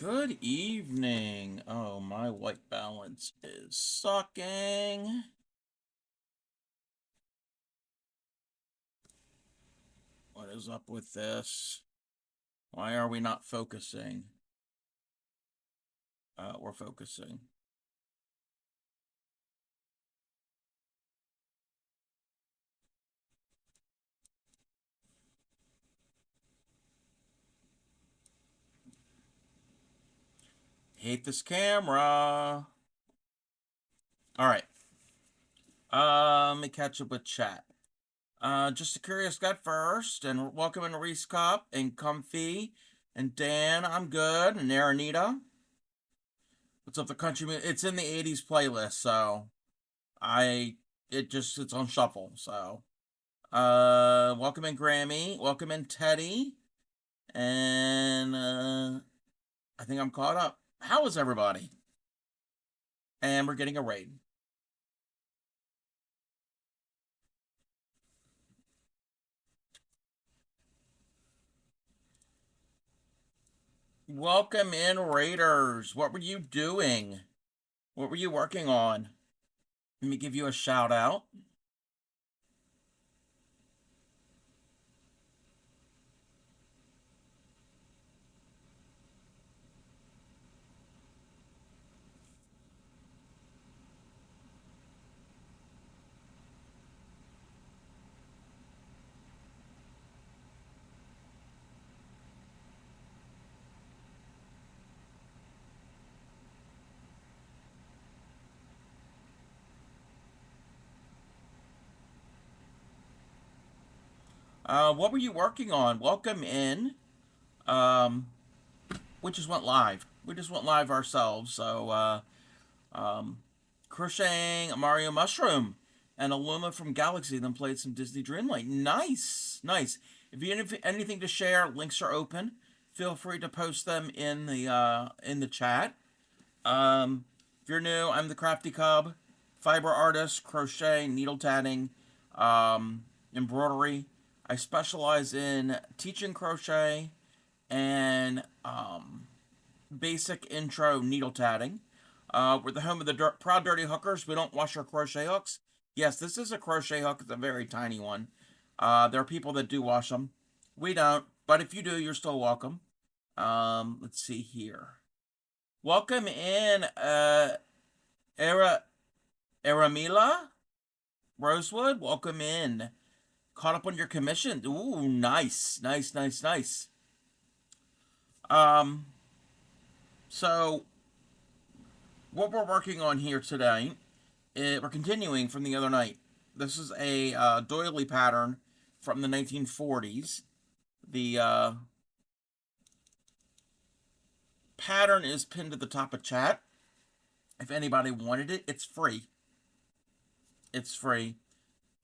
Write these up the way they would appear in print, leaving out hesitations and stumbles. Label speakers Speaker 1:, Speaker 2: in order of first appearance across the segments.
Speaker 1: Good evening. Oh, my white balance is sucking. What is up with this? Why are we not focusing? We're focusing. Hate this camera. All right. Let me catch up with chat. Just a curious gut first, and welcome in Reese Cup and Comfy and Dan. I'm good, and Aranita. What's up, the country? It's in the '80s playlist, so it's on shuffle. So, welcome in Grammy, welcome in Teddy, and I think I'm caught up. How is everybody? And we're getting a raid. Welcome in, Raiders. What were you doing? What were you working on? Let me give you a shout out. What were you working on? Welcome in. Um, we just went live. We just went live ourselves. So, crocheting a Mario Mushroom and a Luma from Galaxy, then played some Disney Dreamlight. Nice, nice. If you have anything to share, links are open. Feel free to post them in the chat. If you're new, I'm the Crafty Cub, fiber artist, crochet, needle tatting, embroidery. I specialize in teaching crochet and basic intro needle tatting. We're the home of the proud dirty hookers. We don't wash our crochet hooks. Yes, this is a crochet hook. It's a very tiny one. There are people that do wash them. We don't, but if you do, you're still welcome. Let's see here. Welcome in, Aramila Rosewood. Welcome in. Caught up on your commission. Ooh, nice, nice, nice, nice. Um, so what we're working on here today, we're continuing from the other night. This is a doily pattern from the 1940s. The pattern is pinned at the top of chat. If anybody wanted it, it's free. It's free.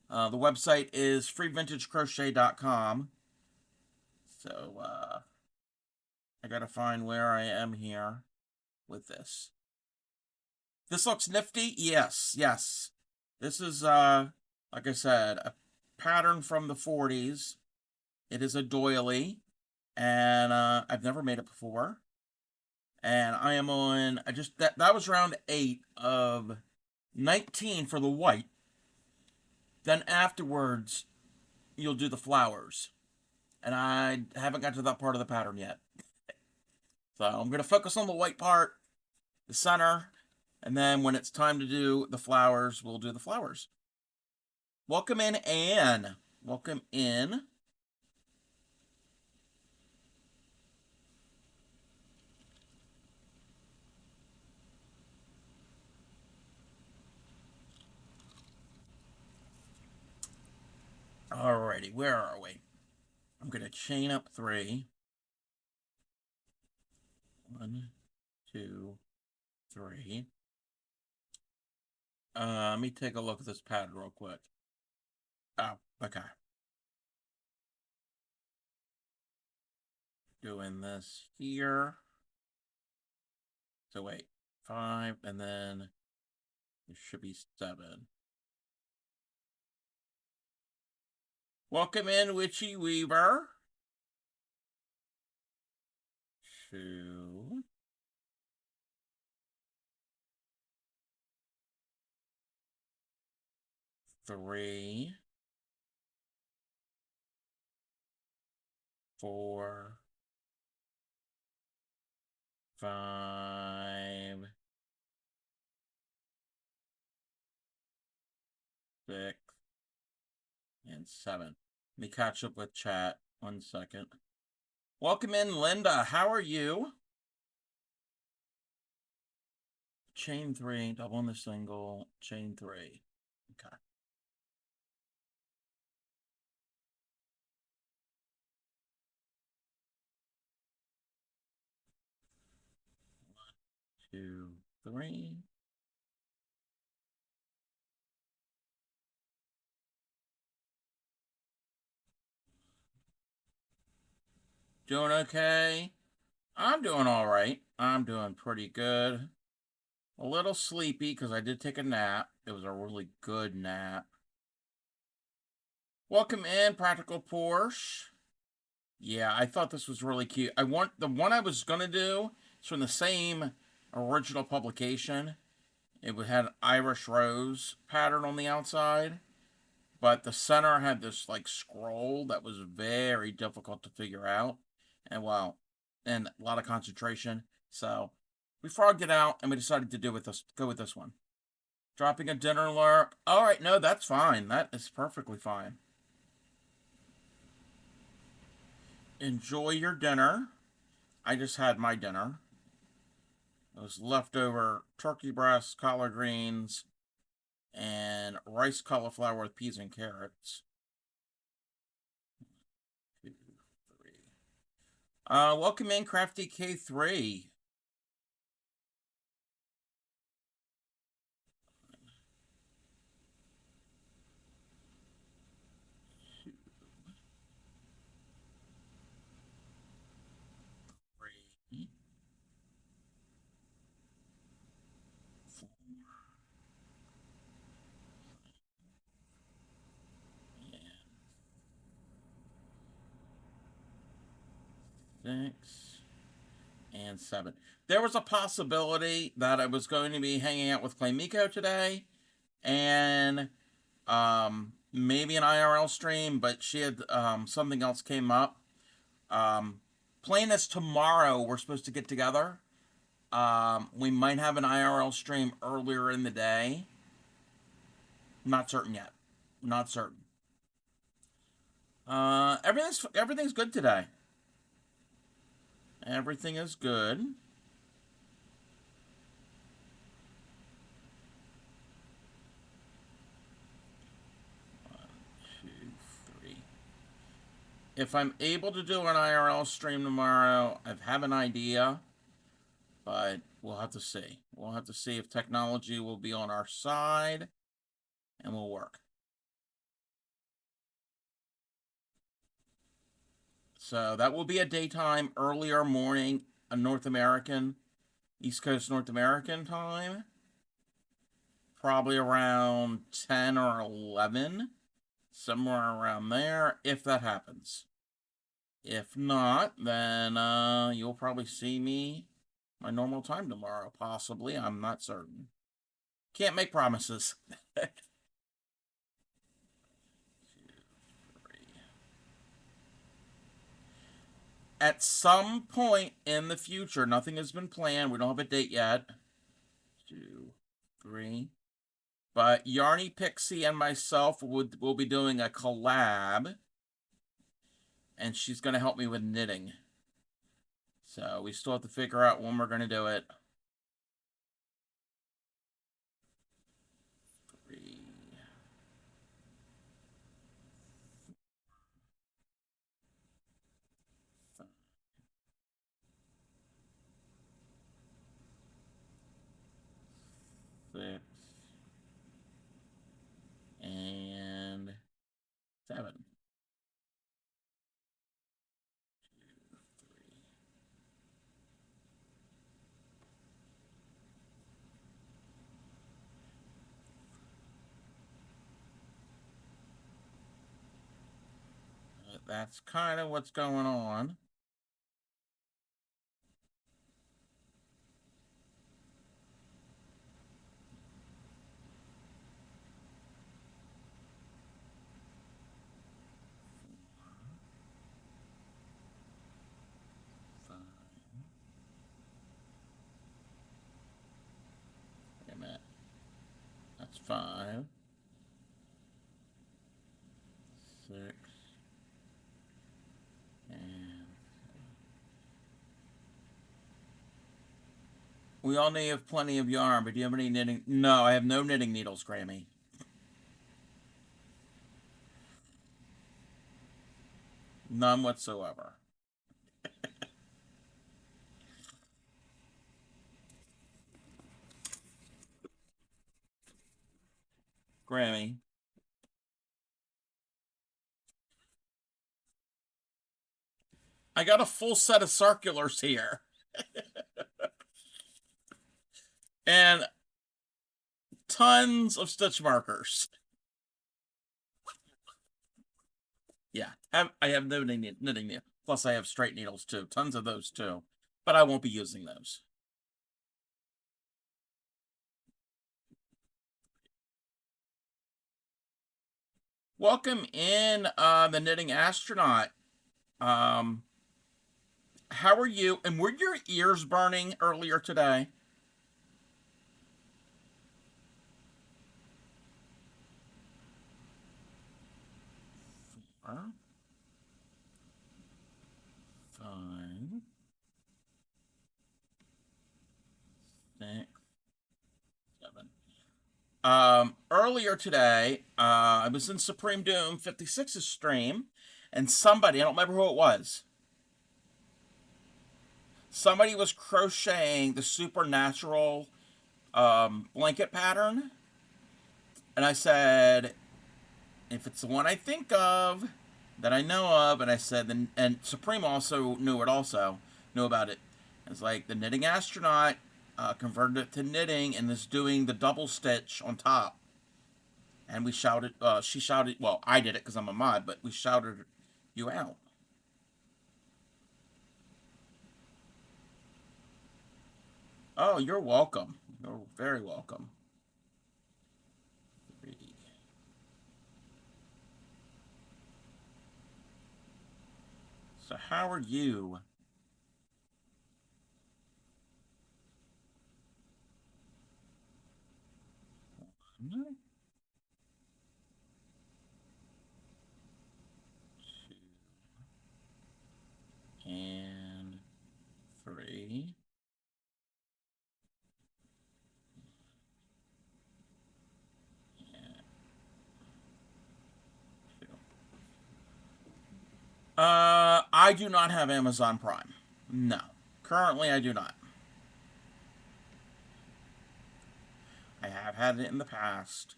Speaker 1: The website is freevintagecrochet.com. So, I gotta find where I am here with this. This looks nifty. Yes, yes. This is, like I said, a pattern from the 40s. It is a doily, and I've never made it before. And I am on, that was round 8 of 19 for the white. Then afterwards, you'll do the flowers. And I haven't got to that part of the pattern yet. So I'm going to focus on the white part, the center, and then when it's time to do the flowers, we'll do the flowers. Welcome in, Anne. Welcome in. Alrighty, where are we? I'm going to chain up 3. 1, 2, 3. Let me take a look at this pattern real quick. Oh, okay. Doing this here. So wait, 5, and then it should be 7. Welcome in, Witchy Weaver. 2. 3, 4, 5, 6, and 7. Let me catch up with chat. 1 second. Welcome in, Linda. How are you? Chain 3, double in the single, chain 3. Okay. 2, 3. Doing okay? I'm doing all right. I'm doing pretty good. A little sleepy because I did take a nap. It was a really good nap. Welcome in, Practical Porsche. Yeah, I thought this was really cute. The one I was gonna do is from the same original publication. It had Irish Rose pattern on the outside, but the center had this like scroll that was very difficult to figure out, and and a lot of concentration. So we frogged it out, and we decided to go with this one. Dropping a dinner alert. All right, no, that's fine. That is perfectly fine. Enjoy your dinner. I just had my dinner. It was leftover turkey breast, collard greens, and rice cauliflower with peas and carrots. 2, 3. Welcome in, Crafty K3. Three, 4, and 6, and 7. There was a possibility that I was going to be hanging out with Clay Miko today, and maybe an IRL stream, but she had something else came up. Plan is tomorrow. We're supposed to get together. We might have an IRL stream earlier in the day. Not certain yet. Not certain. Everything's good today. Everything is good. 1, 2, 3. If I'm able to do an IRL stream tomorrow, I have an idea, but we'll have to see. We'll have to see if technology will be on our side, and we'll work. So that will be a daytime, earlier morning, a North American, East Coast North American time. Probably around 10 or 11. Somewhere around there, if that happens. If not, then you'll probably see me my normal time tomorrow. Possibly. I'm not certain. Can't make promises. 2, 3. At some point in the future, nothing has been planned. We don't have a date yet. 2, 3. But Yarny Pixie and myself will be doing a collab. And she's going to help me with knitting. So we still have to figure out when we're going to do it. 3. 5, 6, and 7. 2, 3. That's kind of what's going on. 5, 6, and we all have plenty of yarn, but do you have any knitting? No, I have no knitting needles, Grammy. None whatsoever. Grammy. I got a full set of circulars here. And tons of stitch markers. Yeah, I have no knitting needles. Plus, I have straight needles too. Tons of those too. But I won't be using those. Welcome in, the Knitting Astronaut. How are you? And were your ears burning earlier today? 4, 5, 6, 7. Earlier today, I was in Supreme Doom 56's stream, and somebody, I don't remember who it was, somebody was crocheting the supernatural blanket pattern, and I said, if it's the one I think of, that I know of, and I said, then, and Supreme also knew about it. It's like the Knitting Astronaut converted it to knitting and is doing the double stitch on top. And we shouted, she shouted, well, I did it because I'm a mod, but we shouted you out. Oh, you're welcome. You're very welcome. 3. So how are you? One, 2, and 3. I do not have Amazon Prime. No. Currently, I do not. I have had it in the past,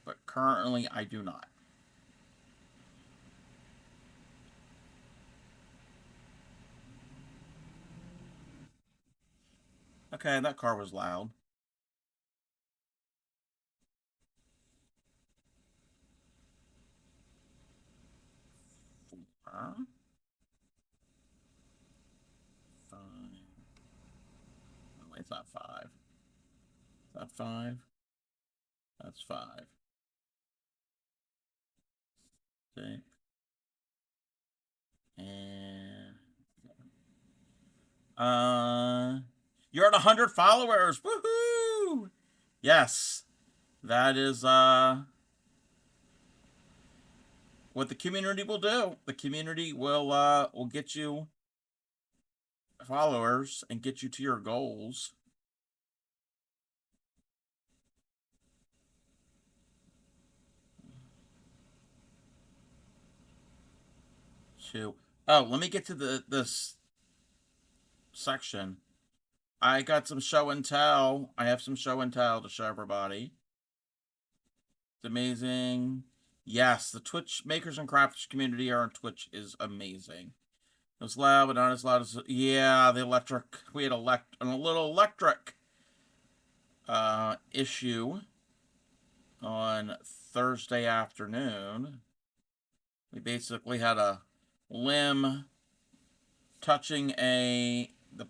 Speaker 1: but currently, I do not. Okay, that car was loud. 4, 5. Oh, wait, it's not 5. Is that 5? That's 5. 6. And you're at 100 followers. Woohoo! Yes, that is what the community will do. The community will get you followers and get you to your goals. Oh, let me get to this section. I got some show and tell. I have some show and tell to show everybody. It's amazing. Yes, the Twitch makers and crafters community on Twitch is amazing. It was loud, but not as loud as, yeah, the electric. We had a little electric issue on Thursday afternoon. We basically had a limb touching the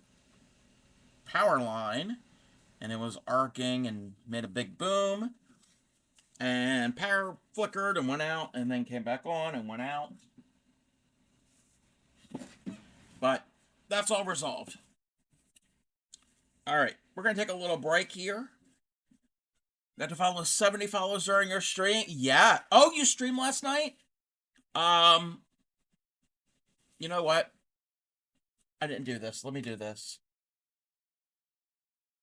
Speaker 1: power line, and it was arcing and made a big boom, and power flickered and went out, and then came back on and went out. But that's all resolved. All right, we're gonna take a little break here. Got to follow 70 followers during your stream? Yeah. Oh, you streamed last night? Um, you know what? I didn't do this. Let me do this.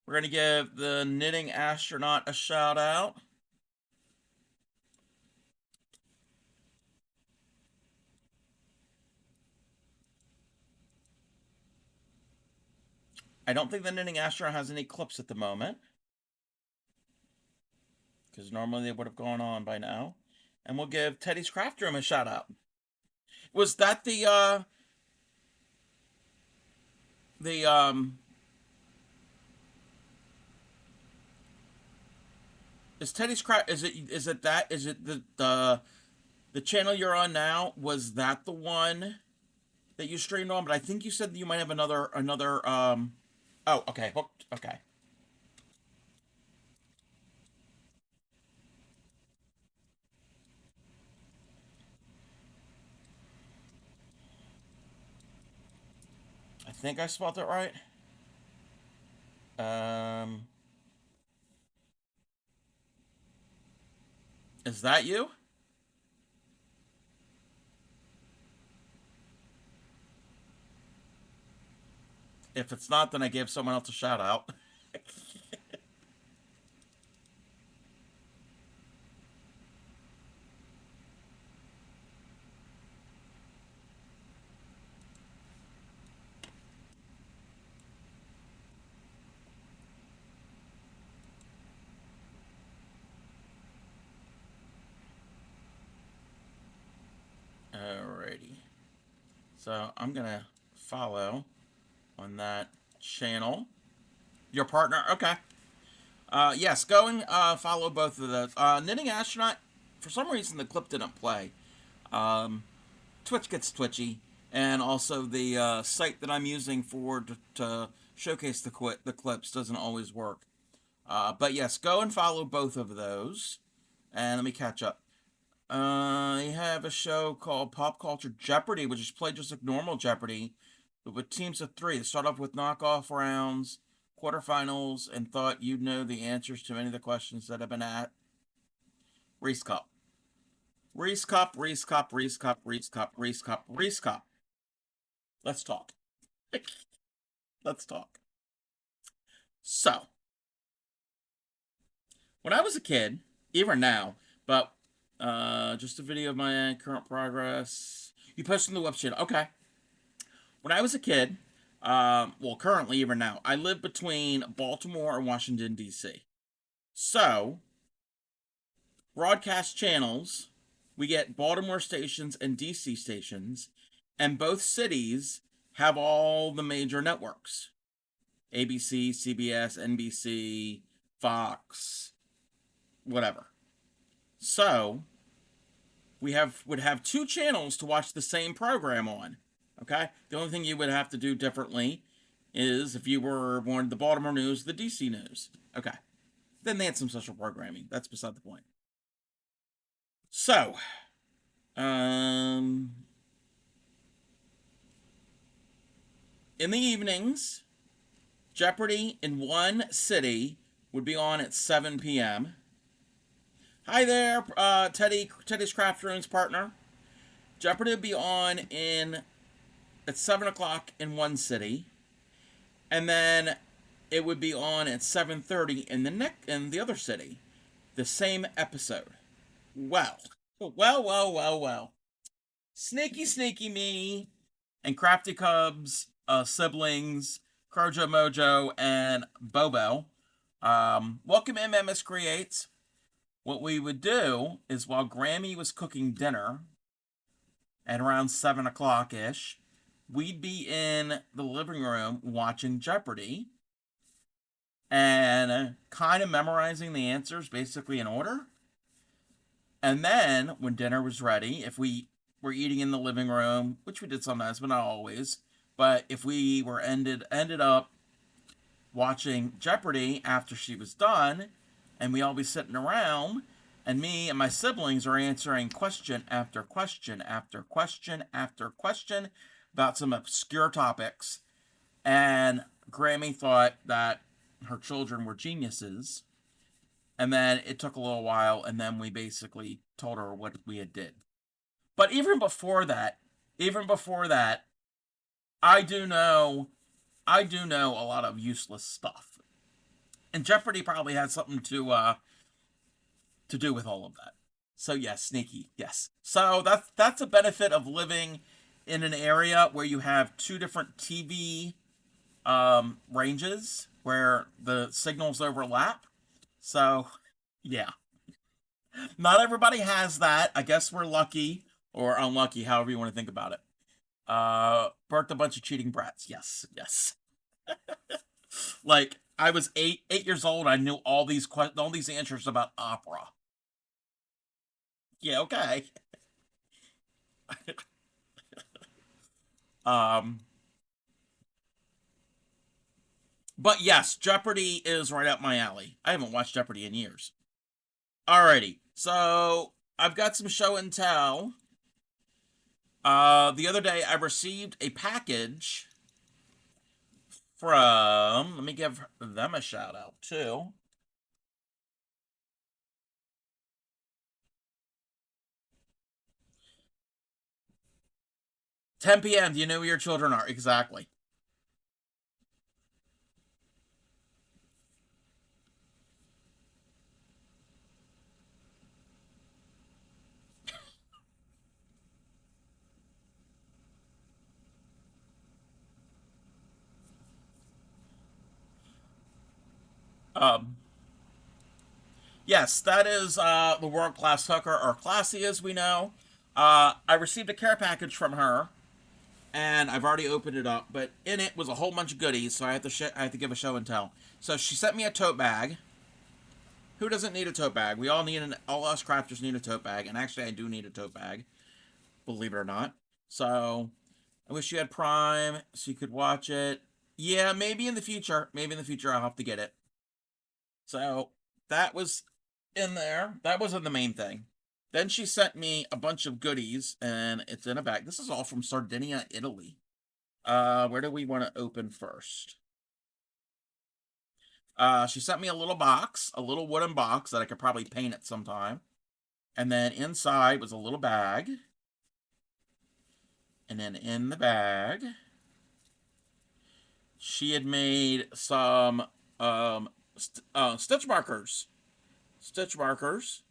Speaker 1: We're going to give the Knitting Astronaut a shout out. I don't think the Knitting Astronaut has any clips at the moment, because normally they would have gone on by now. And we'll give Teddy's Craft Room a shout out. Was that the is Teddy's Craft, is it the channel you're on now? Was that the one that you streamed on? But I think you said that you might have another oh, okay, Hooked, okay. I think I spelled it right. Um, is that you? If it's not, then I gave someone else a shout out. Alrighty. So I'm gonna follow on that channel. Your partner? Okay. Yes, go and follow both of those. Knitting Astronaut, for some reason the clip didn't play. Twitch gets twitchy, and also the site that I'm using to showcase the clips doesn't always work. But yes, go and follow both of those, and let me catch up. You have a show called Pop Culture Jeopardy, which is played just like normal Jeopardy, but with teams of three. They start off with knockoff rounds, quarterfinals, and thought you'd know the answers to many of the questions that have been at Reese Cup. Reese Cup, Reese Cup, Reese Cup, Reese Cup, Reese Cup, Reese Cup. Let's talk. Let's talk. So, when I was a kid, even now, but just a video of my current progress. You posted on the website. Okay. When I was a kid, well, currently, even now, I live between Baltimore and Washington, D.C. So, broadcast channels, we get Baltimore stations and DC stations, and both cities have all the major networks. ABC, CBS, NBC, Fox, whatever. So, would have two channels to watch the same program on. Okay? The only thing you would have to do differently is if you wanted the Baltimore news, the DC news. Okay. Then they had some special programming. That's beside the point. So, in the evenings, Jeopardy in one city would be on at 7 p.m. Hi there, Teddy's Craft Room's partner. Jeopardy would be on at 7 o'clock in one city, and then it would be on at 7:30 in the other city. The same episode. Well. Sneaky me and Crafty Cubs, siblings, Crojo Mojo, and Bobo. Welcome in, Memmis Creates. What we would do is while Grammy was cooking dinner at around 7 o'clock-ish, we'd be in the living room watching Jeopardy and kind of memorizing the answers basically in order. And then when dinner was ready, if we were eating in the living room, which we did sometimes, but not always, but if we were ended up watching Jeopardy after she was done, and we all be sitting around, and me and my siblings are answering question after question after question after question about some obscure topics, and Grammy thought that her children were geniuses, And then it took a little while, and then we basically told her what we had did. But even before that, I do know, I do know a lot of useless stuff, and Jeopardy probably had something to do with all of that. So yes, sneaky, yes. So that's a benefit of living in an area where you have two different TV ranges where the signals overlap. So yeah, not everybody has that. I guess we're lucky or unlucky, however you want to think about it. Birthed a bunch of cheating brats. Yes, yes. Like I was 8 years old. I knew all these answers about opera. Yeah, okay. Um, but yes, Jeopardy is right up my alley. I haven't watched Jeopardy in years. Alrighty, so I've got some show and tell. The other day I received a package from. Let me give them a shout out too. 10 p.m. Do you know who your children are? Exactly. Um, yes, that is the world class hooker, or classy as we know. I received a care package from her, and I've already opened it up. But in it was a whole bunch of goodies, so I have to give a show and tell. So she sent me a tote bag. Who doesn't need a tote bag? We all need all us crafters need a tote bag, and actually I do need a tote bag, believe it or not. So I wish you had Prime so you could watch it. Yeah, maybe in the future. Maybe in the future I'll have to get it. So that was in there. That wasn't the main thing. Then she sent me a bunch of goodies, and it's in a bag. This is all from Sardinia, Italy. Where do we want to open first? She sent me a little box, a little wooden box that I could probably paint at some time. And then inside was a little bag. And then in the bag, she had made some stitch markers. Stitch markers.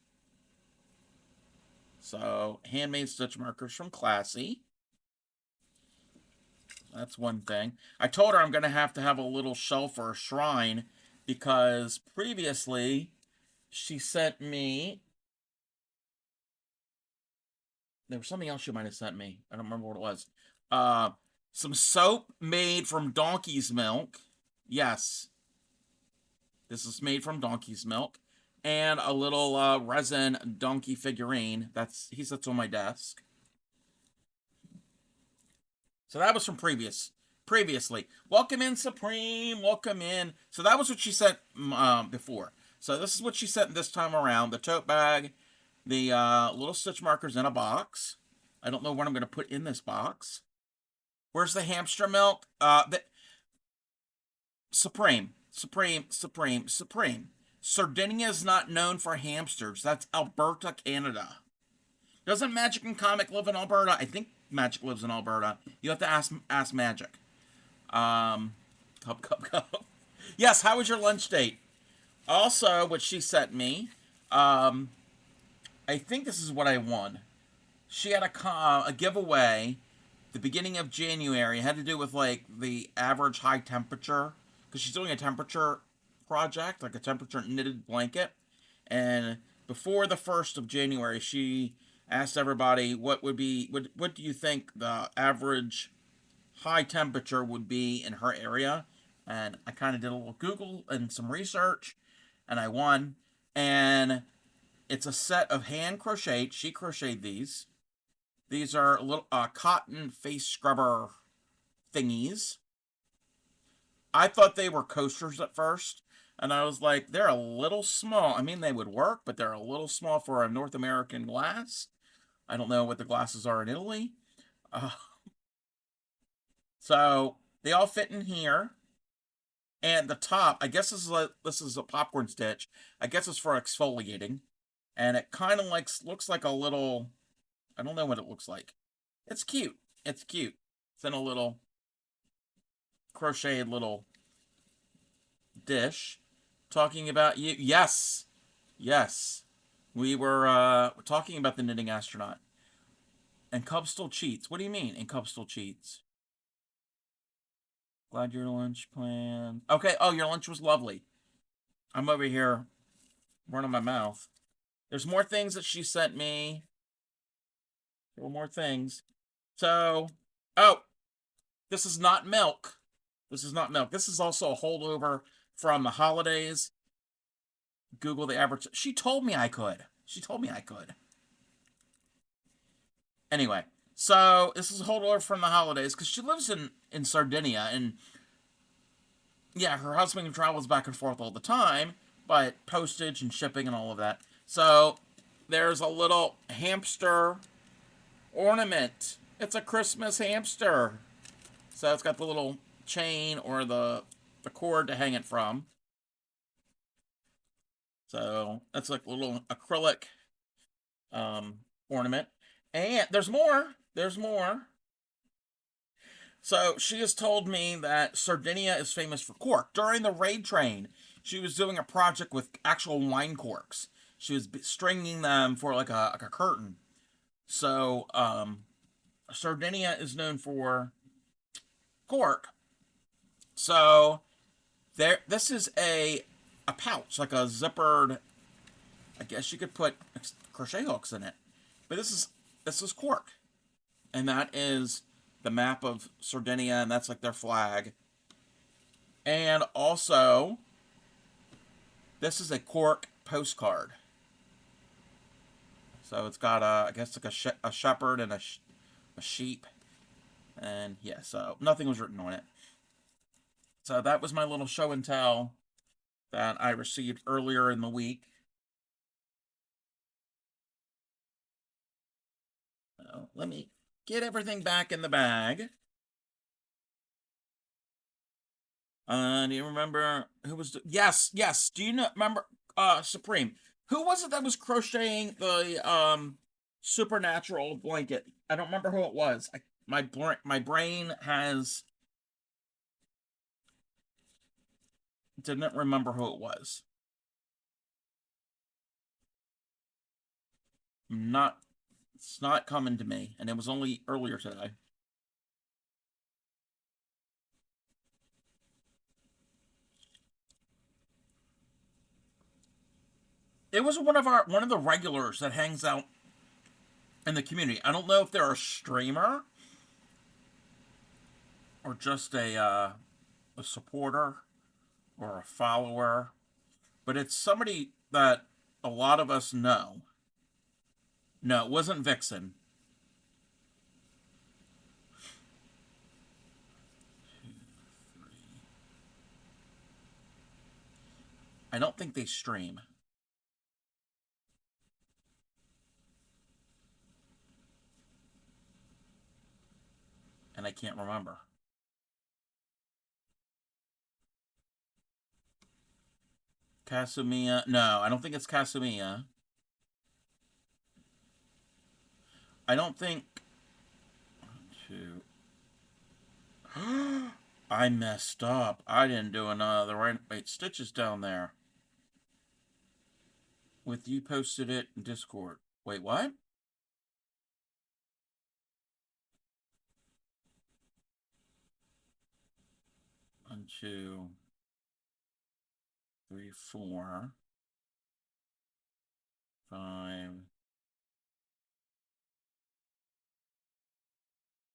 Speaker 1: So, handmade stitch markers from Classy. That's one thing. I told her I'm going to have a little shelf or a shrine because previously she sent me. There was something else she might have sent me. I don't remember what it was. Uh, some soap made from donkey's milk. Yes, this is made from donkey's milk. And a little resin donkey figurine. He sits on my desk. So that was from previously. Welcome in, Supreme. Welcome in. So that was what she sent before. So this is what she sent this time around. The tote bag, the little stitch markers in a box. I don't know what I'm going to put in this box. Where's the hamster milk? Supreme, Supreme, Supreme, Supreme. Sardinia is not known for hamsters. That's Alberta, Canada. Doesn't Magic and Comic live in Alberta? I think Magic lives in Alberta. You have to ask Magic. Cup. Yes, how was your lunch date? Also, what she sent me, I think this is what I won. She had a giveaway the beginning of January. It had to do with like the average high temperature because she's doing a temperature project, like a temperature knitted blanket. And before the 1st of January, she asked everybody what do you think the average high temperature would be in her area. And I kind of did a little Google and some research, and I won. And it's a set of hand crocheted. She crocheted these. These are little cotton face scrubber thingies. I thought they were coasters at first, and I was like, they're a little small. I mean, they would work, but they're a little small for a North American glass. I don't know what the glasses are in Italy. Uh, so they all fit in here. And the top, I guess this is a popcorn stitch. I guess it's for exfoliating, and it kind of like looks like a little. I don't know what it looks like. It's cute. It's cute. It's in a little crocheted little dish. Talking about you. Yes. Yes. We were talking about the knitting astronaut. And Cub still cheats. What do you mean, and Cub still cheats? Glad your lunch plan. Okay, oh, your lunch was lovely. I'm over here running my mouth. There's more things that she sent me. There were more things. So, oh, this is not milk. This is not milk. This is also a holdover from the holidays. Google the average. She told me I could. She told me I could. Anyway, so this is a holdover from the holidays because she lives in Sardinia, and yeah, her husband travels back and forth all the time, but postage and shipping and all of that. So there's a little hamster ornament. It's a Christmas hamster. So it's got the little chain or the cord to hang it from. So that's like a little acrylic ornament. And there's more. There's more. So she has told me that Sardinia is famous for cork. During the raid train, she was doing a project with actual wine corks. She was stringing them for like a curtain. So Sardinia is known for cork. So this is a pouch, like a zippered. I guess you could put crochet hooks in it, but this is cork, and that is the map of Sardinia, and that's like their flag. And also, this is a cork postcard. So it's got I guess like a shepherd and a sheep, and yeah. So nothing was written on it. So that was my little show and tell that I received earlier in the week. So let me get everything back in the bag. Do you remember who was? Yes, yes. Do you know, remember Supreme? Who was it that was crocheting the supernatural blanket? I don't remember who it was. My brain has didn't remember who it was. Not It's not coming to me, and it was only earlier today. It was one of the regulars that hangs out in the community. I don't know if they're a streamer or just a supporter or a follower, but it's somebody that a lot of us know. No, it wasn't Vixen. I don't think they stream. And I can't remember. Kasumi? No, I don't think it's Kasumi. I don't think. Two. I messed up. I didn't do the right stitches down there. With you posted it in Discord. Wait, what? 1, 2, 3, 4, 5,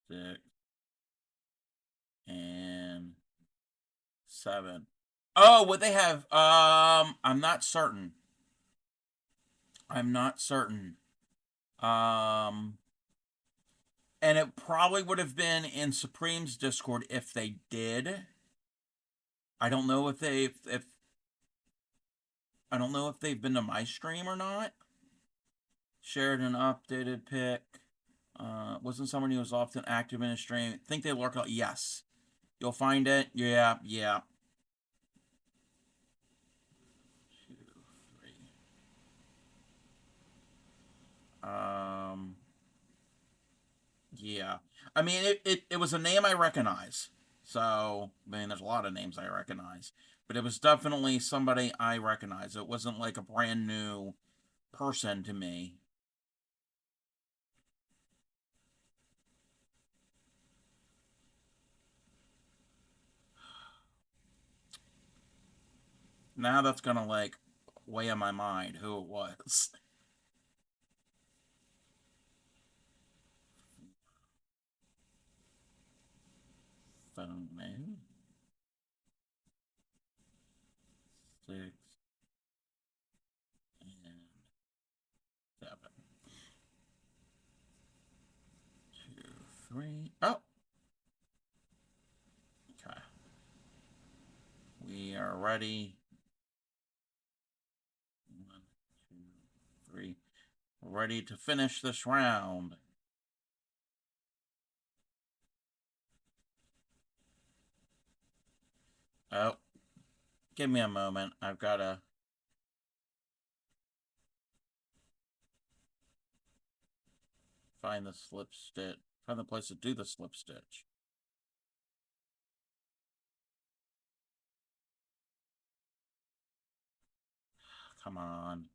Speaker 1: 6, and 7. Oh, what they have? I'm not certain. I'm not certain. And it probably would have been in Supreme's Discord if they did. I don't know if I don't know if they've been to my stream or not. Shared an updated pic. Wasn't someone who was often active in a stream. Think they lurk out? Yes. You'll find it. Yeah, yeah. Yeah. I mean, it was a name I recognize. So, I mean, there's a lot of names I recognize. But it was definitely somebody I recognize. It wasn't like a brand new person to me. Now that's gonna, like, weigh on my mind who it was. Phone name. 6 and 7. 2, 3. Oh! Okay. We are ready. 1, 2, 3. Ready to finish this round. Oh, give me a moment. I've got to find the slip stitch. Find the place to do the slip stitch. Come on.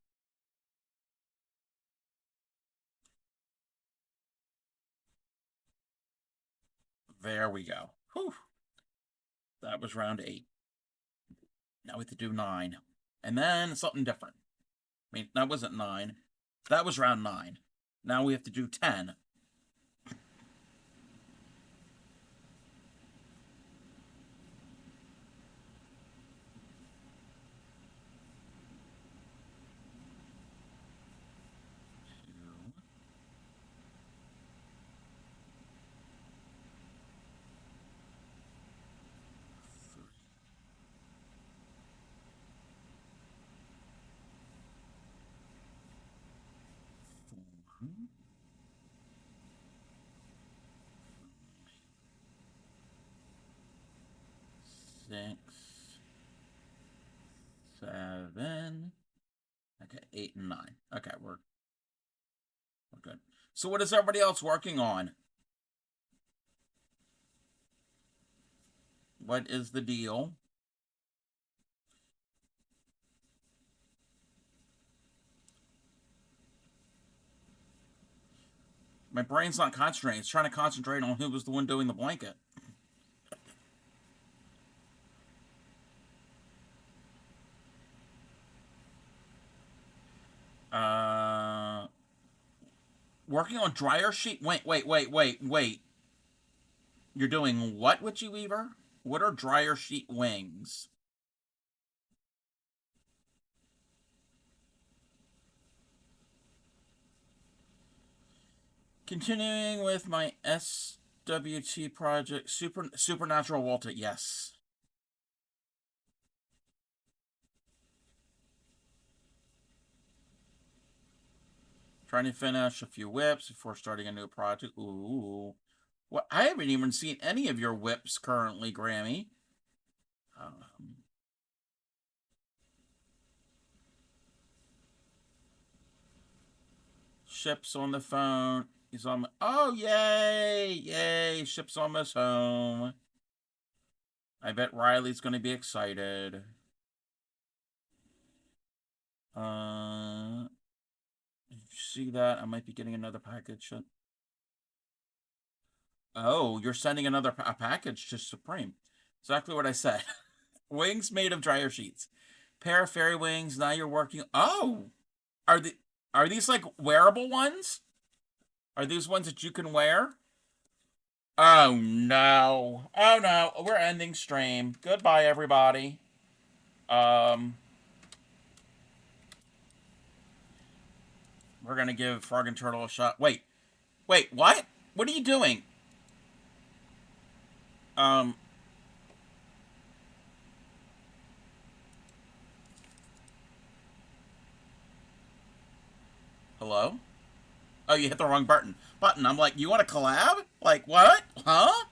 Speaker 1: There we go. Whew. That was round 8. Now we have to do 9. And then something different. I mean, that wasn't 9. That was round 9. Now we have to do 10. Six, 7. Okay, 8 and 9. Okay, we're good. So what is everybody else working on? What is the deal? My brain's not concentrating. It's trying to concentrate on who was the one doing the blanket. Working on dryer sheet. Wait. You're doing what, Witchy Weaver? What are dryer sheet wings? Continuing with my SWT project, Supernatural Walter. Yes. Trying to finish a few whips before starting a new project. Ooh. Well, I haven't even seen any of your whips currently, Grammy. Ship's on the phone. He's on. Oh, yay! Yay! Ship's almost home. I bet Riley's going to be excited. Did you see that? I might be getting another package. Oh, you're sending a package to Supreme. Exactly what I said. Wings made of dryer sheets. Pair of fairy wings. Now you're working. Oh, are the are these like wearable ones? Are these ones that you can wear? Oh no! Oh no! We're ending stream. Goodbye, everybody. Um, we're gonna give Frog and Turtle a shot. Wait, what? What are you doing? Um, hello? Oh, you hit the wrong button. I'm like, you want to collab? Like, what? Huh?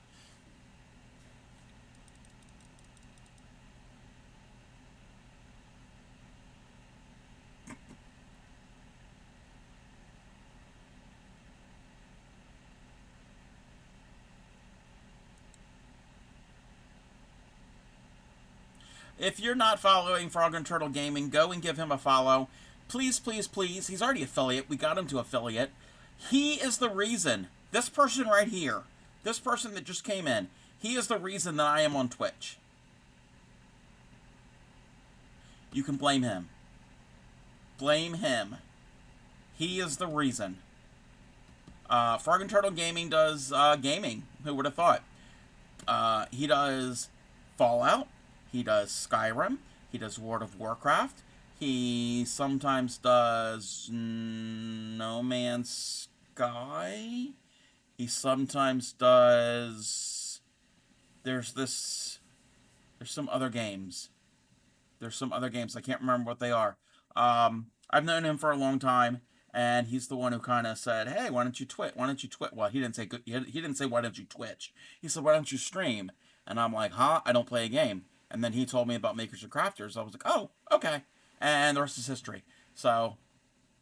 Speaker 1: If you're not following Frog and Turtle Gaming, go and give him a follow. Please, please, please. He's already affiliate. We got him to affiliate. He is the reason. This person right here, this person that just came in, he is the reason that I am on Twitch. You can blame him. Blame him. He is the reason. Frog and Turtle Gaming does gaming. Who would have thought? He does Fallout. He does Skyrim. He does World of Warcraft. He sometimes does No Man's Sky. He sometimes does... There's some other games. There's some other games. I can't remember what they are. I've known him for a long time, and he's the one who kind of said, "Hey, why don't you twitch? Why don't you twitch?" Well, he didn't say good. He didn't say why don't you twitch. He said, "Why don't you stream?" And I'm like, "Huh? I don't play a game." And then he told me about Makers and Crafters. I was like, "Oh, okay." And the rest is history. So,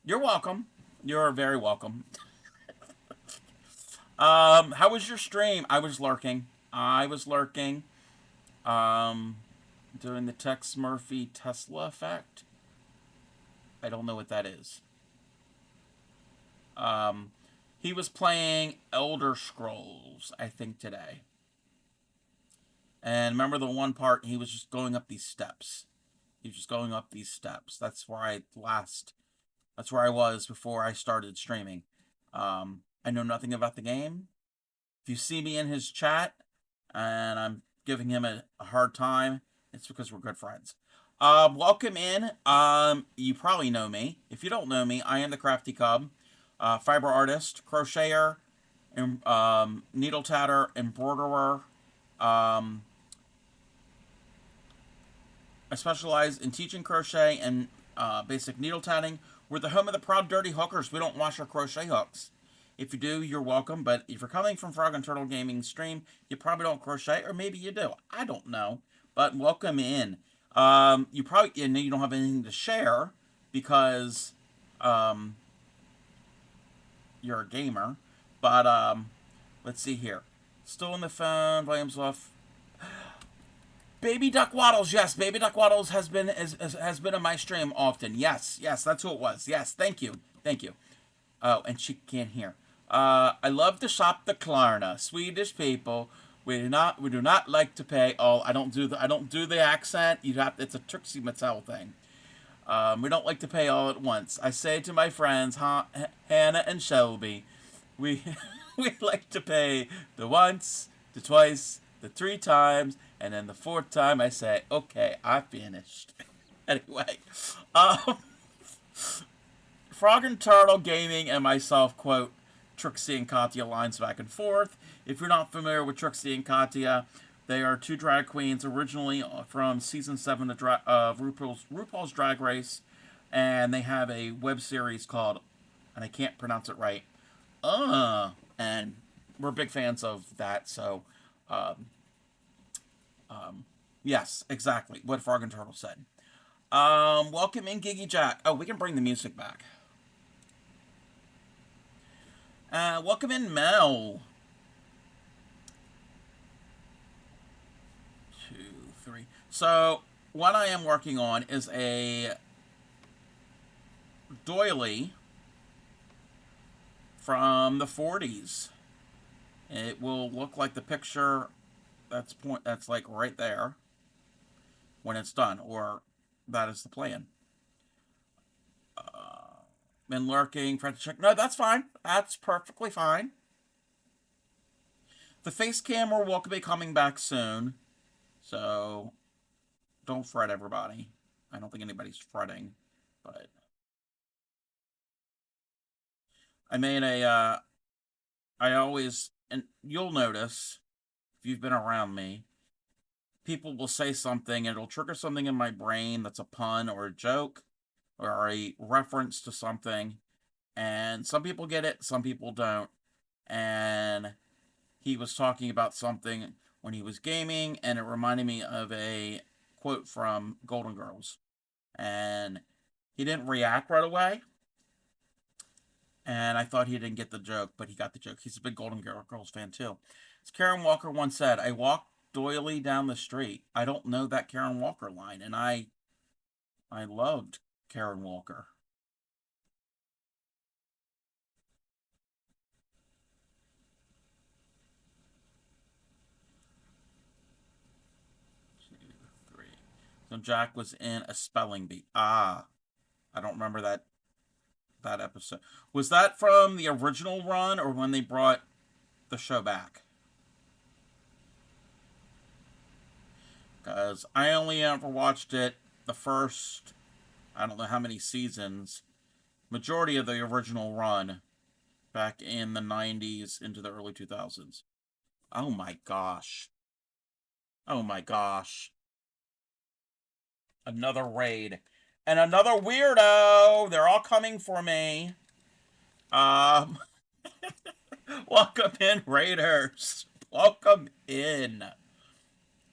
Speaker 1: you're welcome. You're very welcome. How was your stream? I was lurking. Doing the Tex Murphy Tesla effect. I don't know what that is. He was playing Elder Scrolls, I think, today. And remember the one part, he was just going up these steps. He was just going up these steps. That's where I was before I started streaming. I know nothing about the game. If you see me in his chat, and I'm giving him a hard time, it's because we're good friends. Welcome in. You probably know me. If you don't know me, I am the Crafty Cub, fiber artist, crocheter, and needle tatter, embroiderer. I specialize in teaching crochet and basic needle tatting. We're the home of the proud dirty hookers. We don't wash our crochet hooks. If you do, you're welcome. But if you're coming from Frog and Turtle Gaming stream, you probably don't crochet, or maybe you do. I don't know. But welcome in. You don't have anything to share because you're a gamer. But let's see here. Still on the phone. Volume's off. Baby Duck Waddles, yes, Baby Duck Waddles has been on my stream often. Yes, that's who it was. Yes, thank you. Oh, and she can't hear. I love to shop the Klarna. Swedish people, we do not like to pay all. I don't do the accent. It's a Trixie Mattel thing. We don't like to pay all at once. I say to my friends, Hannah and Shelby, we like to pay the once, the twice, the 3 times, and then the 4th time I say, okay, I finished. Anyway, Frog and Turtle Gaming and myself quote Trixie and Katya lines back and forth. If you're not familiar with Trixie and Katya, they are 2 drag queens originally from season 7 of RuPaul's Drag Race, and they have a web series called, and I can't pronounce it right, and we're big fans of that, so, yes, exactly, what Frog and Turtle said. Welcome in, Giggy Jack. Oh, we can bring the music back. Welcome in, Mel. 2, 3. So, what I am working on is a doily from the 40s. It will look like the picture that's like right there when it's done, or that is the plan. Been lurking, friend to check. No, that's fine. That's perfectly fine. The face camera will be coming back soon, so don't fret, everybody. I don't think anybody's fretting, but I made a, I always, and you'll notice, if you've been around me, people will say something, and it'll trigger something in my brain that's a pun or a joke, or a reference to something, and some people get it, some people don't, and he was talking about something when he was gaming, and it reminded me of a quote from Golden Girls, and he didn't react right away, and I thought he didn't get the joke, but he got the joke. He's a big Golden Girls fan, too. As Karen Walker once said, I walk Doily down the street. I don't know that Karen Walker line, and I loved Karen Walker. Two, three. So Jack was in a spelling bee. Ah, I don't remember that episode. Was that from the original run or when they brought the show back? Because I only ever watched it the first, I don't know how many seasons, majority of the original run back in the 90s into the early 2000s. Oh my gosh. Oh my gosh. Another raid. And another weirdo. They're all coming for me. Um, welcome in, Raiders. Welcome in.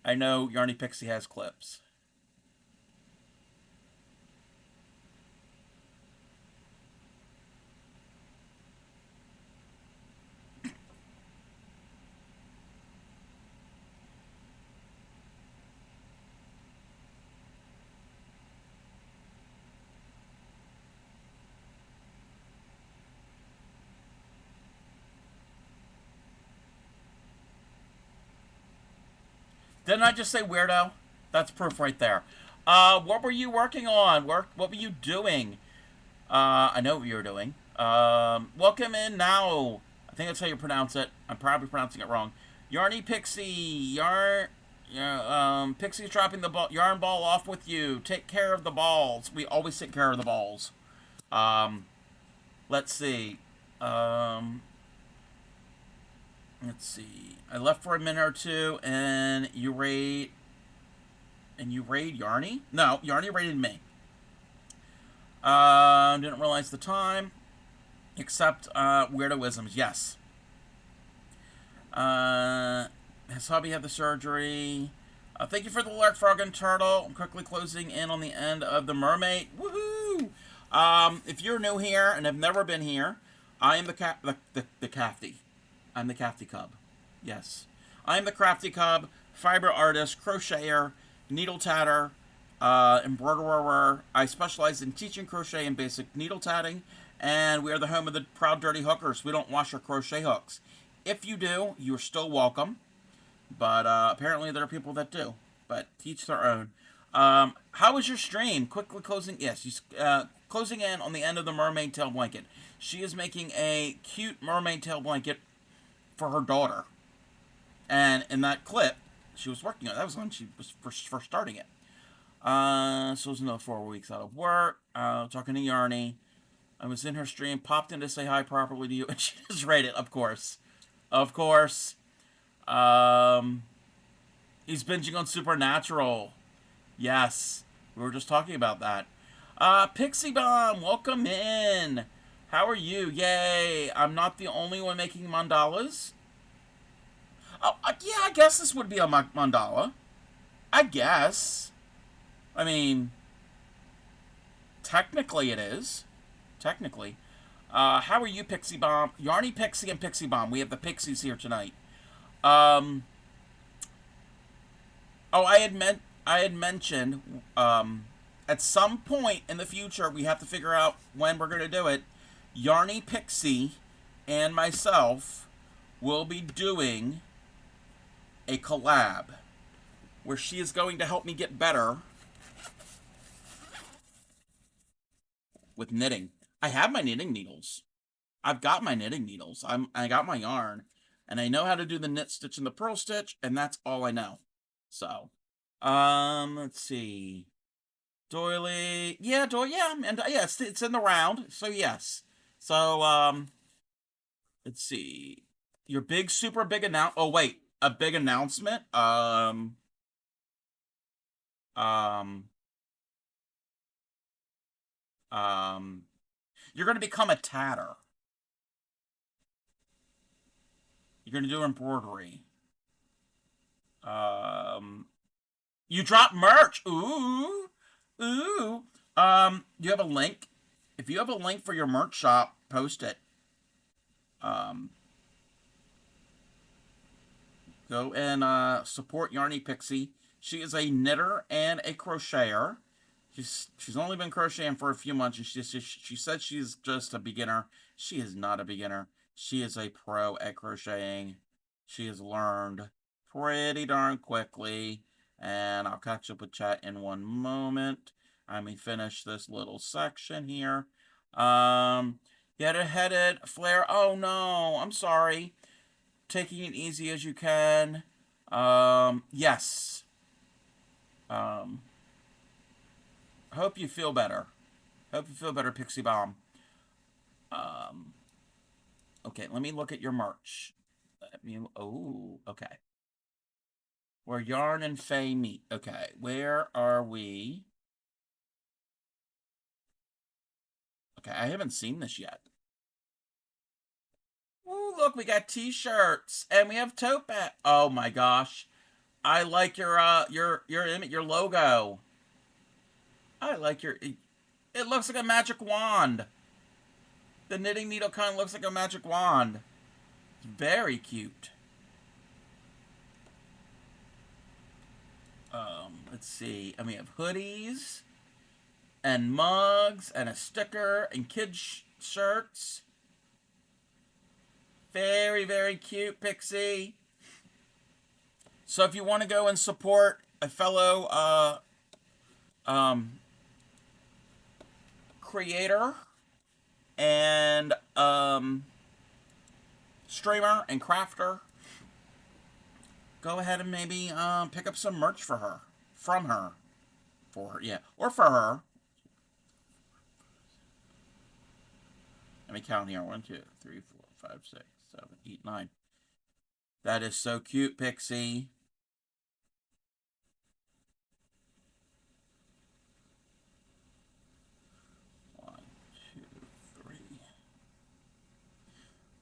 Speaker 1: I know Yarny Pixie has clips. Didn't I just say weirdo? That's proof right there. What were you working on? What were you doing? I know what you were doing. Welcome in now. I think that's how you pronounce it. I'm probably pronouncing it wrong. Yarny Pixie, Pixie's dropping the yarn ball off with you. Take care of the balls. We always take care of the balls. Um, let's see. Um, let's see. I left for a minute or two, and you raid Yarny? No, Yarny raided me. Didn't realize the time. Except weirdoisms, yes. Has hubby had the surgery? Thank you for the alert, Frog and Turtle. I'm quickly closing in on the end of the Mermaid. Woohoo! If you're new here and have never been here, I am the Cafty. I'm the Cafty Cub. Yes. I am the Crafty Cub, fiber artist, crocheter, needle tatter, embroiderer. I specialize in teaching crochet and basic needle tatting, and we are the home of the proud dirty hookers. We don't wash our crochet hooks. If you do, you're still welcome, but apparently there are people that do, but teach their own. How was your stream? Quickly closing, yes, closing in on the end of the mermaid tail blanket. She is making a cute mermaid tail blanket for her daughter, and in that clip, she was working on it. That was when she was first starting it. So it was another 4 weeks out of work. Talking to Yarny. I was in her stream, popped in to say hi properly to you, and she just rated, of course. Of course. He's binging on Supernatural. Yes. We were just talking about that. Pixie Bomb, welcome in. How are you? Yay. I'm not the only one making mandalas. Oh, yeah, I guess this would be a mandala. I guess. I mean, technically it is. Technically. How are you, Pixie Bomb? Yarny Pixie and Pixie Bomb. We have the Pixies here tonight. Oh, I had mentioned, at some point in the future, we have to figure out when we're going to do it. Yarny Pixie and myself will be doing a collab where she is going to help me get better with knitting. I have my knitting needles. I've got my knitting needles. I got my yarn, and I know how to do the knit stitch and the purl stitch, and that's all I know. So, let's see. Doily, yeah, and yes, it's in the round. So yes. So, let's see. Your big, super big Oh wait, a big announcement. Um, you're gonna become a tatter. You're gonna do embroidery. You drop merch. Ooh, ooh. You have a link. If you have a link for your merch shop, post it. Um, Go and support Yarny Pixie. She is a knitter and a crocheter. She's only been crocheting for a few months, and she said she's just a beginner. She is not a beginner. She is a pro at crocheting. She has learned pretty darn quickly, and I'll catch up with chat in one moment. Let me finish this little section here. Get a headed flare. Oh no, I'm sorry. Taking it easy as you can. Yes. Hope you feel better. Hope you feel better, Pixie Bomb. Okay, let me look at your merch. Oh, okay. Where Yarn and Faye meet. Okay, where are we? Okay, I haven't seen this yet. Ooh, look, we got t-shirts and we have tote bag. Oh my gosh. I like your logo. I like your it looks like a magic wand. The knitting needle kind of looks like a magic wand. It's very cute. Let's see. And we have hoodies and mugs and a sticker and kids shirts. Very, very cute, Pixie. So if you want to go and support a fellow creator and streamer and crafter, go ahead and maybe pick up some merch for her. From her. For her, yeah. Or for her. Let me count here. 1, 2, 3, 4, 5, 6, 7, 8, 9. That is so cute, Pixie.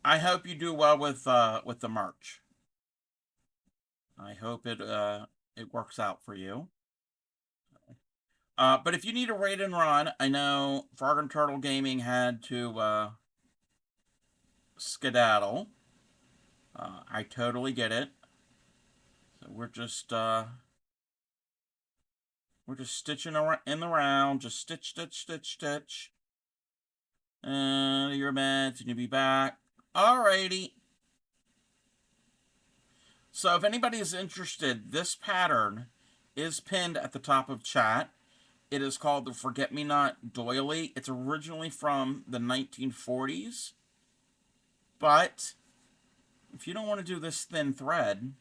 Speaker 1: I hope you do well with the merch. I hope it works out for you. But if you need a raid and run, I know Frog and Turtle Gaming had to skedaddle. I totally get it. So we're just stitching in the round, just stitch, stitch, stitch, stitch. And your meds, and you'll be back. Alrighty. So if anybody is interested, this pattern is pinned at the top of chat. It is called the Forget-Me-Not Doily. It's originally from the 1940s. But if you don't want to do this thin thread,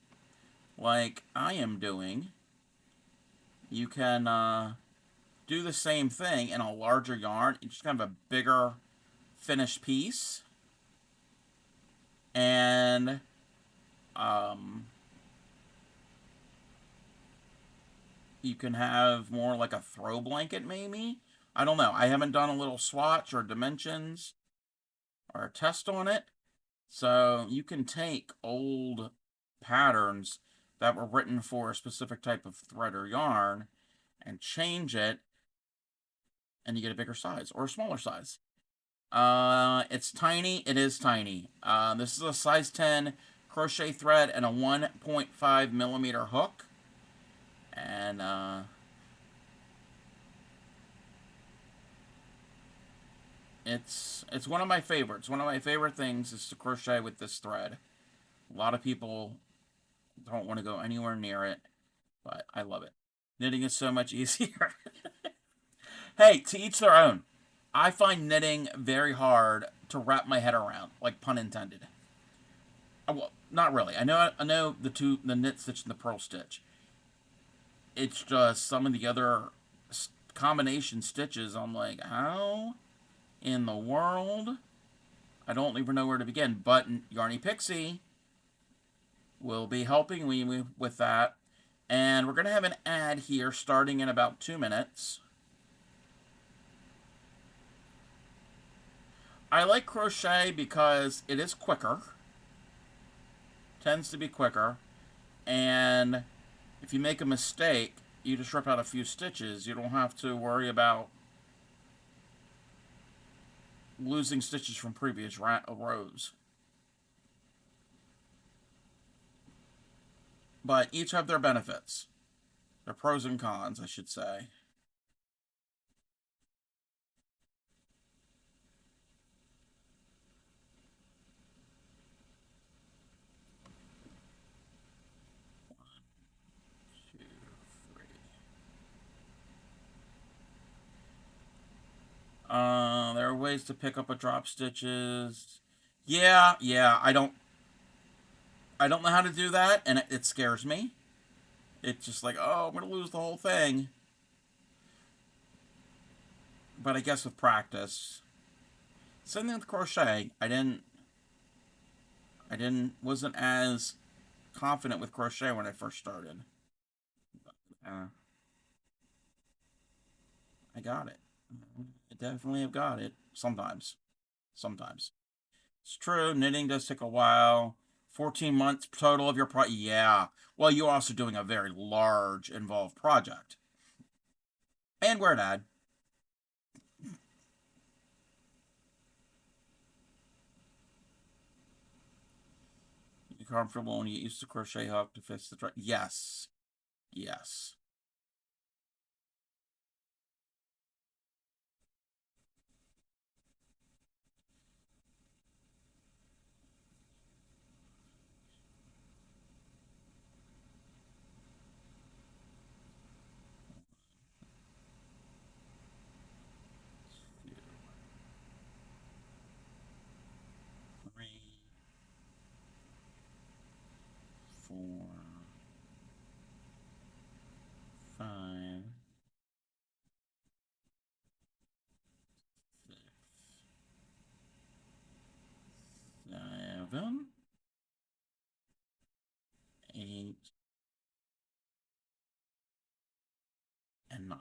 Speaker 1: like I am doing, you can do the same thing in a larger yarn. You just kind of a bigger finished piece. And you can have more like a throw blanket, maybe. I don't know. I haven't done a little swatch or dimensions or a test on it. So you can take old patterns that were written for a specific type of thread or yarn and change it, and you get a bigger size or a smaller size. It's tiny. It is tiny. This is a size 10 crochet thread and a 1.5 millimeter hook. And it's one of my favorites. One of my favorite things is to crochet with this thread. A lot of people don't want to go anywhere near it, but I love it. Knitting is so much easier. Hey, to each their own. I find knitting very hard to wrap my head around, like pun intended. Well, not really. I know the knit stitch and the purl stitch. It's just some of the other combination stitches. I'm like, how in the world? I don't even know where to begin. But Yarny Pixie will be helping me with that. And we're going to have an ad here starting in about 2 minutes. I like crochet because it is quicker. Tends to be quicker. And if you make a mistake, you just rip out a few stitches. You don't have to worry about losing stitches from previous rows. but each have their benefits. Their pros and cons, I should say. Two, three. There are ways to pick up a drop stitches. Yeah. I don't know how to do that, and it scares me. It's just like, oh, I'm gonna lose the whole thing. But I guess with practice, same thing with crochet. Wasn't as confident with crochet when I first started. Uh, I got it. I definitely have got it. Sometimes. It's true. Knitting does take a while. 14 months total of your Yeah. Well, you're also doing a very large, involved project. And where it at? You're comfortable when you use the crochet hook to fix the Yes. Yes. Two, three, four, five, six, seven, 8, and 9.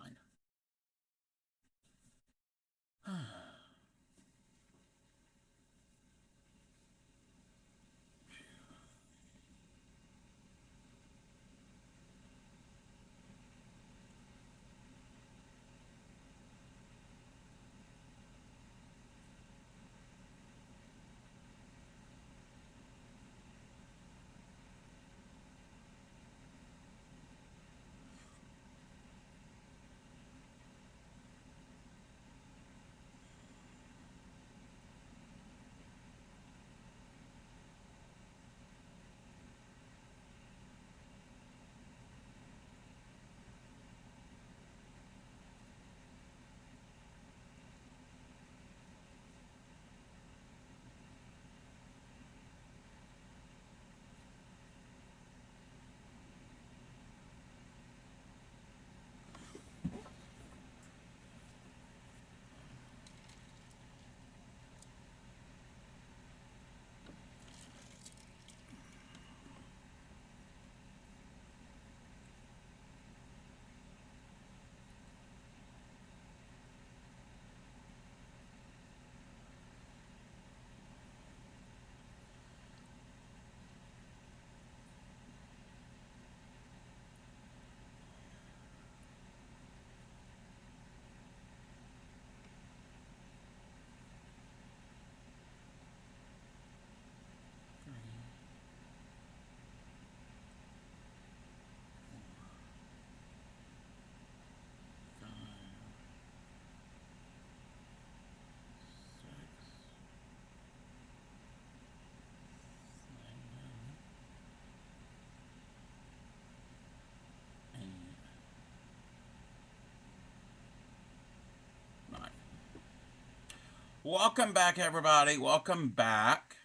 Speaker 1: Welcome back, everybody. Welcome back.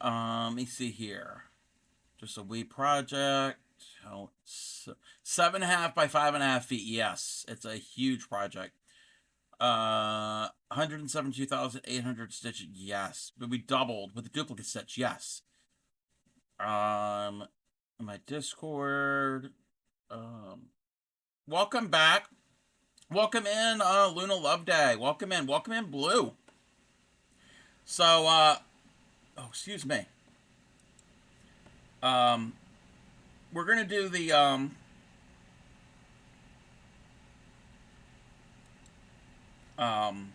Speaker 1: Let me see here. Just a wee project. Oh, it's 7.5 by 5.5 feet. Yes, it's a huge project. 172,800 stitches. Yes, but we doubled with the duplicate stitch. Yes. My Discord. Um, welcome back. Welcome in, Luna Love Day. Welcome in. Welcome in, Blue. So, oh, excuse me. Um, we're gonna do the um, I'm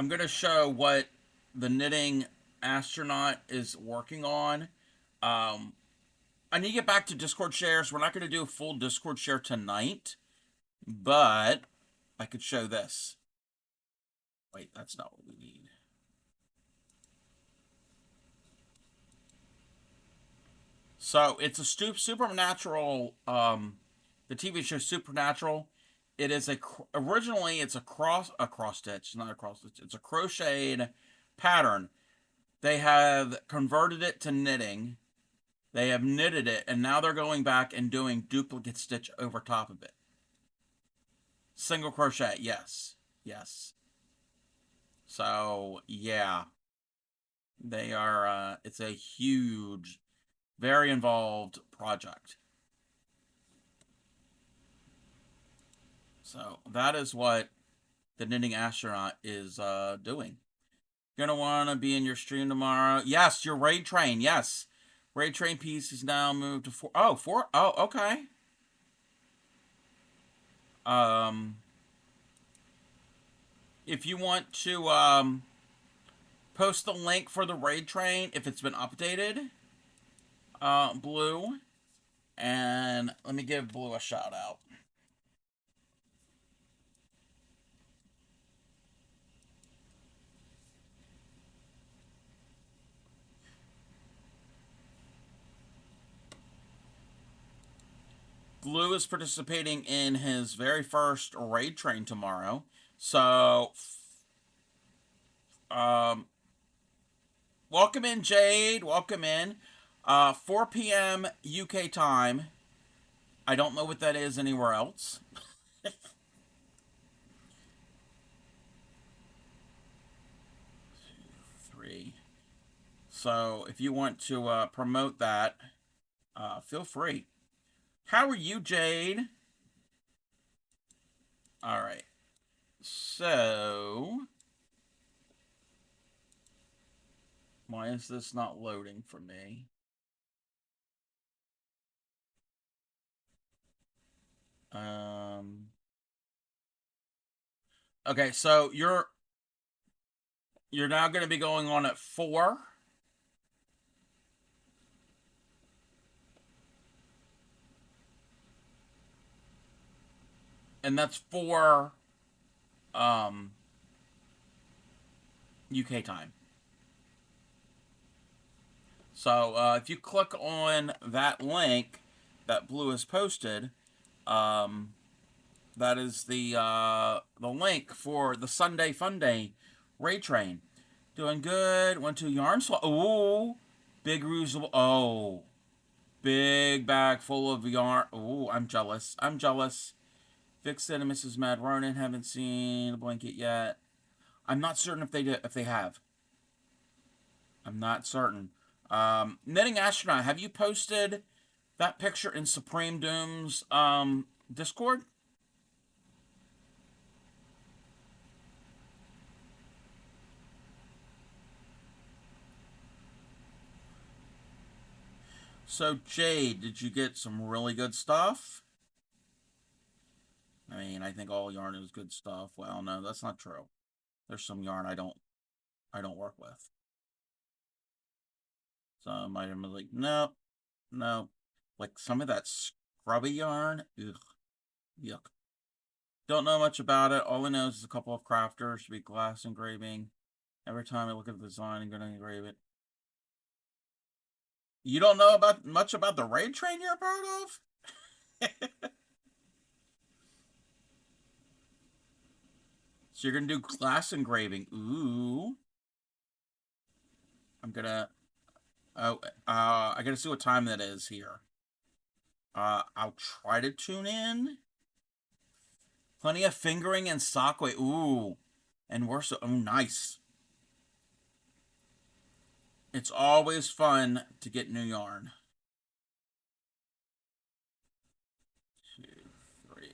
Speaker 1: gonna show what the knitting astronaut is working on. Um, I need to get back to Discord shares. We're not going to do a full Discord share tonight, but I could show this. Wait, that's not what we need. So it's a supernatural. The TV show Supernatural. It is originally it's a cross stitch, not a cross stitch. It's a crocheted pattern. They have converted it to knitting. They have knitted it, and now they're going back and doing duplicate stitch over top of it. Single crochet, yes. Yes. So, yeah. They are, it's a huge, very involved project. So, that is what the Knitting Astronaut is doing. You're going to want to be in your stream tomorrow. Yes, your raid train, yes. Raid train piece is now moved to 4. Oh, 4? Oh, okay. If you want to post the link for the raid train, if it's been updated, Blue, and let me give Blue a shout out. Blue is participating in his very first raid train tomorrow. So, welcome in, Jade. Welcome in. 4 p.m. UK time. I don't know what that is anywhere else. 3. So, if you want to promote that, feel free. How are you, Jade? All right. So, why is this not loading for me? Okay, so you're now going to be going on at 4. And that's 4 UK time. So if you click on that link that Blue has posted, that is the link for the Sunday Fun Day raid train. Doing good. Went to yarn swap. Ooh, big reusable. Oh, big bag full of yarn. Ooh, I'm jealous. I'm jealous. Vixen and Mrs. Mad Ronan haven't seen the blanket yet. I'm not certain if they did, if they have. I'm not certain. Knitting Astronaut, have you posted that picture in Supreme Doom's Discord? So, Jade, did you get some really good stuff? I mean, I think all yarn is good stuff. Well, no, that's not true. There's some yarn I don't work with. Some item is like, nope, nope. Like some of that scrubby yarn, ugh, yuck. Don't know much about it. All I know is a couple of crafters, should be glass engraving. Every time I look at the design, I'm gonna engrave it. You don't know much about the raid train you're a part of? So you're gonna do glass engraving. Ooh. I'm gonna I gotta see what time that is here. I'll try to tune in. Plenty of fingering and sockaway. Ooh. And we're so nice. It's always fun to get new yarn. 2, 3.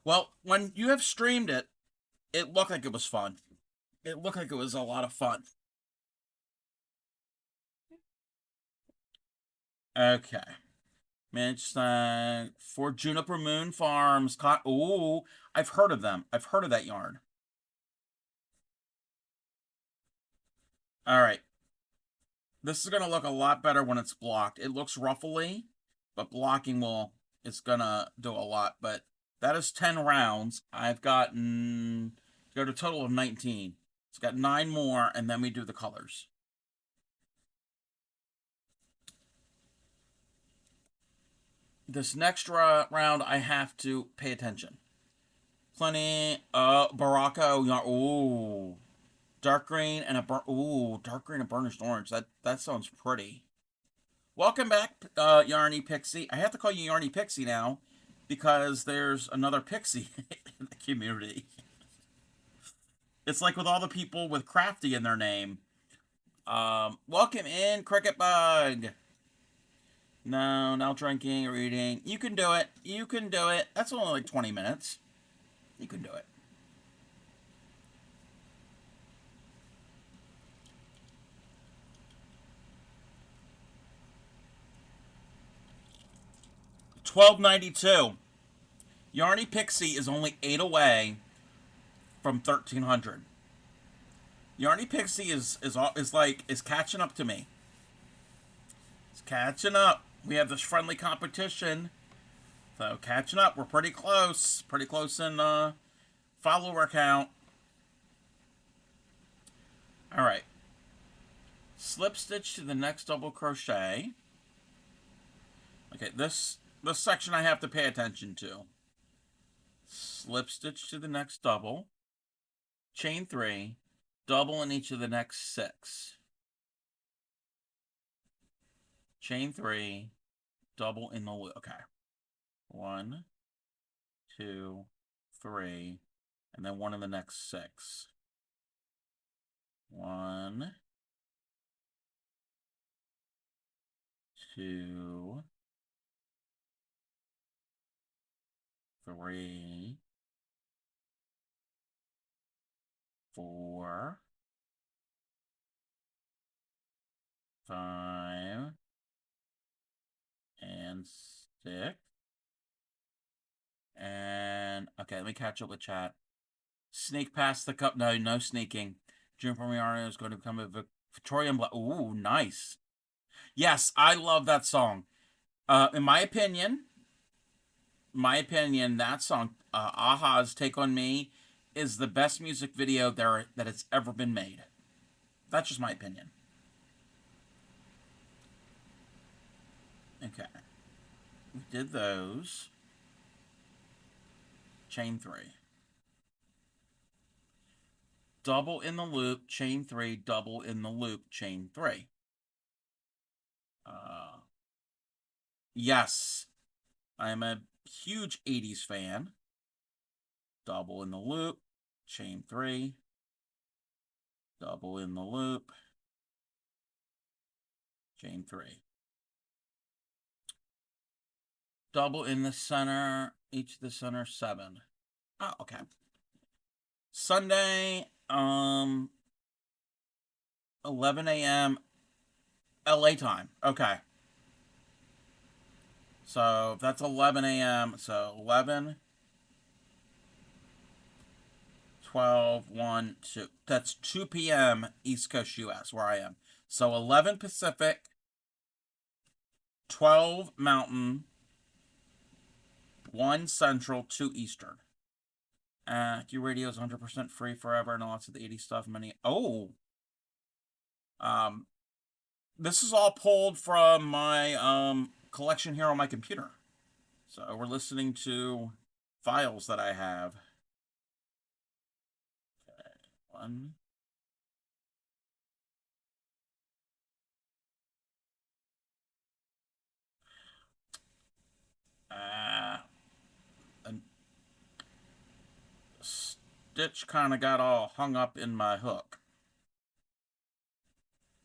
Speaker 1: Well, when you have streamed it, it looked like it was fun. It looked like it was a lot of fun. Okay. Mitch, for Juniper Moon Farms. Ooh, I've heard of them. I've heard of that yarn. All right. This is going to look a lot better when it's blocked. It looks ruffly, but blocking it's going to do a lot. But that is 10 rounds. I've got a total of 19. It's got 9 more, and then we do the colors. This next round, I have to pay attention. Plenty, Baraka, ooh, dark green and dark green and burnished orange. That sounds pretty. Welcome back, Yarny Pixie. I have to call you Yarny Pixie now because there's another Pixie in the community. It's like with all the people with Crafty in their name. Welcome in, Cricket Bug. No, not drinking or eating. You can do it. You can do it. That's only like 20 minutes. You can do it. $12.92. Yarny Pixie is only 8 away from 1300. Yarny Pixie is catching up to me. It's catching up. We have this friendly competition. So catching up. We're pretty close. Pretty close in follower count. Alright. Slip stitch to the next double crochet. Okay, this section I have to pay attention to. Slip stitch to the next double. Chain 3. Double in each of the next 6. Chain 3. Double in the loop. Okay. 1, 2, 3, and then 1 in the next 6. 1, 2, 3, 4, 5, and 6. And okay, let me catch up with chat. Sneak past the cup. No sneaking. June Premiano is going to become a Victorian Black. Ooh, nice. Yes, I love that song. In my opinion, that song, Aha's Take on Me, is the best music video that it's ever been made. That's just my opinion. Okay. We did those. Chain 3. Double in the loop, chain 3, double in the loop, chain 3. Yes, I'm a huge 80s fan. Double in the loop, chain 3, double in the loop, chain 3. Double in the center, each of the center 7. Oh, okay. Sunday, 11 a.m. LA time. Okay. So that's 11 a.m. So 11, 12, 1, 2. That's 2 p.m. East Coast US, where I am. So 11 Pacific, 12 Mountain, 1 Central, 2 Eastern. Q Radio is 100% free forever and lots of the 80s stuff. This is all pulled from my collection here on my computer. So we're listening to files that I have. Okay, 1. And stitch kind of got all hung up in my hook.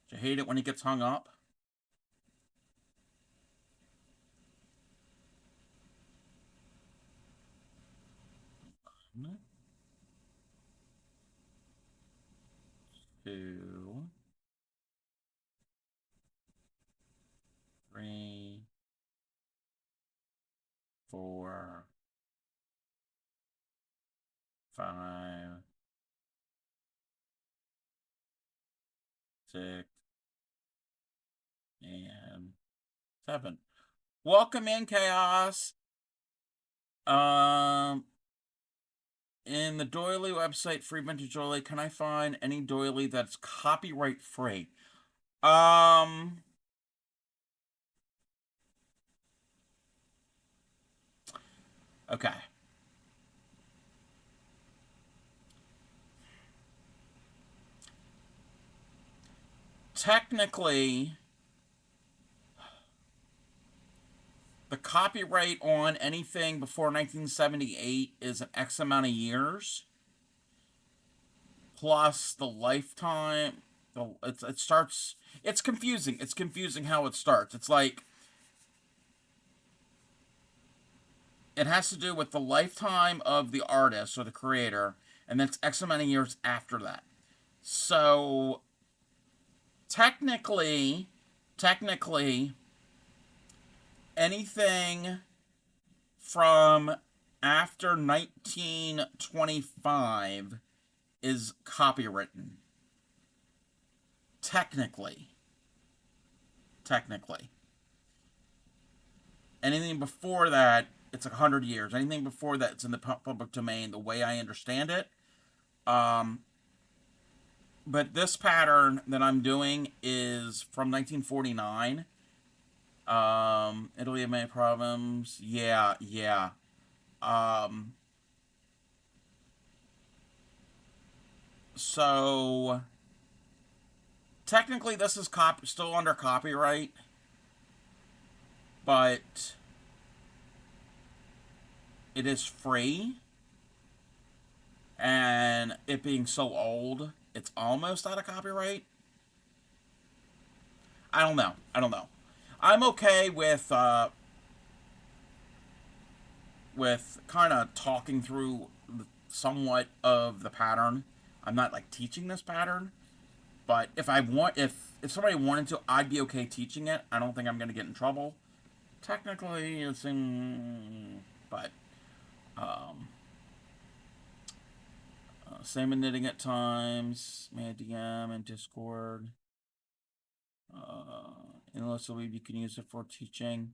Speaker 1: Do you hate it when it gets hung up? 1, 2, 3, 4, 5, 6, and 7. Welcome in, Chaos. In the Doily website, Free Vintage Doily, can I find any Doily that's copyright free? Okay. Technically, the copyright on anything before 1978 is an X amount of years, plus the lifetime. It starts. It's confusing. It's confusing how it starts. It's like it has to do with the lifetime of the artist or the creator, and then it's X amount of years after that. So technically, anything from after 1925 is copywritten. Technically. Anything before that, it's 100 years. Anything before that, it's in the public domain, the way I understand it. But this pattern that I'm doing is from 1949. Italy had many problems. Yeah. So technically this is still under copyright, but it is free, and it being so old, it's almost out of copyright. I don't know. I'm okay with kind of talking through somewhat of the pattern. I'm not like teaching this pattern, but if somebody wanted to, I'd be okay teaching it. I don't think I'm going to get in trouble. Technically, it's in, but same in knitting at times. May DM and Discord. Unless you can use it for teaching.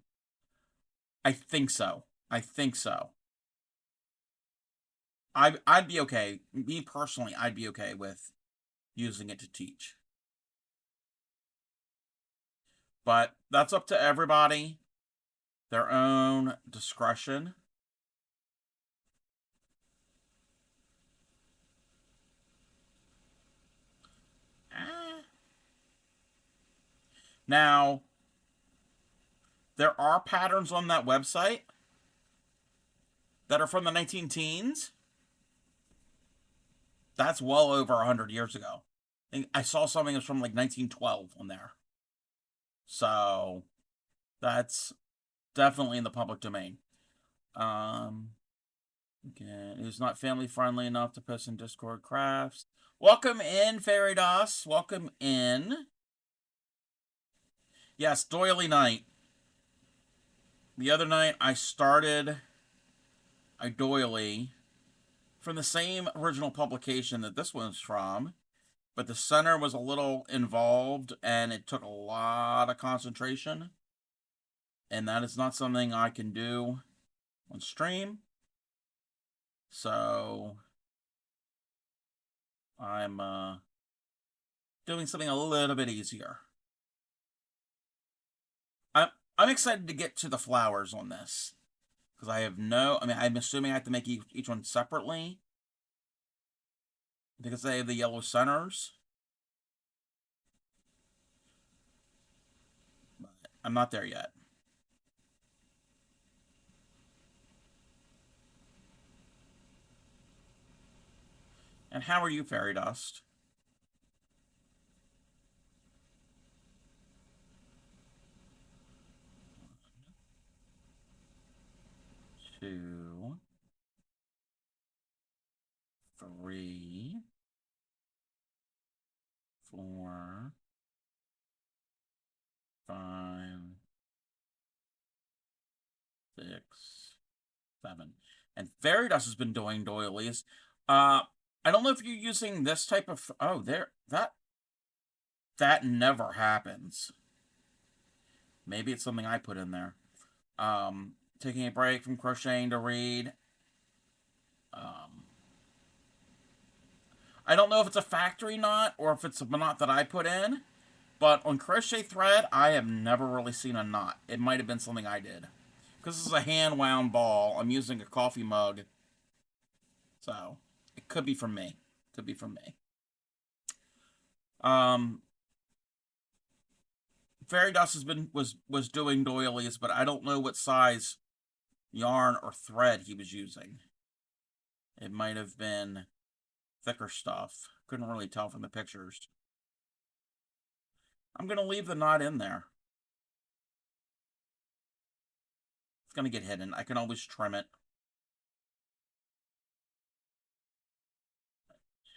Speaker 1: I think so. I'd be okay. Me personally, I'd be okay with using it to teach. But that's up to everybody. Their own discretion. Now, there are patterns on that website that are from the 19 teens. That's well over 100 years ago. I saw something that's from like 1912 on there. So, that's definitely in the public domain. Again, it is not family friendly enough to post in Discord crafts. Welcome in, Fairy Dos. Welcome in. Yes, Doily Night. The other night I started a doily from the same original publication that this one's from, but the center was a little involved and it took a lot of concentration, and that is not something I can do on stream. So I'm doing something a little bit easier. I'm excited to get to the flowers on this, because I'm assuming I have to make each one separately, because they have the yellow centers. But I'm not there yet. And how are you, Fairy Dust? Two, 3, 4, 5, 6, 7. And Fairy Dust has been doing doilies. I don't know if you're using this type of... Oh, that never happens. Maybe it's something I put in there. Taking a break from crocheting to read. I don't know if it's a factory knot or if it's a knot that I put in, but on crochet thread, I have never really seen a knot. It might have been something I did. Because this is a hand-wound ball. I'm using a coffee mug. So, it could be from me. Could be from me. Fairy Dust was doing doilies, but I don't know what size yarn or thread he was using. It might have been thicker stuff. Couldn't really tell from the pictures. I'm going to leave the knot in there. It's going to get hidden. I can always trim it.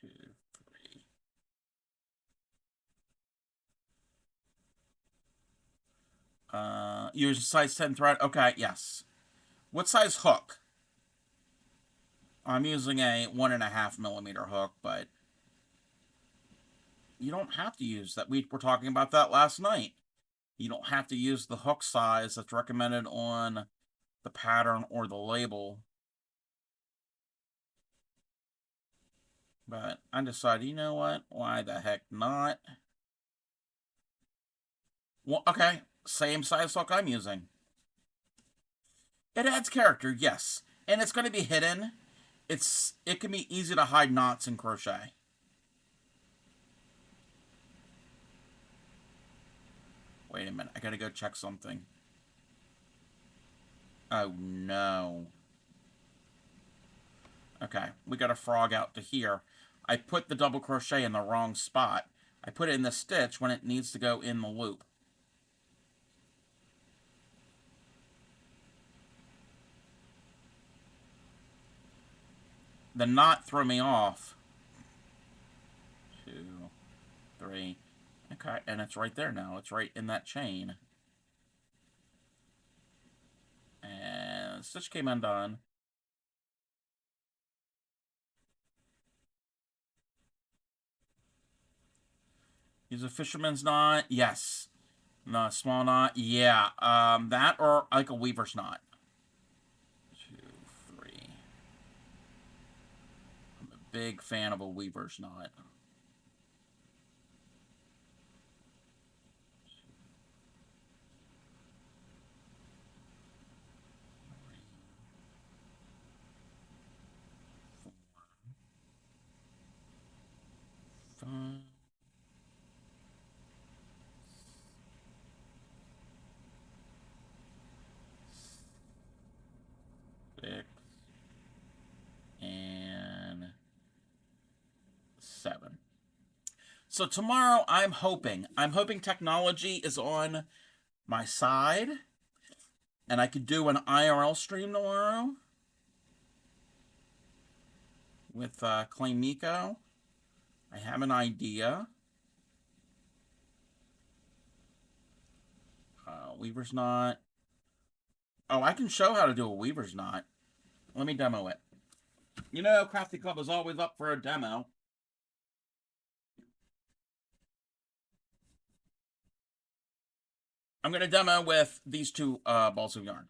Speaker 1: 2, 3. Use size 10 thread. Okay, yes. What size hook? I'm using a 1.5mm hook, but you don't have to use that. We were talking about that last night. You don't have to use the hook size that's recommended on the pattern or the label. But I decided, you know what? Why the heck not? Well, okay, same size hook I'm using. It adds character, yes. And it's going to be hidden. It can be easy to hide knots in crochet. Wait a minute, I gotta go check something. Oh no. Okay, we got a frog out to here. I put the double crochet in the wrong spot. I put it in the stitch when it needs to go in the loop. The knot threw me off. 2, 3. Okay, and it's right there now. It's right in that chain. And the stitch came undone. Use a fisherman's knot. Yes. No, small knot. Yeah. That or like a weaver's knot. 2, 3. I'm a big fan of a weaver's knot. 5, 6, and 7. So tomorrow I'm hoping technology is on my side and I could do an IRL stream tomorrow with Clay Miko. I have an idea. Weaver's knot. Oh, I can show how to do a weaver's knot. Let me demo it. You know, Crafty Club is always up for a demo. I'm going to demo with these two balls of yarn.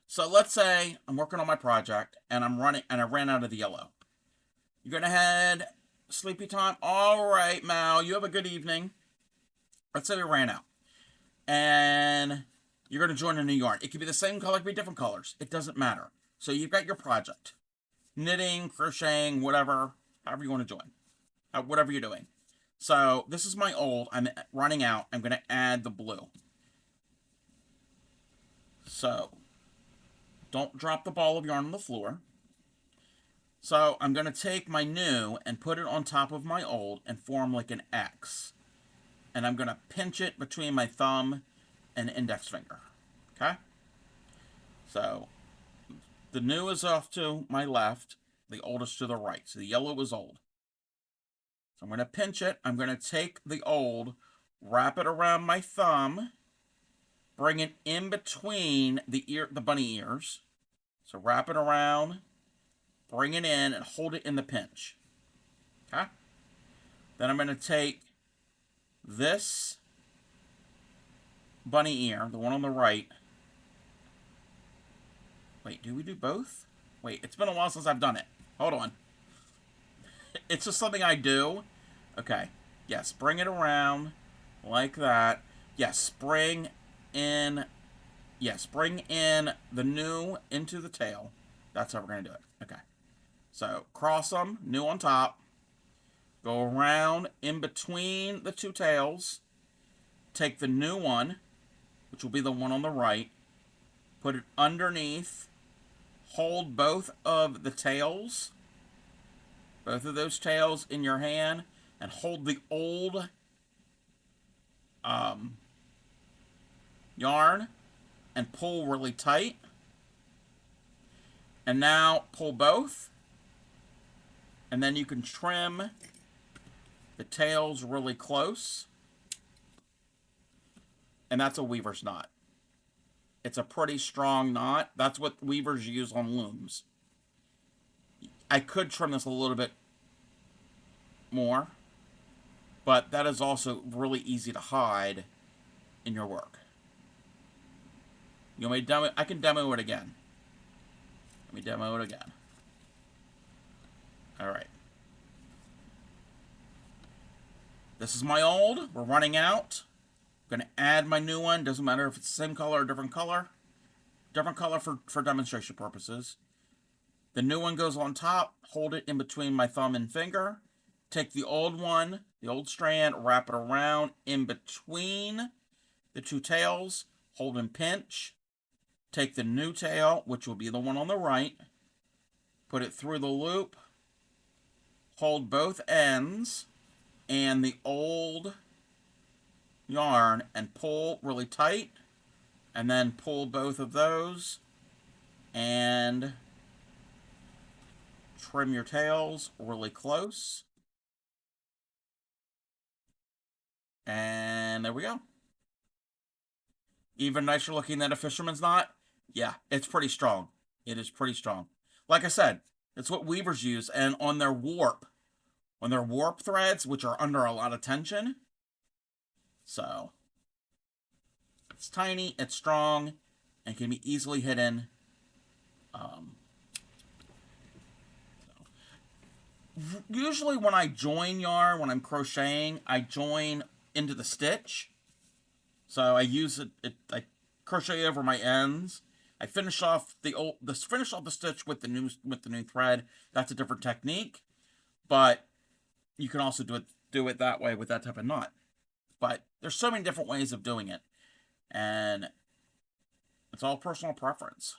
Speaker 1: So let's say I'm working on my project and I ran out of the yellow. You're going to head sleepy time. All right, Mal, you have a good evening. Let's say we ran out. And you're going to join a new yarn. It could be the same color, it could be different colors. It doesn't matter. So you've got your project. Knitting, crocheting, whatever, however you want to join. Whatever you're doing. So this is my old. I'm running out. I'm going to add the blue. So don't drop the ball of yarn on the floor. So I'm going to take my new and put it on top of my old and form like an X. And I'm going to pinch it between my thumb and index finger. Okay? So the new is off to my left, the old is to the right. So the yellow is old. So I'm going to pinch it. I'm going to take the old, wrap it around my thumb, bring it in between the bunny ears. So wrap it around, bring it in, and hold it in the pinch. Okay? Then I'm going to take this bunny ear, the one on the right. Wait, do we do both? Wait, it's been a while since I've done it. Hold on. It's just something I do. Okay. Yes, bring it around like that. Yes, bring in... Yes, bring in the new into the tail. That's how we're going to do it. Okay. So, cross them, new on top. Go around in between the two tails. Take the new one, which will be the one on the right. Put it underneath. Hold both of the tails. Both of those tails in your hand. And hold the old yarn. And pull really tight. And now pull both. And then you can trim the tails really close. And that's a weaver's knot. It's a pretty strong knot. That's what weavers use on looms. I could trim this a little bit more, but that is also really easy to hide in your work. You want me to demo? I can demo it again. Let me demo it again. All right. This is my old. We're running out. I'm going to add my new one. Doesn't matter if it's the same color or different color. Different color for demonstration purposes. The new one goes on top. Hold it in between my thumb and finger. Take the old one, the old strand, wrap it around in between the two tails. Hold and pinch. Take the new tail, which will be the one on the right. Put it through the loop. Hold both ends and the old yarn and pull really tight. And then pull both of those and trim your tails really close. And there we go. Even nicer looking than a fisherman's knot. Yeah, it's pretty strong. It is pretty strong. Like I said, it's what weavers use. And on their warp threads, which are under a lot of tension. So, it's tiny, it's strong, and can be easily hidden. Usually when I join yarn, when I'm crocheting, I join into the stitch. So I use it, I crochet over my ends. I finish off the stitch with the new thread. That's a different technique, but you can also do it that way with that type of knot. But there's so many different ways of doing it, and it's all personal preference.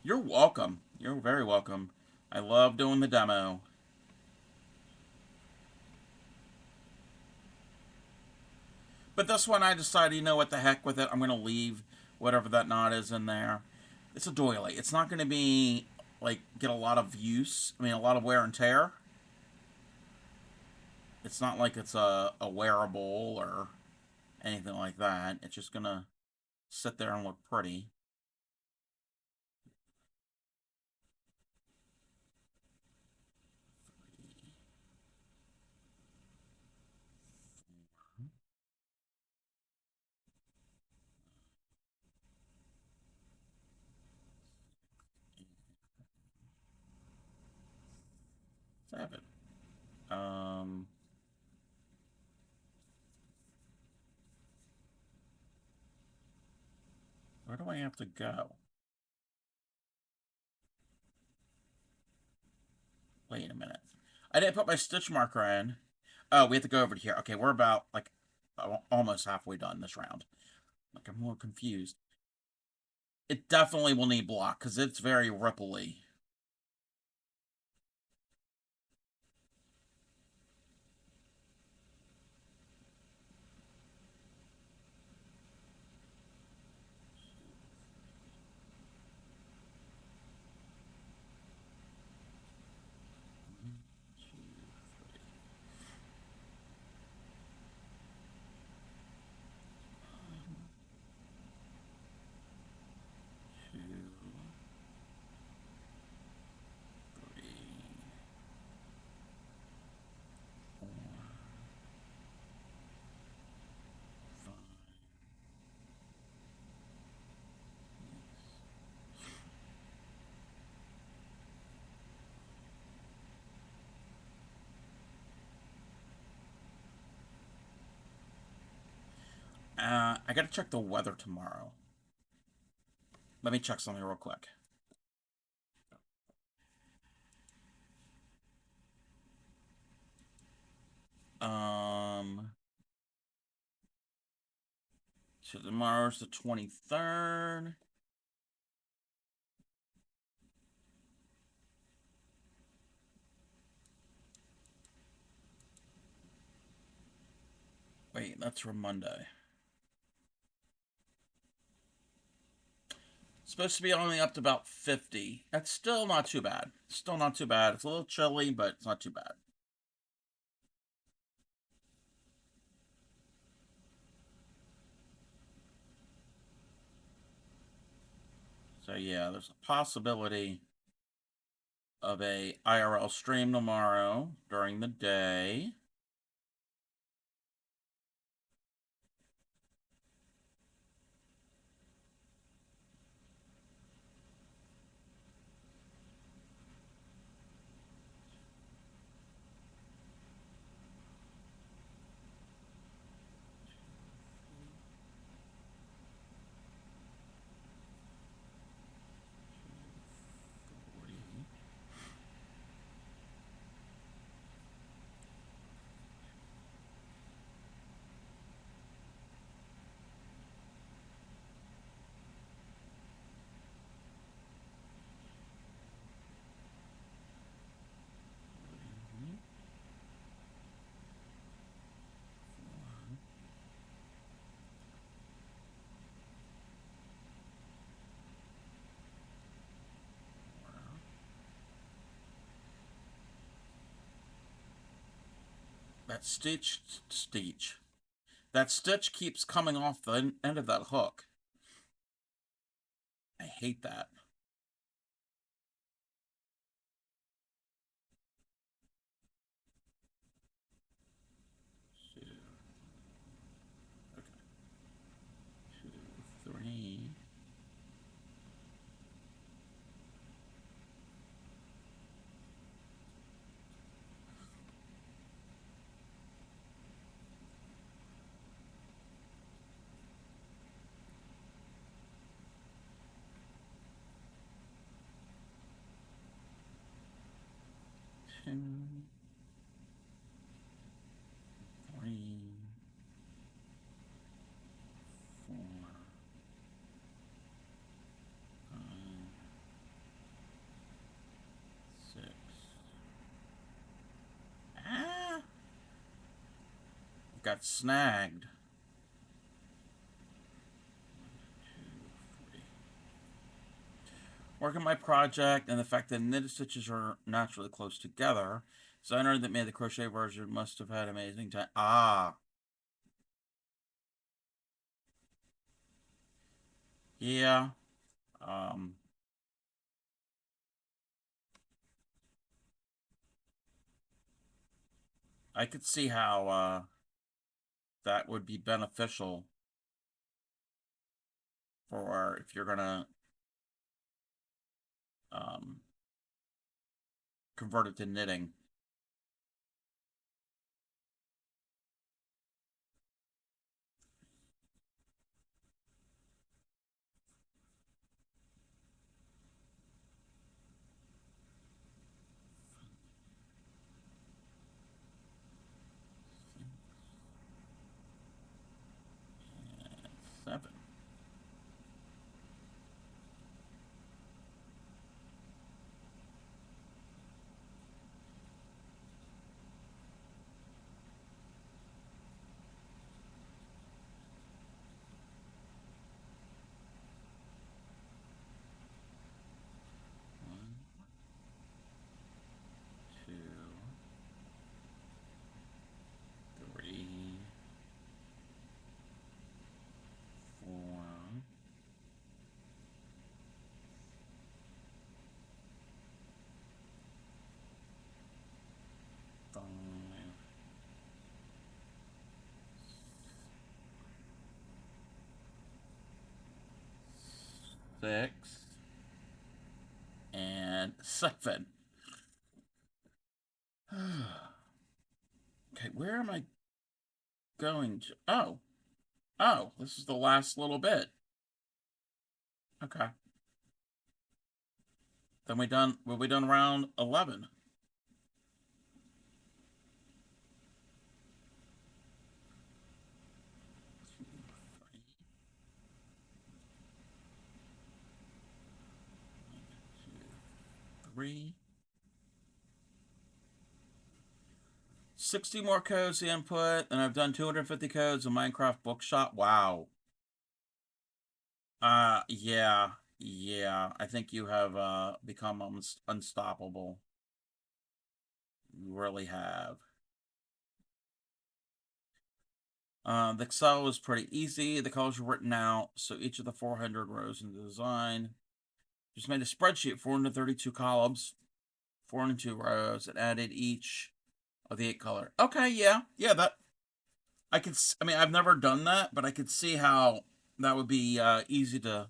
Speaker 1: You're welcome. You're very welcome. I love doing the demo. But this one, I decided, you know what the heck with it. I'm going to leave whatever that knot is in there. It's a doily. It's not going to be, like, get a lot of use. I mean, a lot of wear and tear. It's not like it's a wearable or anything like that. It's just going to sit there and look pretty. Seven. Where do I have to go? Wait a minute. I didn't put my stitch marker in. Oh, we have to go over to here. Okay, we're about, like, almost halfway done this round. Like, I'm more confused. It definitely will need block, because it's very ripply. I gotta check the weather tomorrow. Let me check something real quick. So tomorrow's the 23rd. Wait, that's for Monday. Supposed to be only up to about 50. That's still not too bad. Still not too bad. It's a little chilly, but it's not too bad. So yeah, there's a possibility of a IRL stream tomorrow during the day. That stitch. That stitch keeps coming off the end of that hook. I hate that. Two. Okay. 2, 3. Two, 3, 4, 5, 6. Ah! Got snagged. 2, 3. Working my project and the fact that knitted stitches are naturally close together. Designer that made the crochet version must have had amazing time. Ah. Yeah. Um. I could see how that would be beneficial for if you're gonna um, convert it to knitting. And 7. 1, 2, 3, 4, 5, 6, and 7. Okay, where am I going to? Oh, Oh, this is the last little bit. Okay. Then we'll be done round 11. Three. 60 more codes to input, and I've done 250 codes in Minecraft Bookshop. Wow. Yeah. Yeah. I think you have become unstoppable. You really have. The Excel was pretty easy. The colors were written out, so each of the 400 rows in the design. Just made a spreadsheet, 432 columns, 402 rows, and added each of the 8 color. Okay, yeah. Yeah, that I mean, I've never done that, but I could see how that would be easy to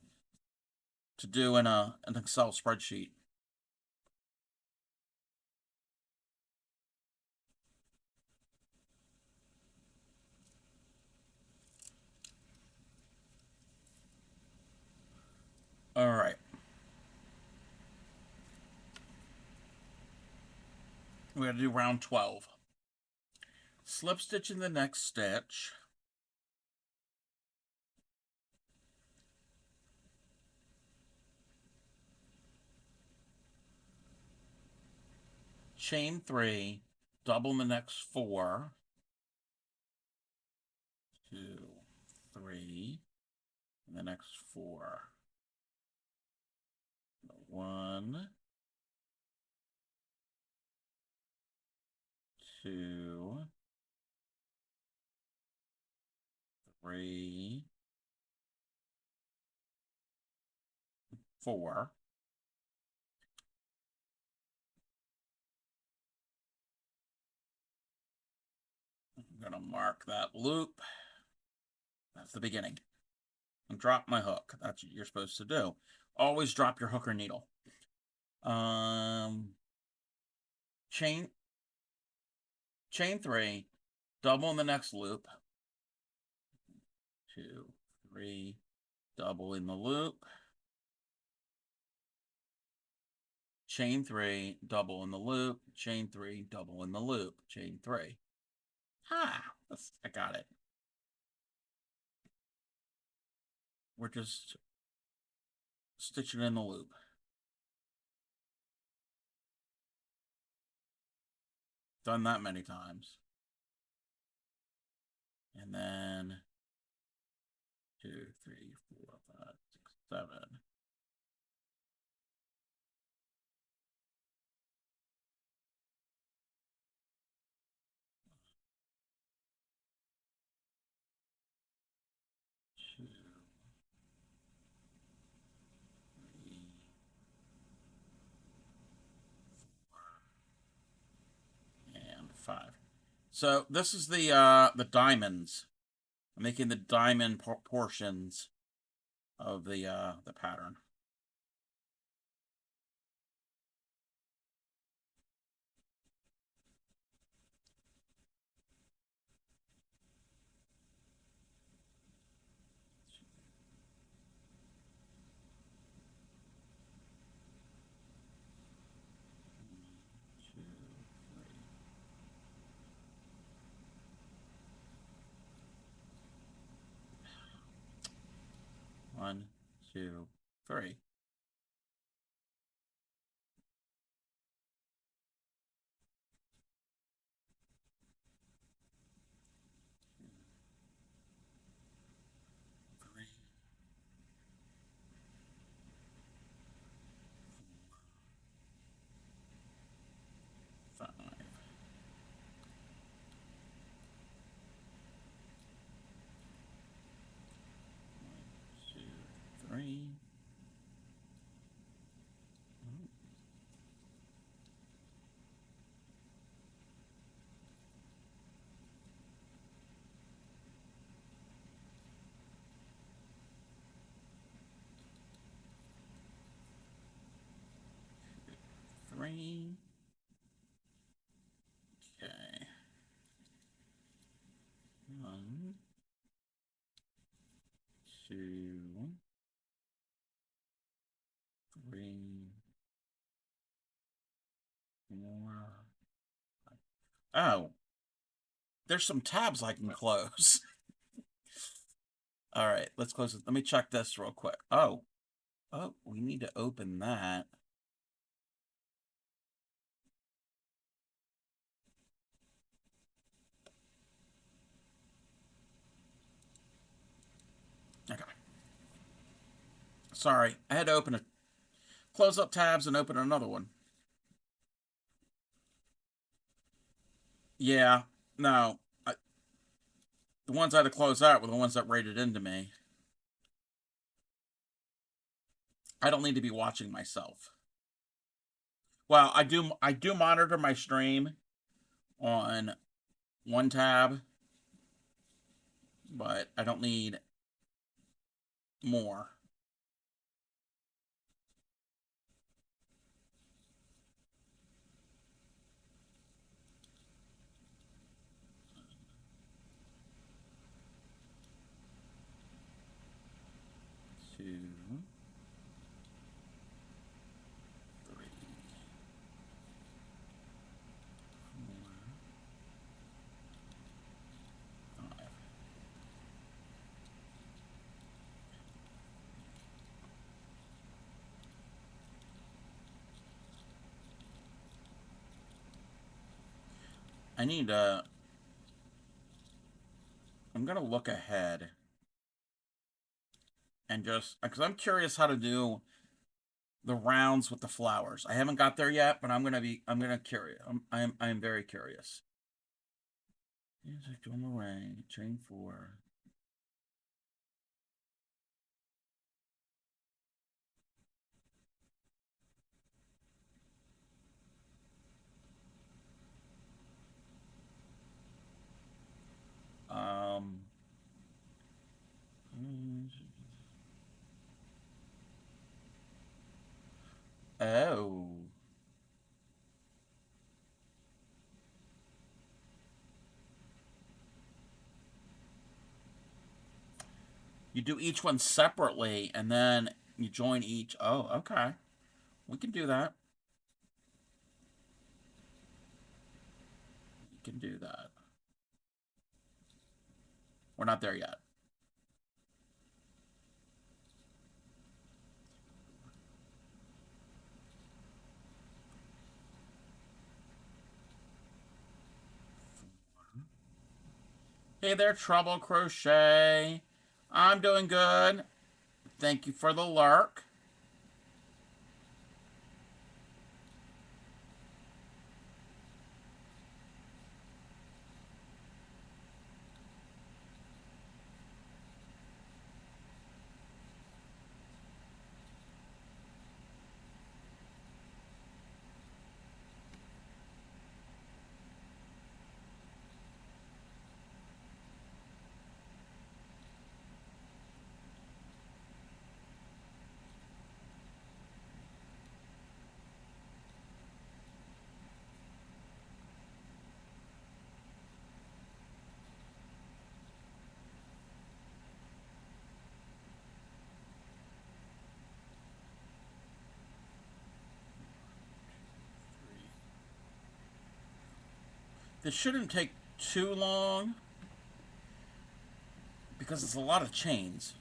Speaker 1: do in an Excel spreadsheet. All right. We got to do round 12. Slip stitch in the next stitch. Chain 3, double in the next 4. 2, 3, and the next 4. 1, 2, 3, 4. I'm going to mark that loop. That's the beginning. And drop my hook. That's what you're supposed to do. Always drop your hook or needle. Chain 3, double in the next loop. 2, 3, double in the loop. Chain 3, double in the loop. Chain 3, double in the loop. Chain 3. I got it. We're just stitching in the loop. Done that many times. And then 2, 3, 4, 5, 6, 7. Two, 3, 4, and 5. So this is the diamonds. I'm making the diamond portions of the pattern. One, two, three. Three, 5. 1, 2, 3. 3. Okay. 1, Oh, there's some tabs I can close. All right, let's close it. Let me check this real quick. Oh, we need to open that. Okay. Sorry, I had to open it. Close up tabs and open another one. Yeah, no. The ones I had to close out were the ones that rated into me. I don't need to be watching myself. Well, I do monitor my stream on one tab, but I don't need more. Two, three, four, five. I need to. I'm gonna look ahead and just because I'm curious how to do the rounds with the flowers. I haven't got there yet, but I'm gonna curious. I'm very curious. Music on the way, chain four. Um. Oh. You do each one separately, and then you join each. Oh, okay. We can do that. We can do that. We're not there yet. Hey there, Trouble Crochet. I'm doing good. Thank you for the lurk. This shouldn't take too long because it's a lot of chains.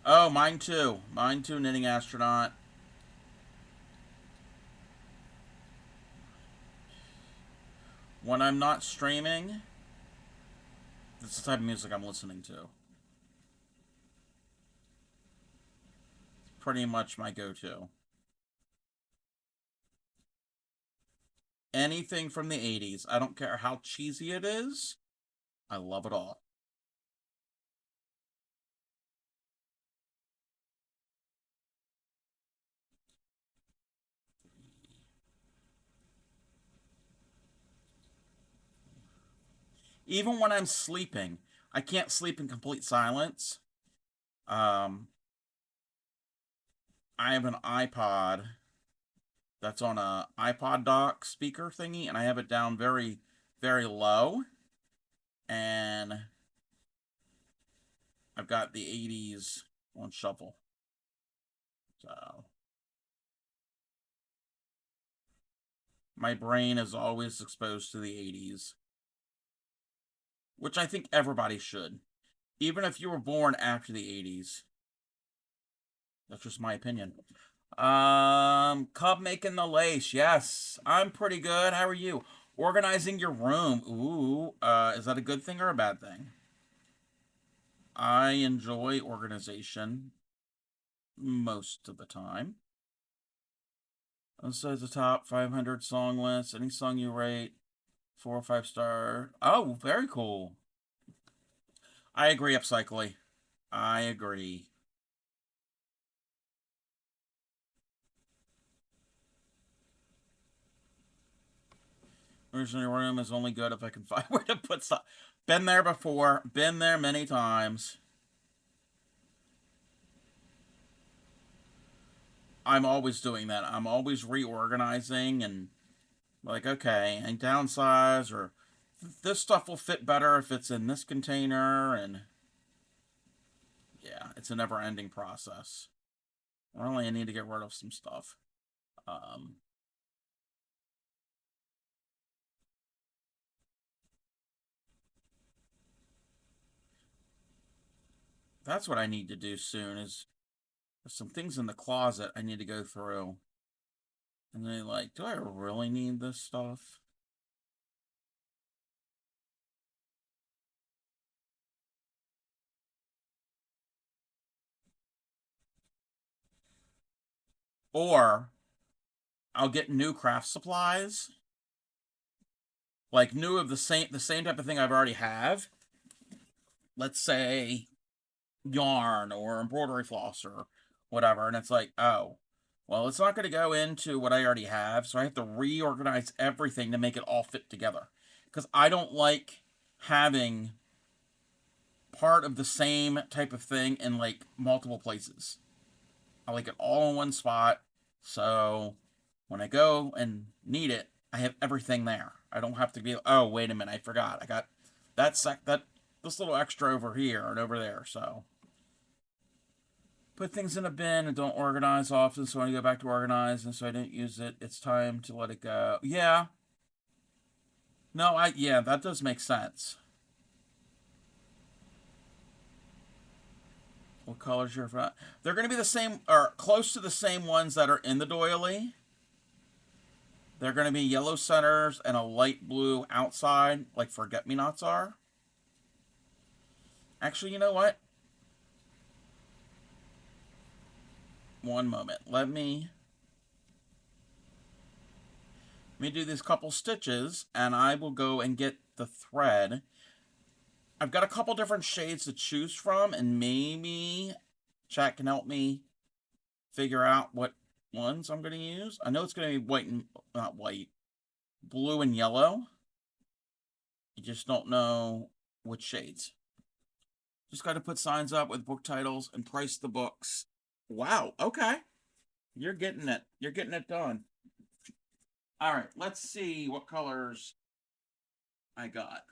Speaker 1: Oh, mine too. Mine too, Knitting Astronaut. When I'm not streaming, that's the type of music I'm listening to. It's pretty much my go-to. Anything from the 80s. I don't care how cheesy it is. I love it all. Even when I'm sleeping, I can't sleep in complete silence. Um, I have an iPod that's on a iPod dock speaker thingy, and I have it down very, very low. And I've got the 80s on shuffle. So My brain is always exposed to the 80s, which I think everybody should. Even if you were born after the 80s. That's just my opinion. Cub making the lace. Yes, I'm pretty good. How are you? Organizing your room. Ooh, is that a good thing or a bad thing? I enjoy organization most of the time. So the top 500 song list. Any song you rate, 4 or 5 star. Oh, very cool. I agree, Upcycly. I agree. Originally, room is only good if I can find where to put stuff. Been there before. Been there many times. I'm always doing that. I'm always reorganizing and like, okay, and downsize or this stuff will fit better if it's in this container, and yeah, it's a never-ending process. Really, I need to get rid of some stuff. Um, that's what I need to do soon. Is there's some things in the closet I need to go through, and then like, do I really need this stuff? Or I'll get new craft supplies, like new of the same type of thing I've already have. Let's say yarn or embroidery floss or whatever, and it's like, oh, well, it's not going to go into what I already have, so I have to reorganize everything to make it all fit together. Because I don't like having part of the same type of thing in like multiple places. I like it all in one spot, so when I go and need it, I have everything there. I don't have to be, oh, wait a minute, I forgot. I got that this little extra over here and over there, so put things in a bin and don't organize often, so when I go back to organize and so I don't use it, it's time to let it go. Yeah. No, yeah, that does make sense. What colors your front? They're going to be the same, or close to the same ones that are in the doily. They're going to be yellow centers and a light blue outside, like forget-me-nots are. Actually, you know what? One moment. Let me do these couple stitches, and I will go and get the thread. I've got a couple different shades to choose from, and maybe chat can help me figure out what ones I'm going to use. I know it's going to be white and, not white, blue and yellow. I just don't know which shades. Just got to put signs up with book titles and price the books. Wow, okay. You're getting it. You're getting it done. All right, let's see what colors I got.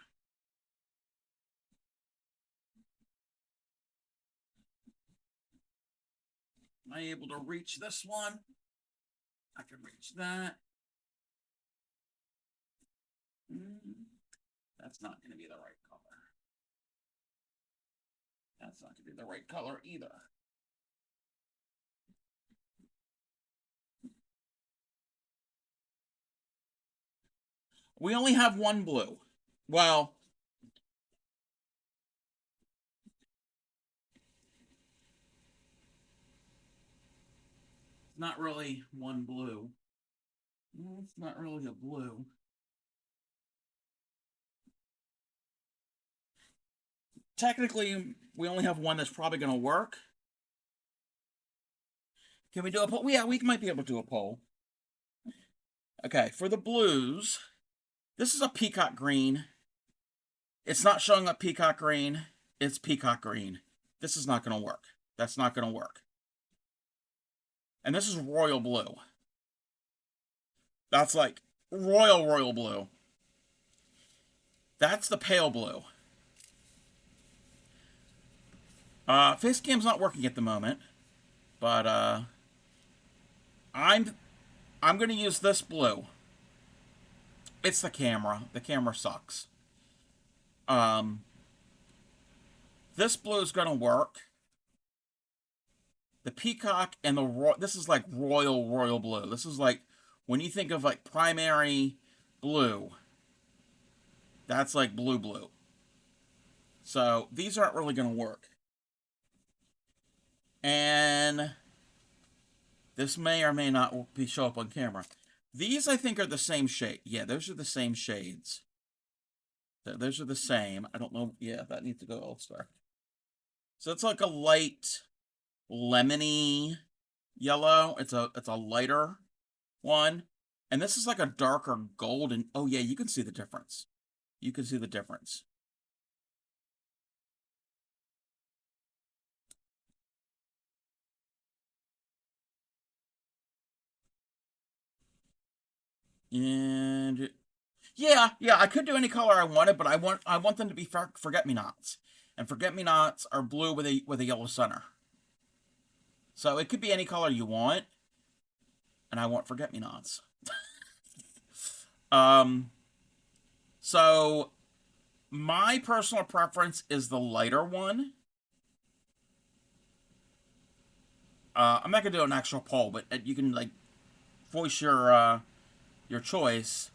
Speaker 1: Am I able to reach this one? I can reach that. That's not going to be the right color. That's not going to be the right color either. We only have one blue. Well, it's not really one blue. No, it's not really a blue. Technically, we only have one that's probably going to work. Can we do a poll? Yeah, we might be able to do a poll. Okay, for the blues, this is a peacock green. It's not showing up peacock green. It's peacock green. This is not going to work. That's not going to work. And this is royal blue. That's like royal blue. That's the pale blue. Face cam's not working at the moment, but I'm going to use this blue. It's the camera. The camera sucks. Um, this blue is gonna work. The peacock and this is like royal blue. This is like when you think of like primary blue, that's like blue. So these aren't really gonna work. And this may or may not show up on camera. These I think are the same shade. Yeah, those are the same shades. Those are the same. I don't know. Yeah, that needs to go elsewhere. So it's like a light lemony yellow. It's a lighter one. And this is like a darker golden. Oh yeah, you can see the difference. You can see the difference. And yeah, I could do any color I wanted, but I want them to be forget-me-nots. And forget-me-nots are blue with a yellow center. So it could be any color you want, and I want forget-me-nots. um so my personal preference is the lighter one. I'm not gonna do an actual poll, but you can like voice your choice.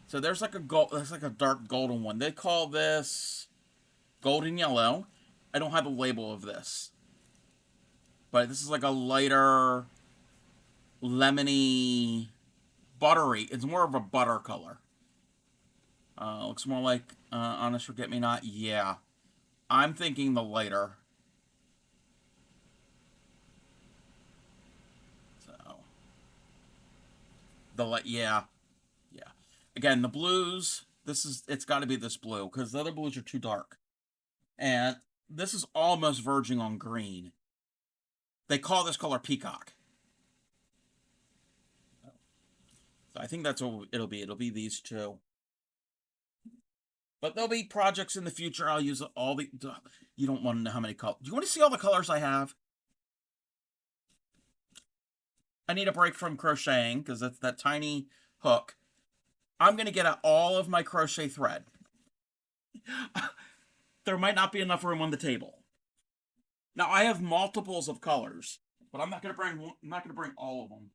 Speaker 1: So there's like a dark golden one. They call this golden yellow. I don't have a label of this, but this is like a lighter lemony buttery. It's more of a butter color. Looks more like Honest Forget Me Not. Yeah, I'm thinking the lighter. So the light, yeah. Again, the blues. It's got to be this blue because the other blues are too dark, and this is almost verging on green. They call this color peacock. So I think that's what it'll be. It'll be these two. But there'll be projects in the future. I'll use all the. You don't want to know how many colors. Do you want to see all the colors I have? I need a break from crocheting because that's that tiny hook. I'm going to get out all of my crochet thread. There might not be enough room on the table. Now I have multiples of colors, but I'm not going to bring. I'm not going to bring all of them.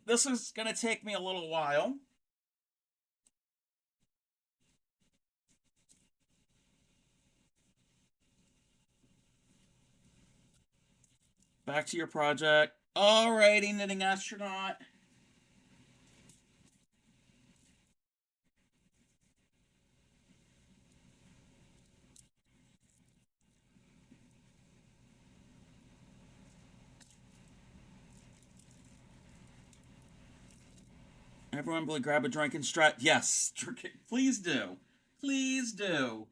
Speaker 1: This is going to take me a little while. Back to your project. Alrighty, knitting astronaut. Everyone, grab a drink and stretch. Yes, please do. Please do.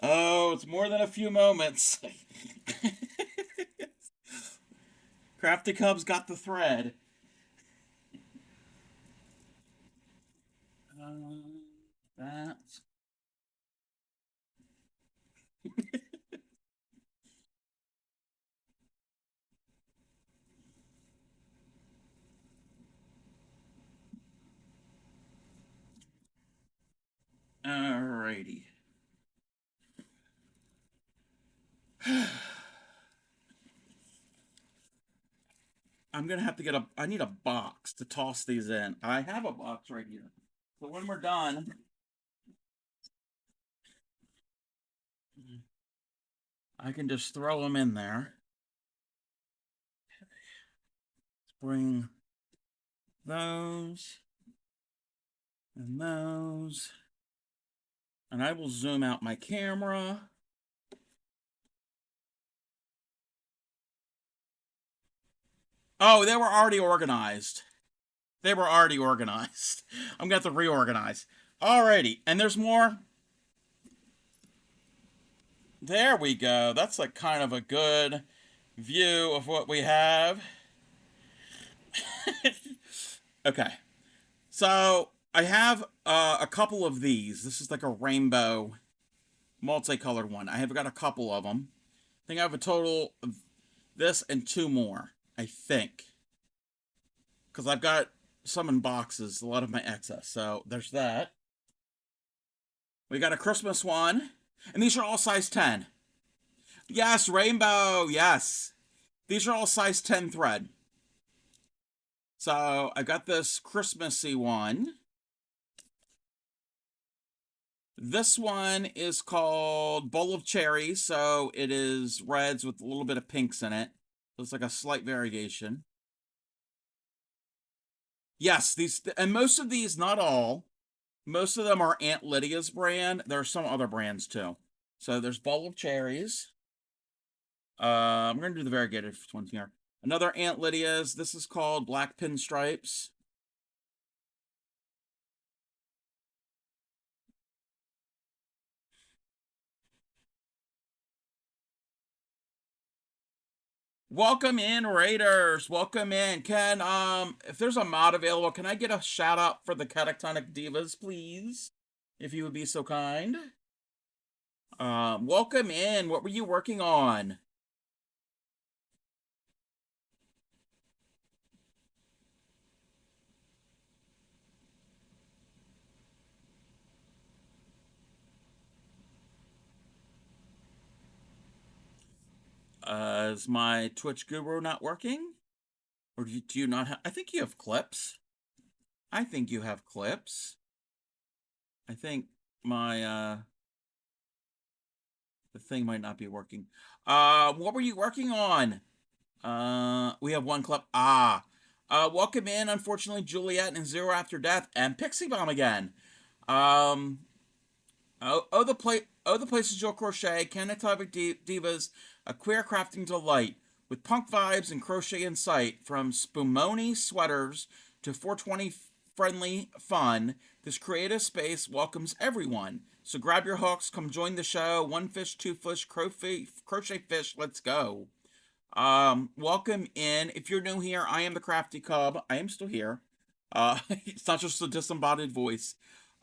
Speaker 1: Oh, it's more than a few moments. Crafty Cub's got the thread. That's. Alrighty. I'm gonna have to get a. I need a box to toss these in. I have a box right here. So when we're done, I can just throw them in there. Let's bring those and those. And I will zoom out my camera. Oh, they were already organized. They were already organized. I'm going to have to reorganize. Alrighty. And there's more. There we go. That's like kind of a good view of what we have. Okay. So I have a couple of these. This is like a rainbow multicolored one. I have got a couple of them. I think I have a total of this and two more, I think. Because I've got some in boxes, a lot of my excess. So there's that. We got a Christmas one. And these are all size 10. Yes, rainbow. Yes. These are all size 10 thread. So I got this Christmassy one. This one is called Bowl of Cherries, so it is reds with a little bit of pinks in it. So it's like a slight variation. Yes, these, and most of these, not all, most of them are Aunt Lydia's brand. There are some other brands too. So there's Bowl of Cherries. I'm going to do the variegated one here. Another Aunt Lydia's. This is called Black Pinstripes. Welcome in, Raiders. Welcome in. Can if there's a mod available, can I get a shout out for the Catatonic Divas, please? If you would be so kind. Welcome in. What were you working on? Is my Twitch guru not working? Or do you not have? I think you have clips. I think you have clips. I think my the thing might not be working. What were you working on? We have one clip. Welcome in, unfortunately, Juliet and Zero After Death and Pixie Bomb again. Um, the places you'll crochet, Canatopic Divas, a queer crafting delight with punk vibes and crochet in sight. From Spumoni sweaters to 420 friendly fun, this creative space welcomes everyone. So grab your hooks, come join the show. One fish, two fish, crochet fish. Let's go. Welcome in. If you're new here, I am the Crafty Cub. I am still here. It's not just a disembodied voice.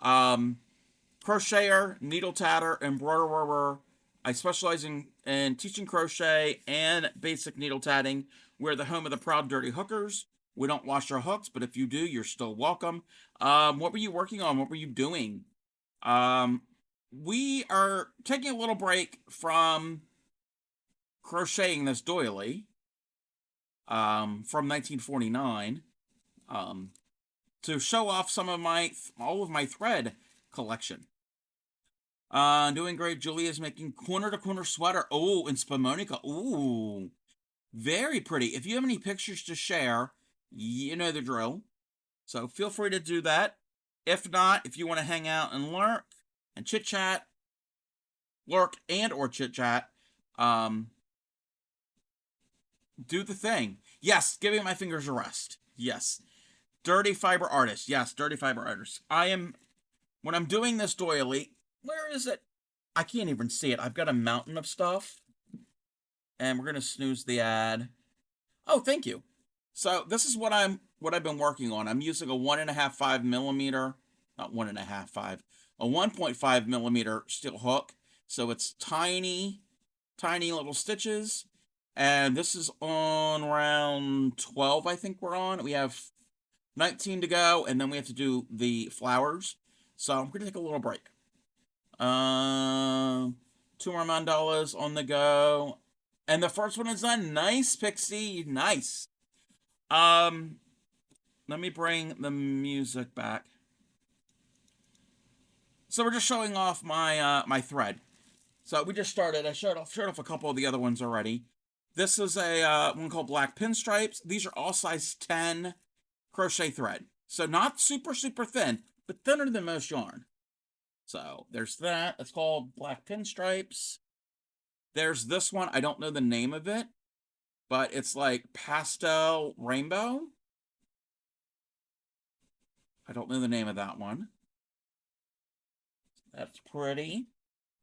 Speaker 1: Crocheter, needle tatter, embroiderer. I specialize in teaching crochet and basic needle tatting. We're the home of the proud dirty hookers. We don't wash our hooks, but if you do, you're still welcome. What were you working on? What were you doing? We are taking a little break from crocheting this doily from 1949 to show off some of all of my thread collection. Doing great. Julia's making corner to corner sweater. Oh, in Spamonica. Ooh, very pretty. If you have any pictures to share, you know the drill. So feel free to do that. If not, if you want to hang out and lurk and chit chat, lurk and or chit chat, do the thing. Yes, giving my fingers a rest. Yes. Dirty fiber artist. Yes, dirty fiber artist. When I'm doing this doily, where is it? I can't even see it. I've got a mountain of stuff. And we're going to snooze the ad. Oh, thank you. So this is what I've been working on. I'm using a 1.5 millimeter, not 1.5, a 1.5 millimeter steel hook. So it's tiny, tiny little stitches. And this is on round 12, I think we're on. We have 19 to go, and then we have to do the flowers. So I'm going to take a little break. 2 more mandalas on the go. And the first one is done. Nice, Pixie. Nice. Let me bring the music back. So we're just showing off my my thread. So we just started. I showed off a couple of the other ones already. This is a one called Black Pinstripes. These are all size 10 crochet thread. So not super, super thin, but thinner than most yarn. So there's that. It's called Black Pinstripes. There's this one. I don't know the name of it, but it's like pastel rainbow. I don't know the name of that one. That's pretty.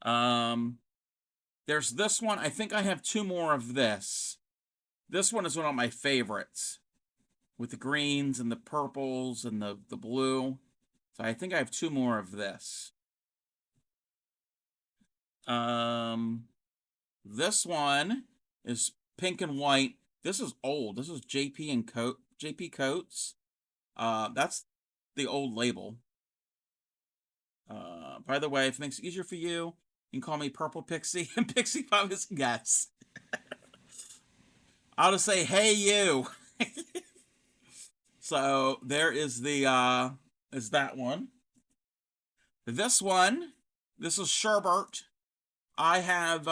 Speaker 1: There's this one. I think I have 2 more of this. This one is one of my favorites. with the greens and the purples and the blue. So I think I have 2 more of this. This one is pink and white. This is old. This is JP Coats. That's the old label. By the way, if it makes it easier for you, you can call me Purple Pixie and Pixie Pop is guess. I'll just say, hey, you. So there is is that one. This one, this is Sherbert. I have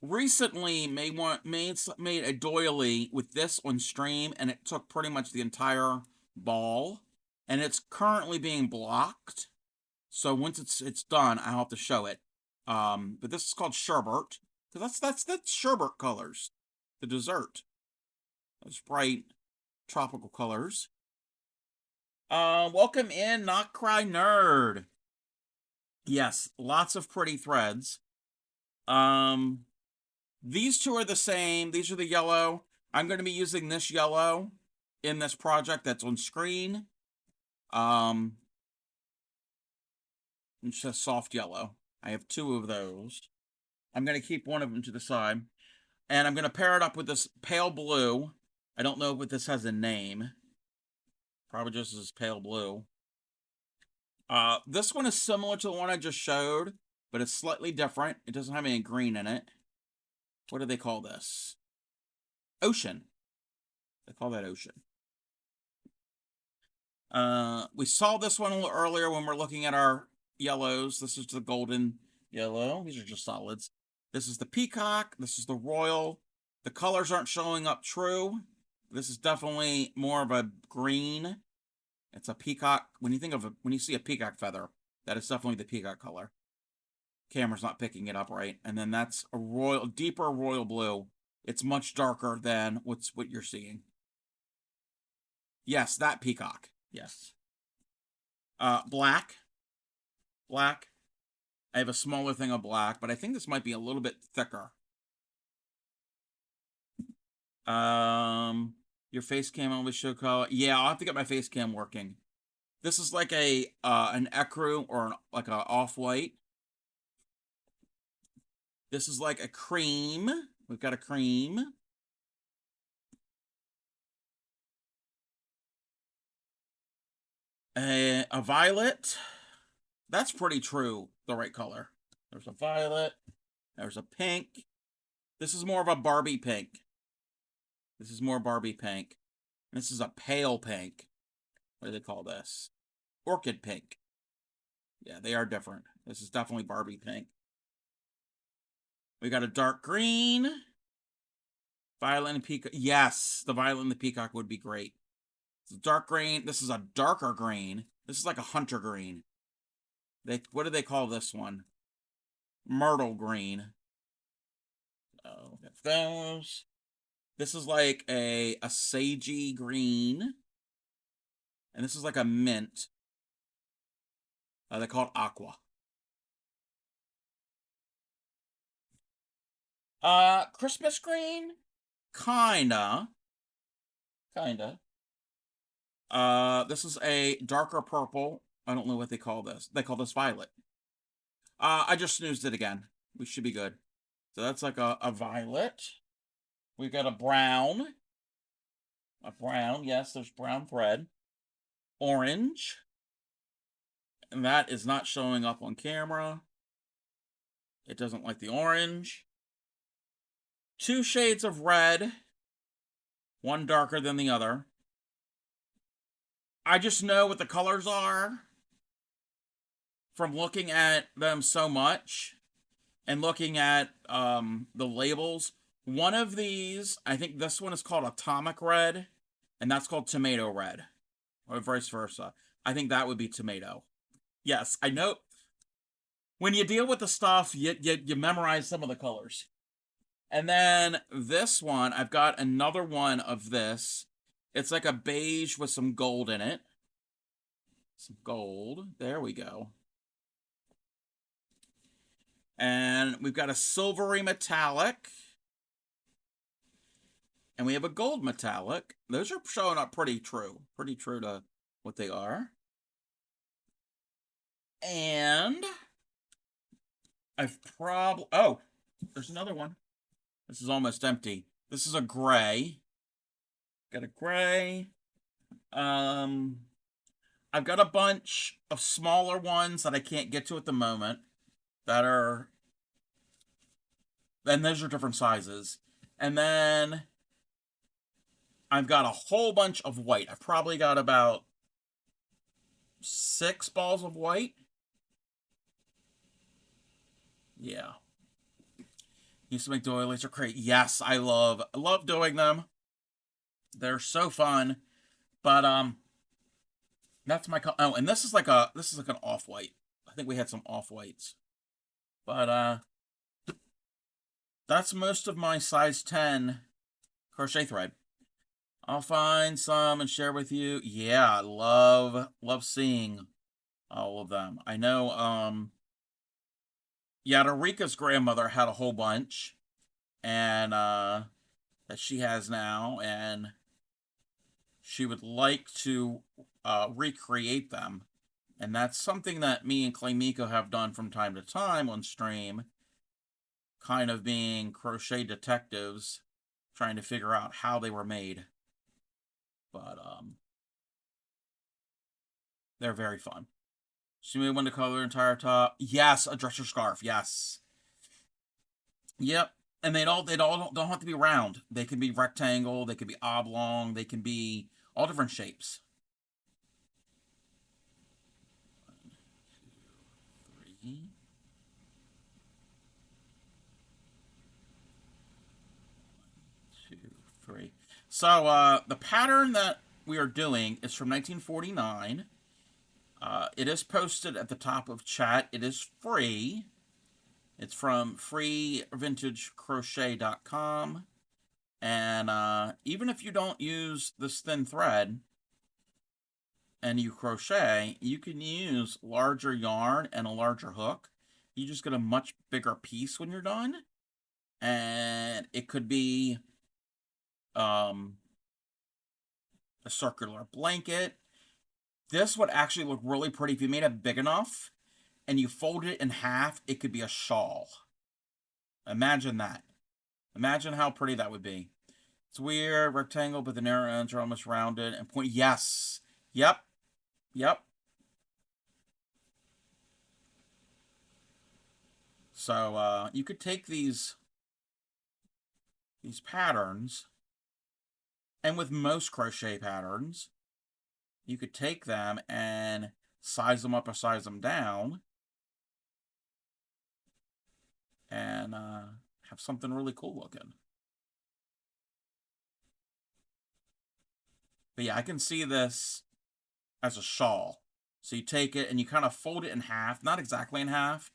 Speaker 1: recently made a doily with this on stream, and it took pretty much the entire ball, and it's currently being blocked. So once it's done, I'll have to show it. But this is called Sherbert, because that's sherbet colors, the dessert. Those bright tropical colors. Welcome in, Not Cry Nerd. Yes, lots of pretty threads. These 2 are the same. These are the yellow. I'm going to be using this yellow in this project that's on screen. It's just soft yellow. I have 2 of those. I'm going to keep one of them to the side. And I'm going to pair it up with this pale blue. I don't know if this has a name. Probably just as pale blue. This one is similar to the one I just showed, but it's slightly different. It doesn't have any green in it. What do they call this? Ocean. They call that ocean. We saw this one a little earlier when we're looking at our yellows. This is the golden yellow. These are just solids. This is the peacock. This is the royal. The colors aren't showing up true. This is definitely more of a green. It's a peacock. When you see a peacock feather, that is definitely the peacock color. Camera's not picking it up right. And then that's a deeper royal blue. It's much darker than what you're seeing. Yes, that peacock. Yes. Black. Black. I have a smaller thing of black, but I think this might be a little bit thicker. Your face cam always show color. Yeah, I'll have to get my face cam working. This is like an ecru or like an off-white. This is like a cream. We've got a cream. A violet. That's pretty true, the right color. There's a violet. There's a pink. This is more of a Barbie pink. This is more Barbie pink. This is a pale pink. What do they call this? Orchid pink. Yeah, they are different. This is definitely Barbie pink. We got a dark green. Violet and peacock. Yes, the violet and the peacock would be great. It's a dark green. This is a darker green. This is like a hunter green. What do they call this one? Myrtle green. Oh, that's those. This is like a sagey green. And this is like a mint. They call it aqua. Christmas green? Kinda. This is a darker purple. I don't know what they call this. They call this violet. I just snoozed it again. We should be good. So that's like a violet. We've got a brown. A brown, yes, there's brown thread. Orange. And that is not showing up on camera. It doesn't like the orange. 2 shades of red. One darker than the other. I just know what the colors are from looking at them so much and looking at the labels. One of these, I think this one is called Atomic Red, and that's called Tomato Red, or vice versa. I think that would be tomato. Yes, I know. When you deal with the stuff, you memorize some of the colors. And then this one, I've got another one of this. It's like a beige with some gold in it. Some gold. There we go. And we've got a silvery metallic. And we have a gold metallic. Those are showing up pretty true to what they are. And oh, there's another one. This is almost empty. This is a gray. Got a gray. I've got a bunch of smaller ones that I can't get to at the moment and those are different sizes. And then I've got a whole bunch of white. I've probably got about 6 balls of white. Yeah. Used to make doilies are great. Yes, I love doing them. They're so fun. But that's my oh, and this is like an off-white. I think we had some off-whites. But that's most of my size 10 crochet thread. I'll find some and share with you. Yeah, I love seeing all of them. I know Yadarika's grandmother had a whole bunch and that she has now, and she would like to recreate them. And that's something that me and Claymiko have done from time to time on stream, kind of being crochet detectives, trying to figure out how they were made. But they're very fun. She may want to color her entire top. Yes, a dresser scarf. Yes. Yep. And they all don't have to be round. They can be rectangle. They can be oblong. They can be all different shapes. 1, 2, 3. 1, 2, 3. So the pattern that we are doing is from 1949. It is posted at the top of chat. It is free. It's from freevintagecrochet.com. And even if you don't use this thin thread and you crochet, you can use larger yarn and a larger hook. You just get a much bigger piece when you're done. And it could be a circular blanket. This would actually look really pretty if you made it big enough and you fold it in half. It could be a shawl. Imagine that. Imagine how pretty that would be. It's weird, rectangle, but the narrow ends are almost rounded and point. Yes. Yep. So you could take these patterns, and with most crochet patterns, you could take them and size them up or size them down and have something really cool looking. But yeah, I can see this as a shawl. So you take it and you kind of fold it in half, not exactly in half.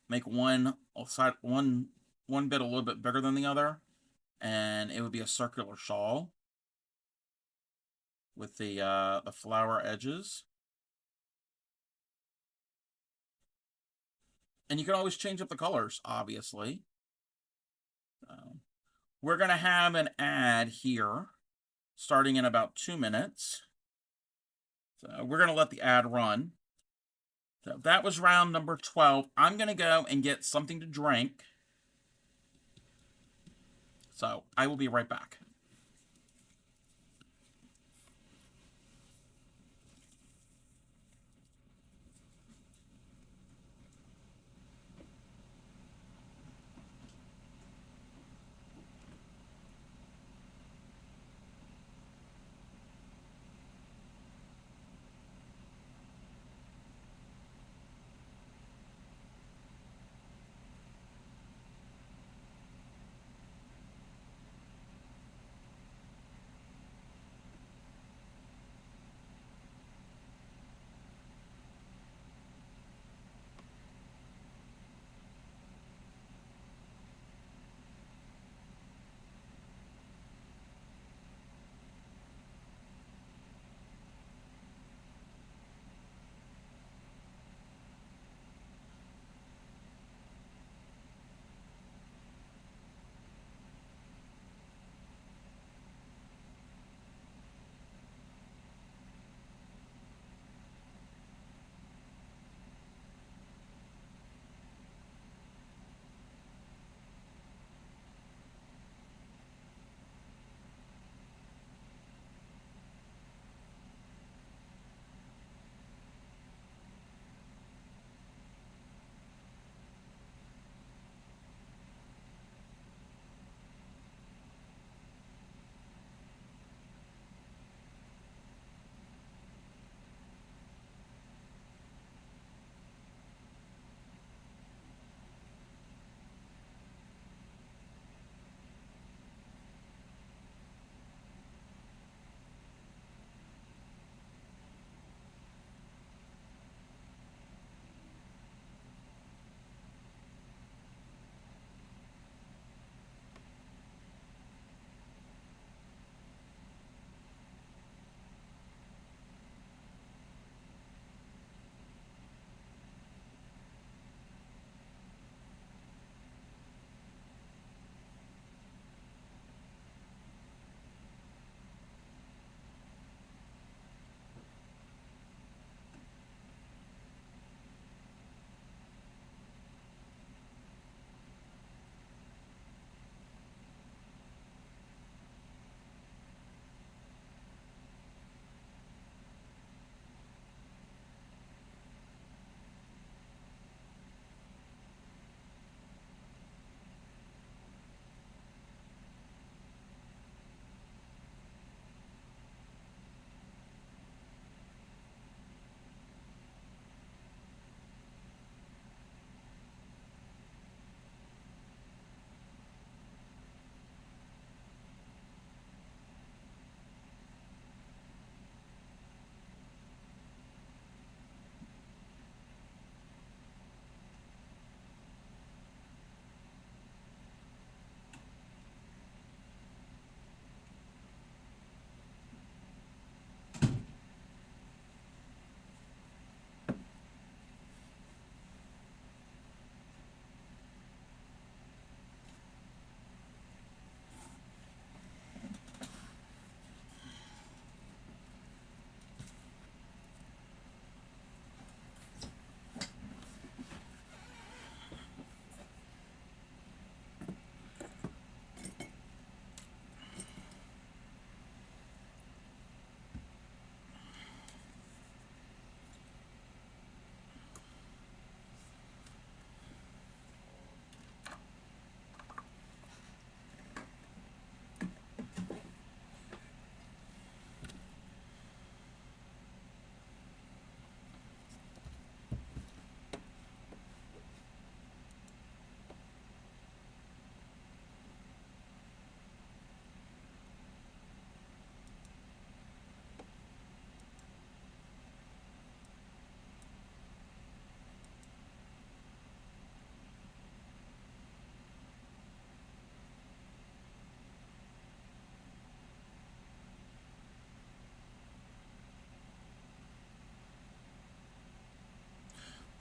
Speaker 1: Make one side, one bit a little bit bigger than the other, and it would be a circular shawl with the flower edges. And you can always change up the colors, obviously. We're going to have an ad here starting in about 2 minutes. So we're going to let the ad run. So that was round number 12. I'm going to go and get something to drink. So I will be right back.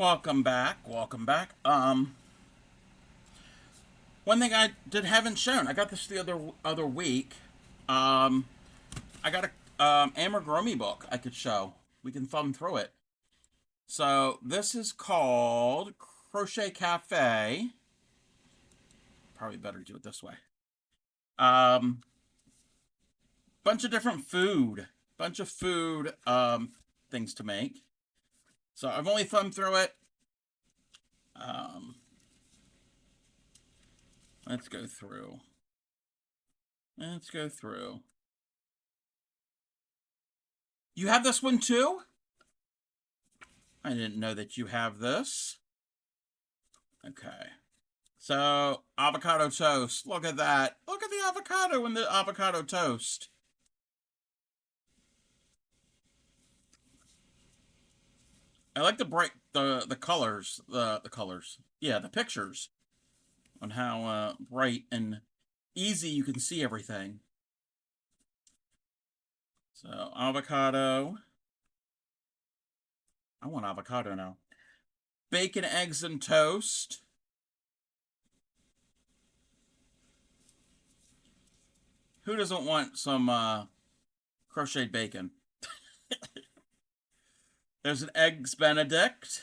Speaker 1: Welcome back. Welcome back. One thing I haven't shown. I got this the other week. Um, I got a amigurumi book I could show. We can thumb through it. So this is called Crochet Cafe. Probably better do it this way. Bunch of different food. Bunch of food things to make. So I've only thumbed through it. Let's go through. Let's go through. You have this one too? I didn't know that you have this. Okay. So, avocado toast. Look at that. Look at the avocado in the avocado toast. I like the bright, the colors, the colors. Yeah, the pictures on how bright and easy you can see everything. So, avocado. I want avocado now. Bacon, eggs, and toast. Who doesn't want some crocheted bacon? There's an Eggs Benedict.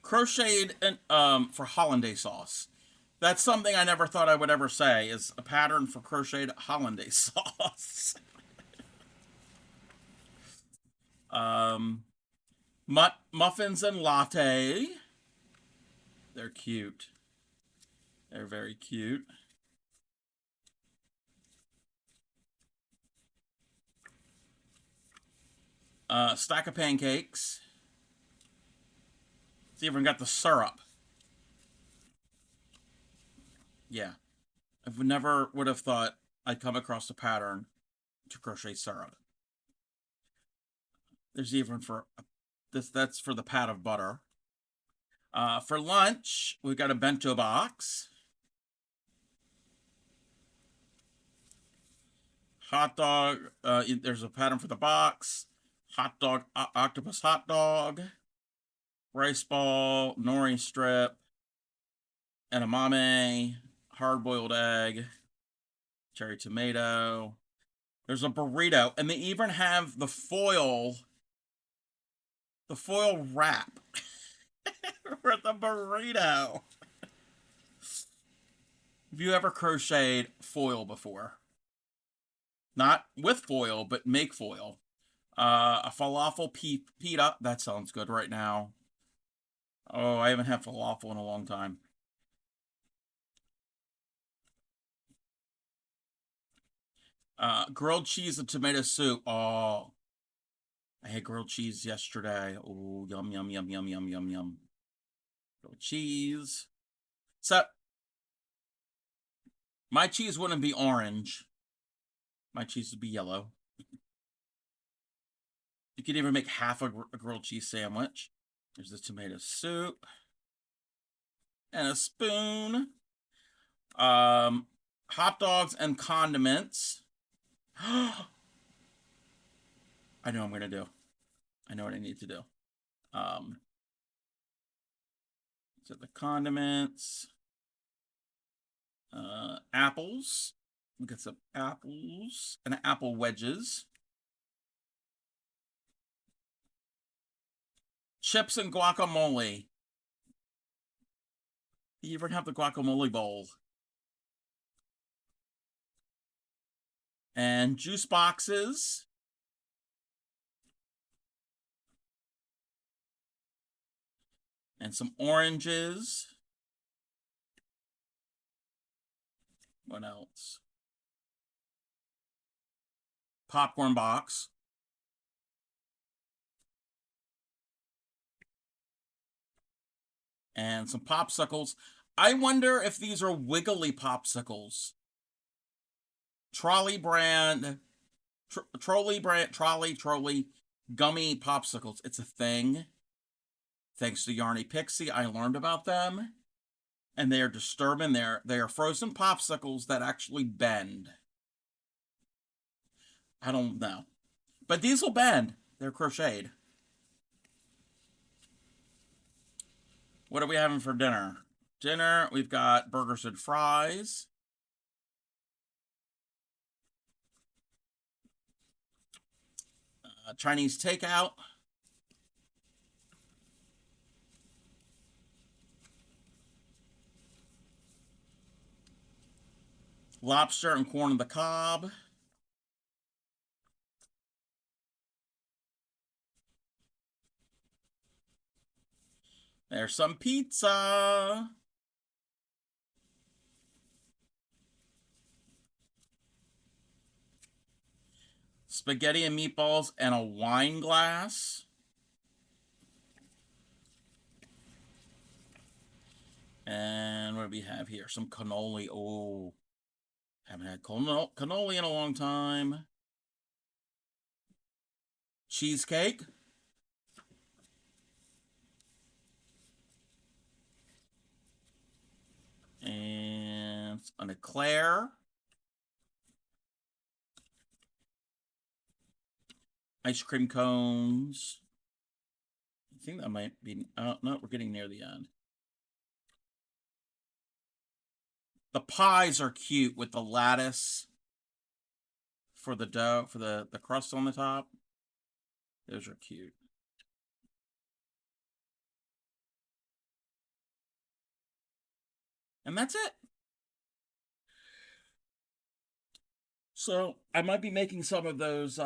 Speaker 1: Crocheted for hollandaise sauce. That's something I never thought I would ever say, is a pattern for crocheted hollandaise sauce. Muffins and latte. They're cute. They're very cute. Stack of pancakes. It's even got the syrup. Yeah. I never would have thought I'd come across a pattern to crochet syrup. There's even for this, that's for the pat of butter. For lunch, we've got a bento box. Hot dog, there's a pattern for the box. Hot dog, octopus hot dog. Rice ball, nori strip. Edamame, hard-boiled egg. Cherry tomato. There's a burrito, and they even have the foil wrap for the burrito. Have you ever crocheted foil before? Not with foil, but make foil. A falafel pita. That sounds good right now. Oh, I haven't had falafel in a long time. Grilled cheese and tomato soup. Oh, I had grilled cheese yesterday. Oh, yum, yum, yum, yum, yum, yum, yum. Grilled cheese. So, my cheese wouldn't be orange. My cheese would be yellow. You could even make half a grilled cheese sandwich. There's the tomato soup. And a spoon. Hot dogs and condiments. I know what I'm going to do. I know what I need to do. So the condiments. Apples. We got some apples and apple wedges. Chips and guacamole. You even have the guacamole bowl. And juice boxes. And some oranges. What else? Popcorn box. And some popsicles. I wonder if these are wiggly popsicles. Trolley brand gummy popsicles. It's a thing. Thanks to Yarny Pixie, I learned about them. And they are disturbing. They are frozen popsicles that actually bend. I don't know. But these will bend. They're crocheted. What are we having for dinner? Dinner, we've got burgers and fries. Chinese takeout. Lobster and corn on the cob. There's some pizza. Spaghetti and meatballs and a wine glass. And what do we have here? Some cannoli. Oh, haven't had cannoli in a long time. Cheesecake. And an eclair. Ice cream cones. I think that might be... Oh, no, we're getting near the end. The pies are cute with the lattice for the dough, for the crust on the top. Those are cute. And that's it. So I might be making some of those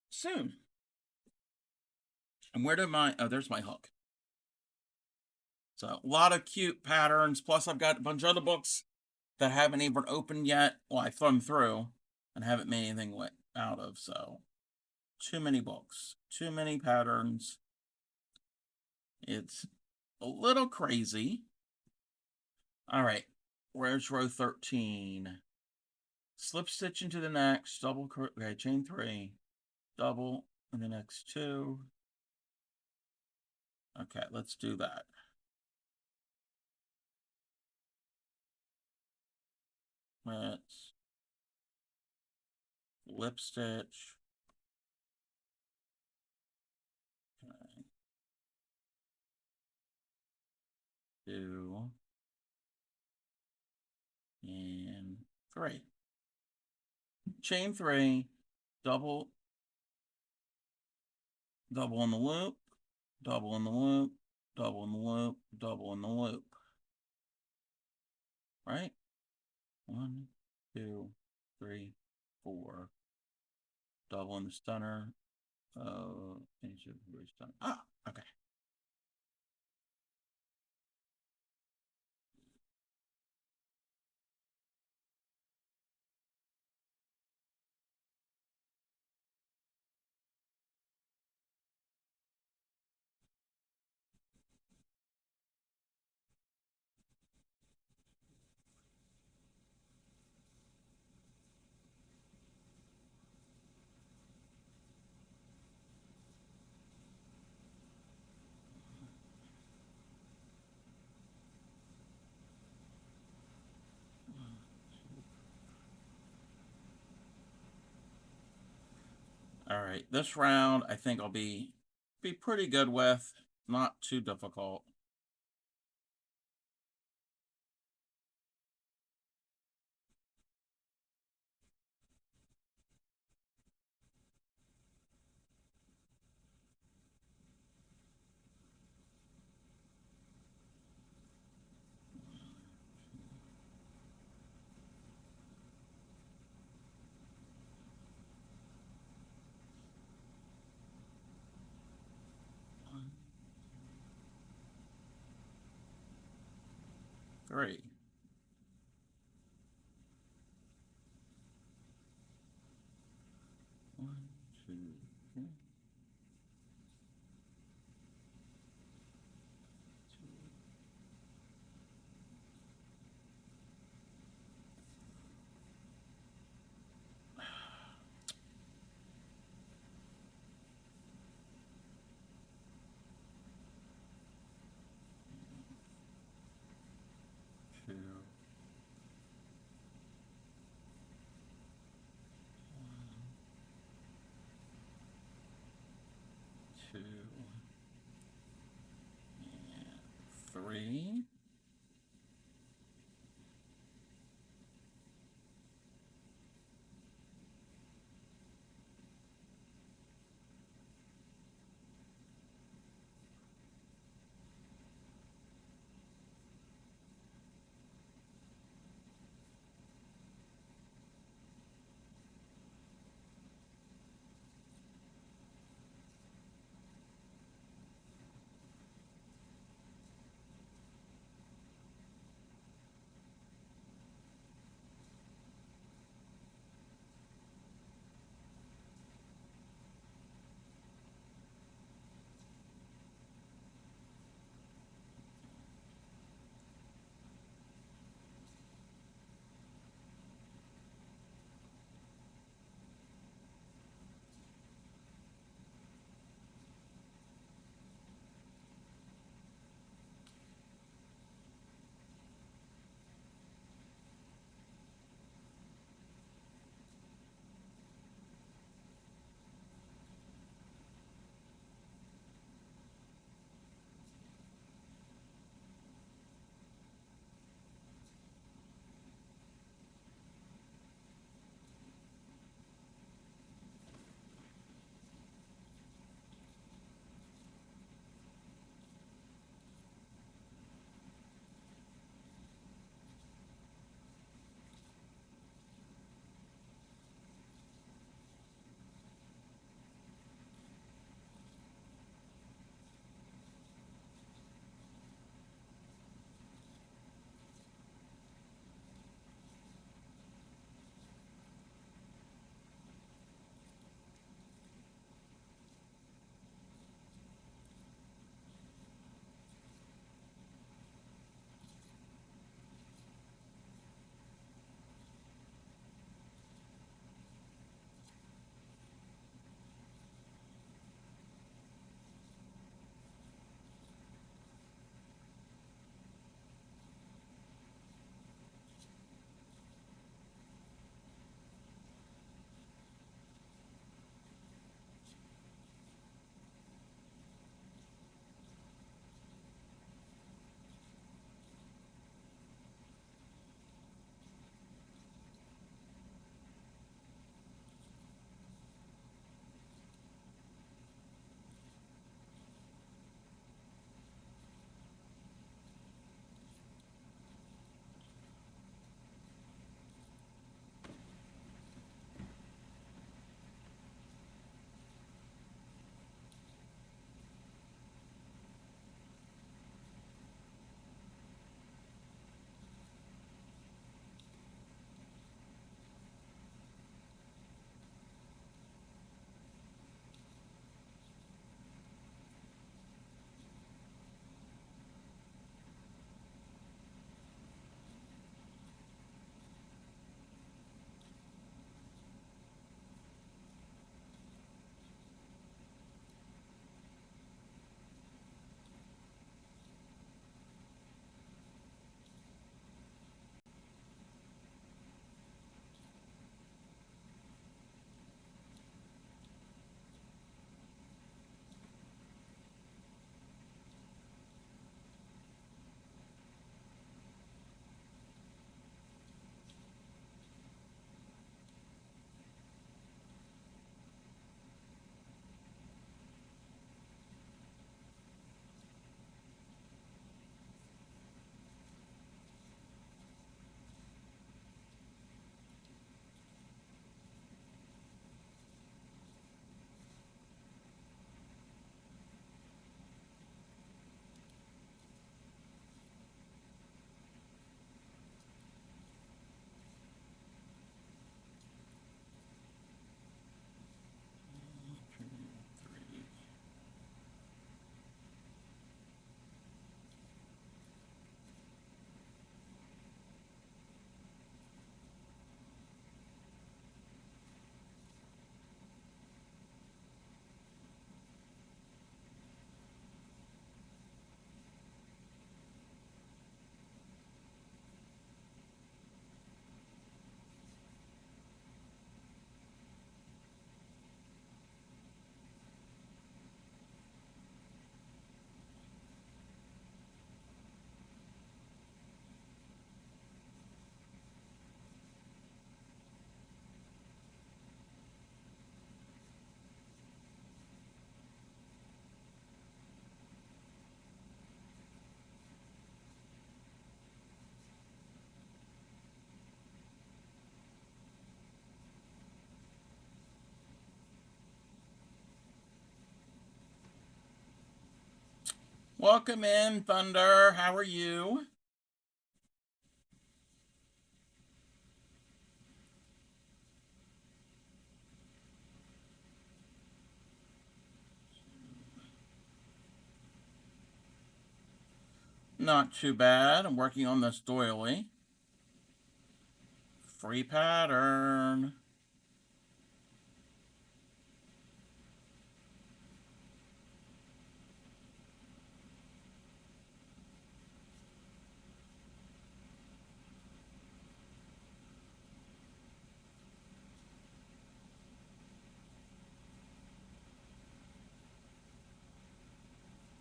Speaker 1: soon. And where did my... Oh, there's my hook. So a lot of cute patterns. Plus I've got a bunch of other books that haven't even opened yet. Well, I thumbed through and haven't made anything out of. So too many books. Too many patterns. It's a little crazy. All right. Where's row 13? Slip stitch into the next. Double... Okay, chain 3. Double in the next 2. Okay, let's do that. Let's lip stitch. Okay. 2 and 3. Chain 3, double in the loop, double in the loop, double in the loop, double in the loop. Right? 1, 2, 3, 4. Double in the stunner. Ah, okay. All right, this round I think I'll be pretty good with. Not too difficult. Three. One, two, three. Two. Welcome in, Thunder. How are you? Not too bad. I'm working on this doily. Free pattern.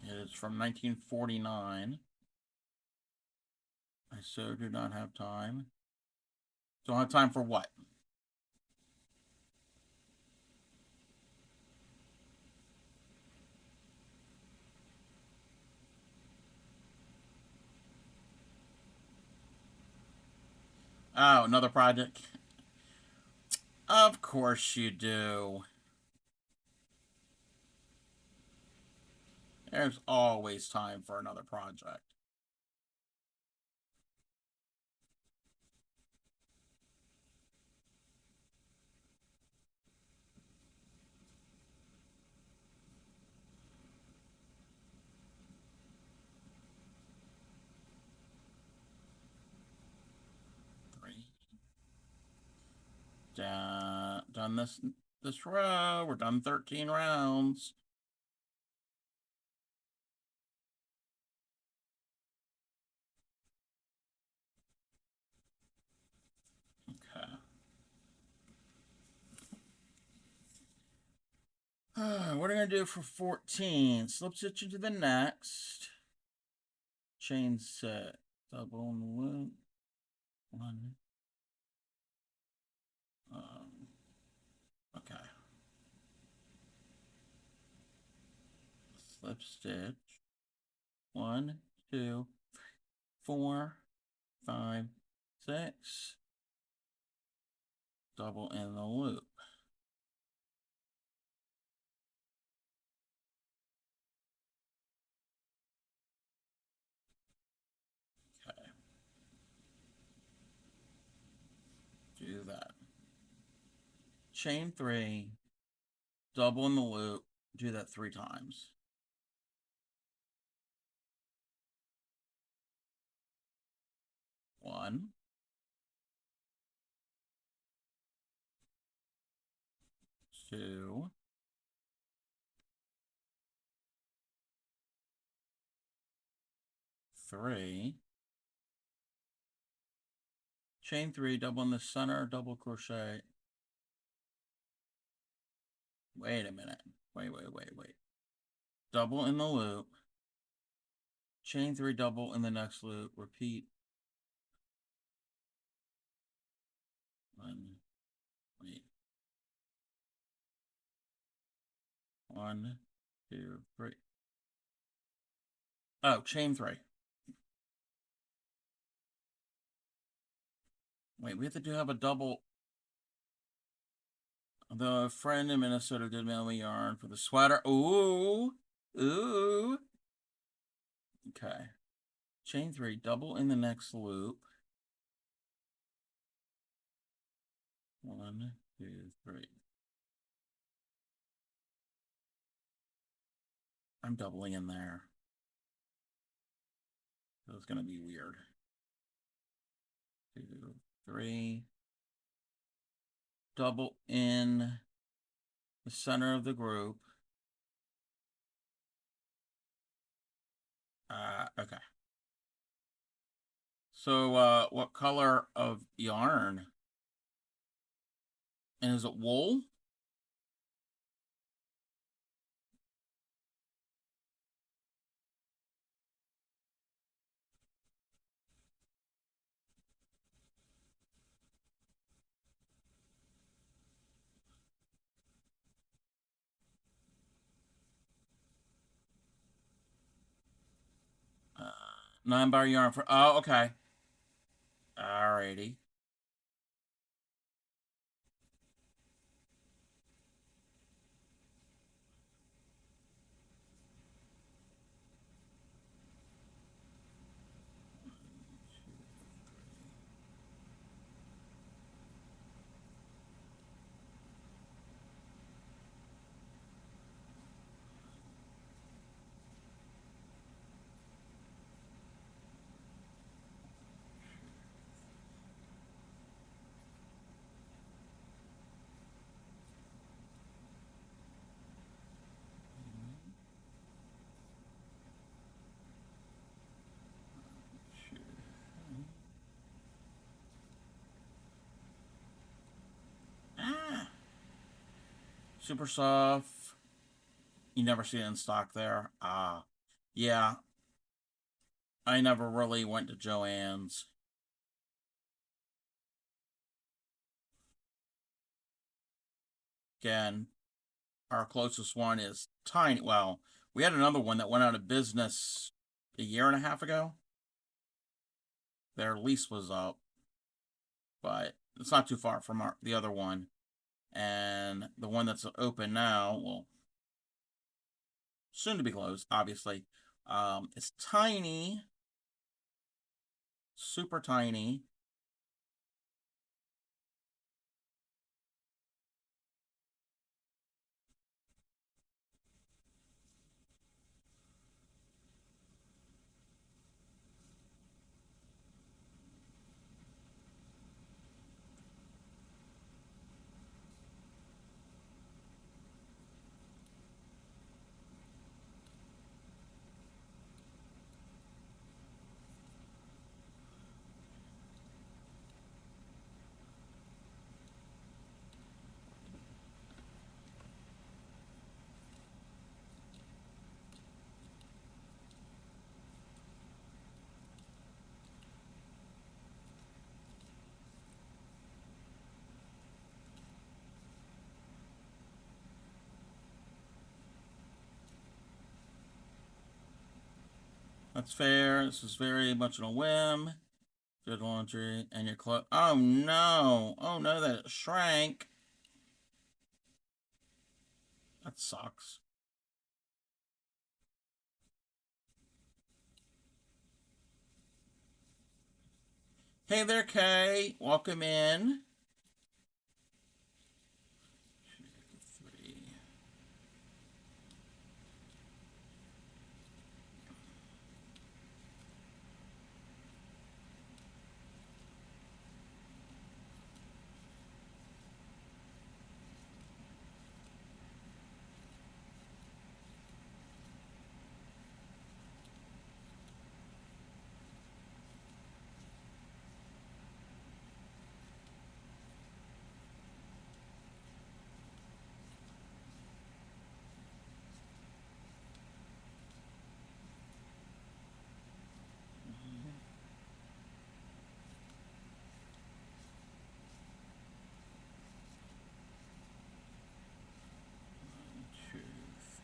Speaker 1: It is from 1949. I so do not have time. Don't have time for what? Oh, another project? Of course you do. There's always time for another project. Three. Done this row. We're done 13 rounds. Okay. What are we going to do for 14? Slip stitch into the next. Chain set. Double in the loop. One. Okay. Slip stitch. 1, 2, 4, 5, 6. Double in the loop. Okay. Do that. Chain 3. Double in the loop. Do that 3 times. 1, 2, 3. Chain 3, double in the center, double crochet. Wait a minute. Wait. Double in the loop. Chain 3, double in the next loop. Repeat. 1. Wait. 1, 2, 3. Oh, chain 3. Wait, we have to have a double. The friend in Minnesota did mail me yarn for the sweater. Ooh. Ooh. Okay. Chain 3, double in the next loop. 1, 2, 3. I'm doubling in there. That's going to be weird. 2, 3. Double in the center of the group. Okay. So, what color of yarn? And is it wool? Uh, 9-bar yarn for. Oh, okay. Alrighty. Super soft. You never see it in stock there. Yeah. I never really went to Joann's. Again, our closest one is tiny. Well, we had another one that went out of business a year and a half ago. Their lease was up, but it's not too far from the other one. And the one that's open now, well, soon to be closed, obviously. It's tiny, super tiny. That's fair. This is very much on a whim. Good laundry and your clothes. Oh no! Oh no, that it shrank. That sucks. Hey there, Kay. Welcome in.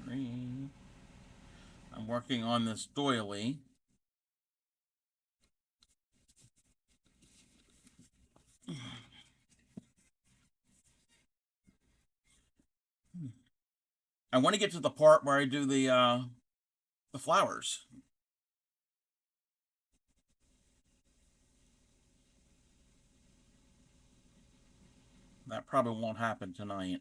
Speaker 1: 3. I'm working on this doily. I want to get to the part where I do the flowers. That probably won't happen tonight.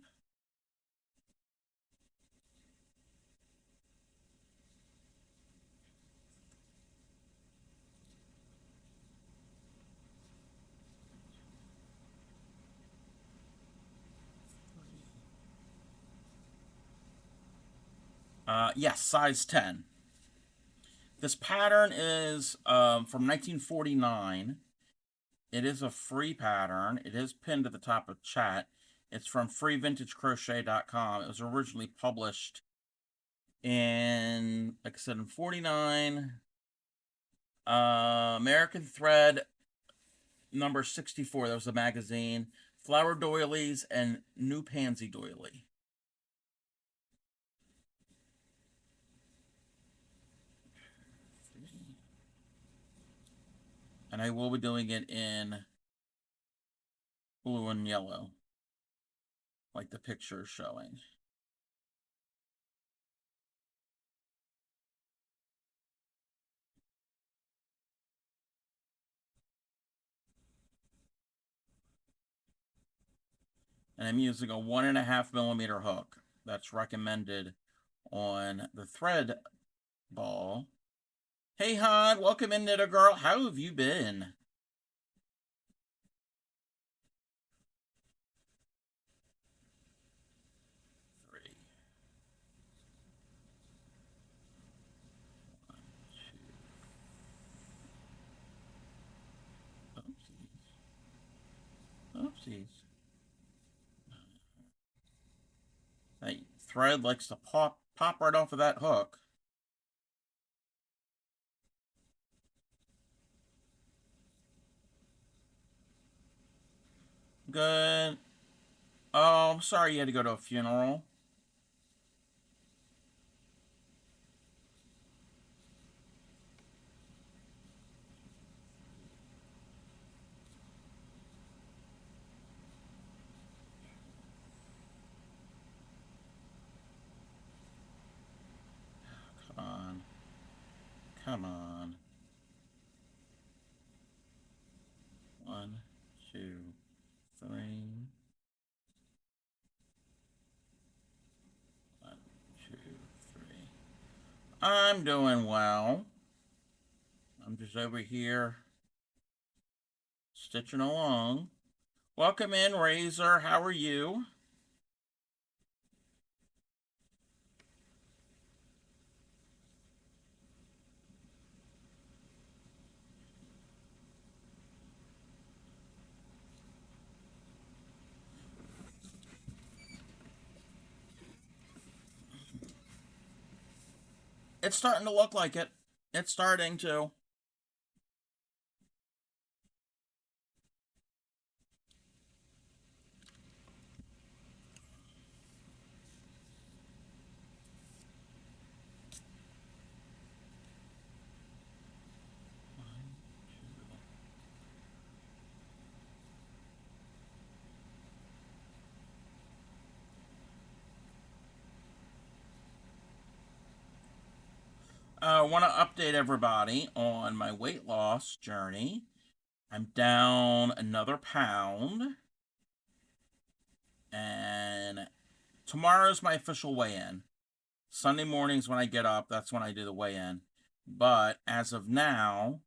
Speaker 1: Yes, size 10. This pattern is from 1949. It is a free pattern. It is pinned at the top of chat. It's from freevintagecrochet.com. It was originally published in, like I said, in 49. American Thread number 64. That was the magazine. Flower doilies and New Pansy doily. And I will be doing it in blue and yellow, like the picture is showing. And I'm using a 1.5mm hook. That's recommended on the thread ball. Hey, hon, welcome in, Knitter Girl. How have you been? Three. 1, 2. Oopsies. Oopsies. thread likes to pop right off of that hook. Good. Oh, I'm sorry you had to go to a funeral. Come on. Come on. 1, 2, 3. 1, 2, 3. I'm doing well. I'm just over here stitching along. Welcome in, Razor. How are you? It's starting to look like it. It's starting to. I want to update everybody on my weight loss journey. I'm down another pound. And tomorrow's my official weigh-in. Sunday mornings when I get up, that's when I do the weigh-in. But as of now,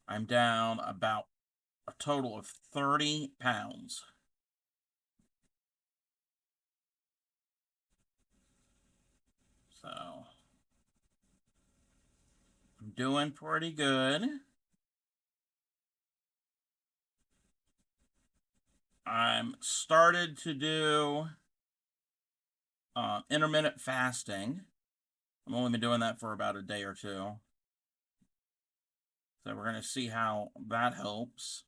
Speaker 1: I'm down about a total of 30 pounds. So, I'm doing pretty good. I'm started to do intermittent fasting. I've only been doing that for about a day or two. So we're going to see how that helps.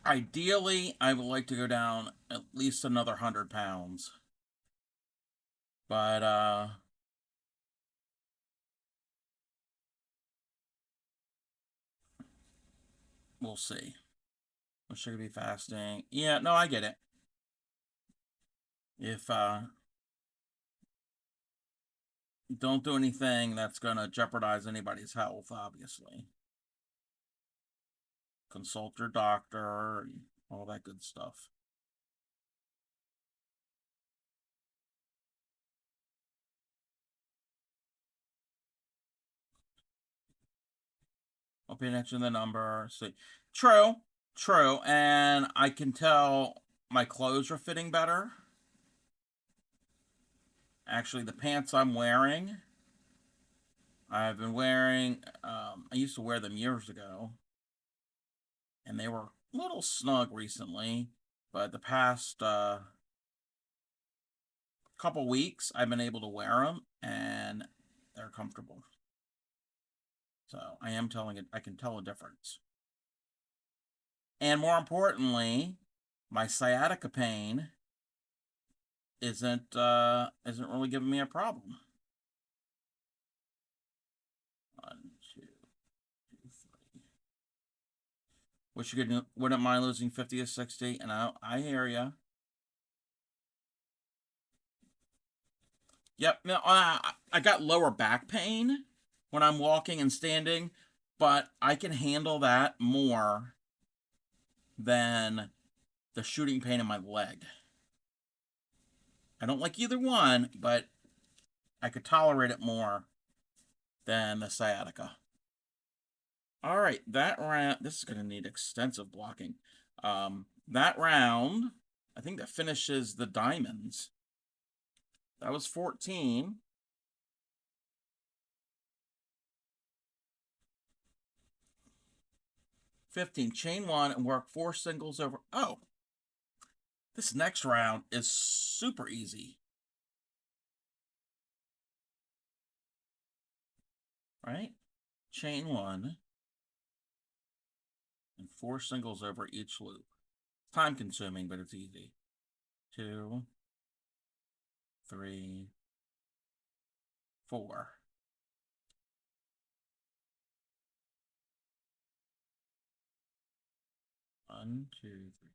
Speaker 1: Ideally, I would like to go down at least another 100 pounds. But, we'll see. I should be fasting. Yeah, no, I get it. If, don't do anything that's gonna jeopardize anybody's health, obviously. Consult your doctor, and all that good stuff. I'll pay attention to the number. See, true, true, and I can tell my clothes are fitting better. Actually, the pants I'm wearing, I've been wearing. I used to wear them years ago, and they were a little snug recently. But the past couple weeks, I've been able to wear them, and they're comfortable. So I am telling it. I can tell a difference. And more importantly, my sciatica pain isn't really giving me a problem. 1, 2, 3. Wish you wouldn't mind losing 50 to 60, and I hear ya. Yep. No, I got lower back pain when I'm walking and standing, but I can handle that more than the shooting pain in my leg. I don't like either one, but I could tolerate it more than the sciatica. All right, that round, this is going to need extensive blocking. That round, I think that finishes the diamonds. That was 14. 15. Chain 1 and work 4 singles over. Oh, this next round is super easy. Right? Chain 1 and 4 singles over each loop. Time consuming, but it's easy. 2, 3, 4. One, two, three.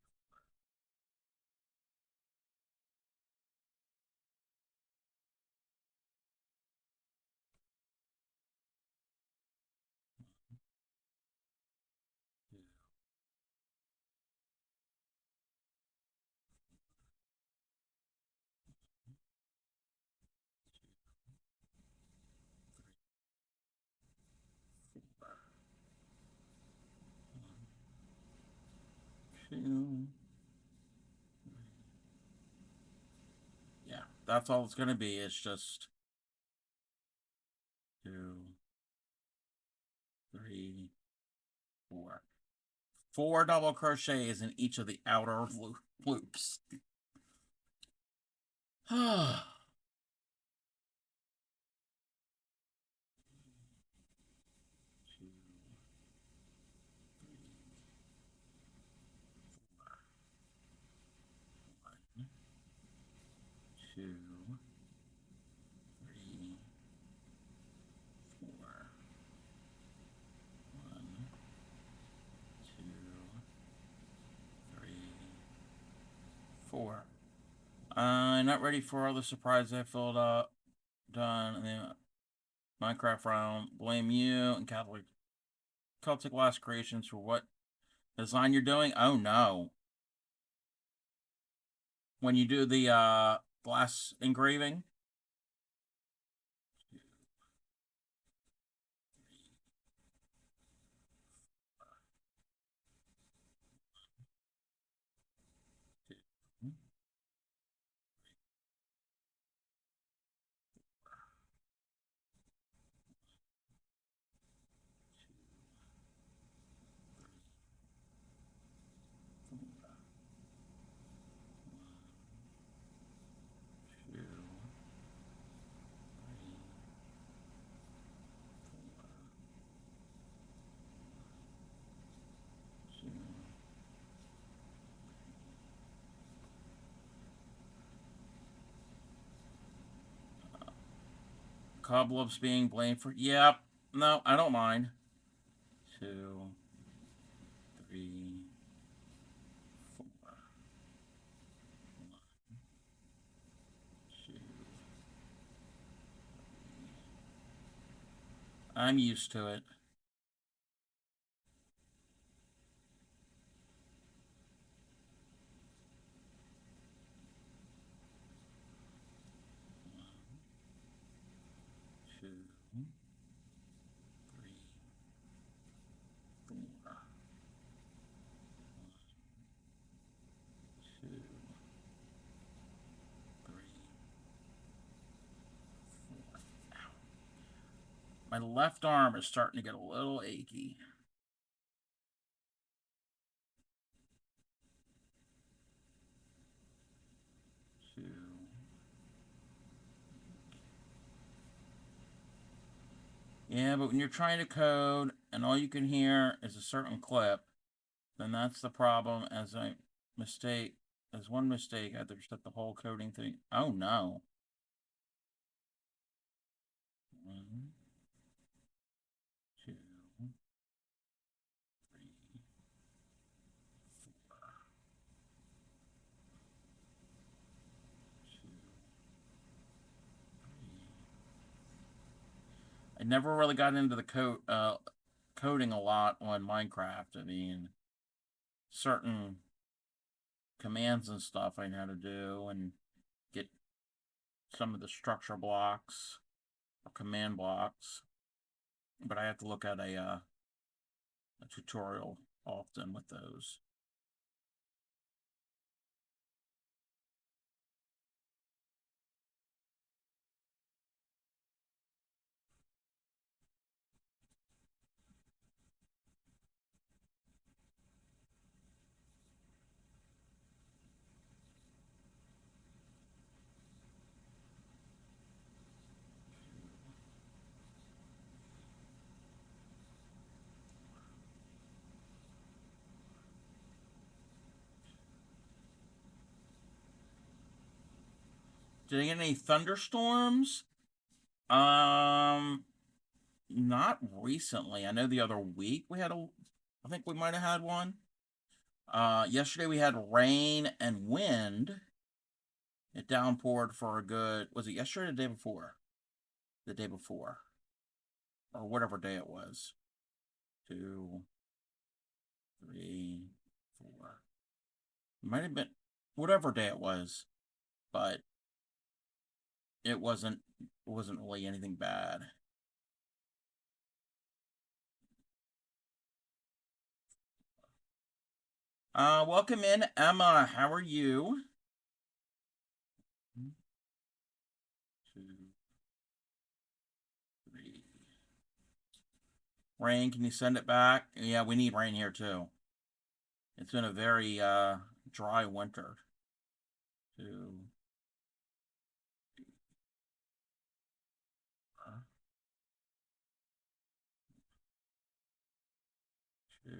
Speaker 1: Two. Yeah, that's all it's going to be. It's just 2, 3, 4. 4 double crochets in each of the outer loops. Two, three, 4. 1, 2, 3, 4. I'm not ready for all the surprises I filled up. Done. And then Minecraft round. Blame you and Celtic Last Creations for what design you're doing. Oh no. When you do the glass engraving. 2, 2, 3, 4, 2. Cobwebs being blamed for. Yep. No, I don't mind. 2, 3, 4. 1, 2. I'm used to it. Two, three, 4. 1, 2, 3, 4. Ow. My left arm is starting to get a little achy. 2. Yeah, but when you're trying to code and all you can hear is a certain clip, then that's the problem. As one mistake, I had to reset the whole coding thing. Oh no. 1, 2, 3, 4, 2, 3. I never really got into the coding a lot on Minecraft. I mean, certain commands and stuff I know how to do and get some of the structure blocks or command blocks, but I have to look at a tutorial often with those. Did I get any thunderstorms? Not recently. I know the other week we had I think we might have had one. Yesterday we had rain and wind. It downpoured for a good, was it yesterday or the day before? The day before. Or whatever day it was. 2, 3, 4. It might have been whatever day it was, but it wasn't really anything bad. Welcome in, Emma. How are you? 2, 3. Rain, can you send it back? Yeah, we need rain here too. It's been a very dry winter. 2, 2.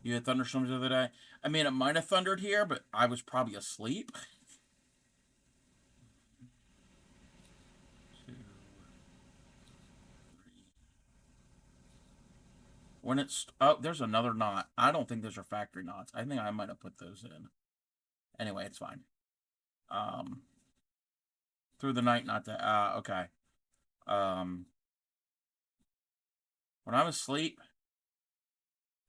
Speaker 1: You had thunderstorms the other day? I mean, it might have thundered here, but I was probably asleep. 2, 3. When it's... Oh, there's another knot. I don't think those are factory knots. I think I might have put those in. Anyway, it's fine. Through the night, not that... okay. When I was asleep,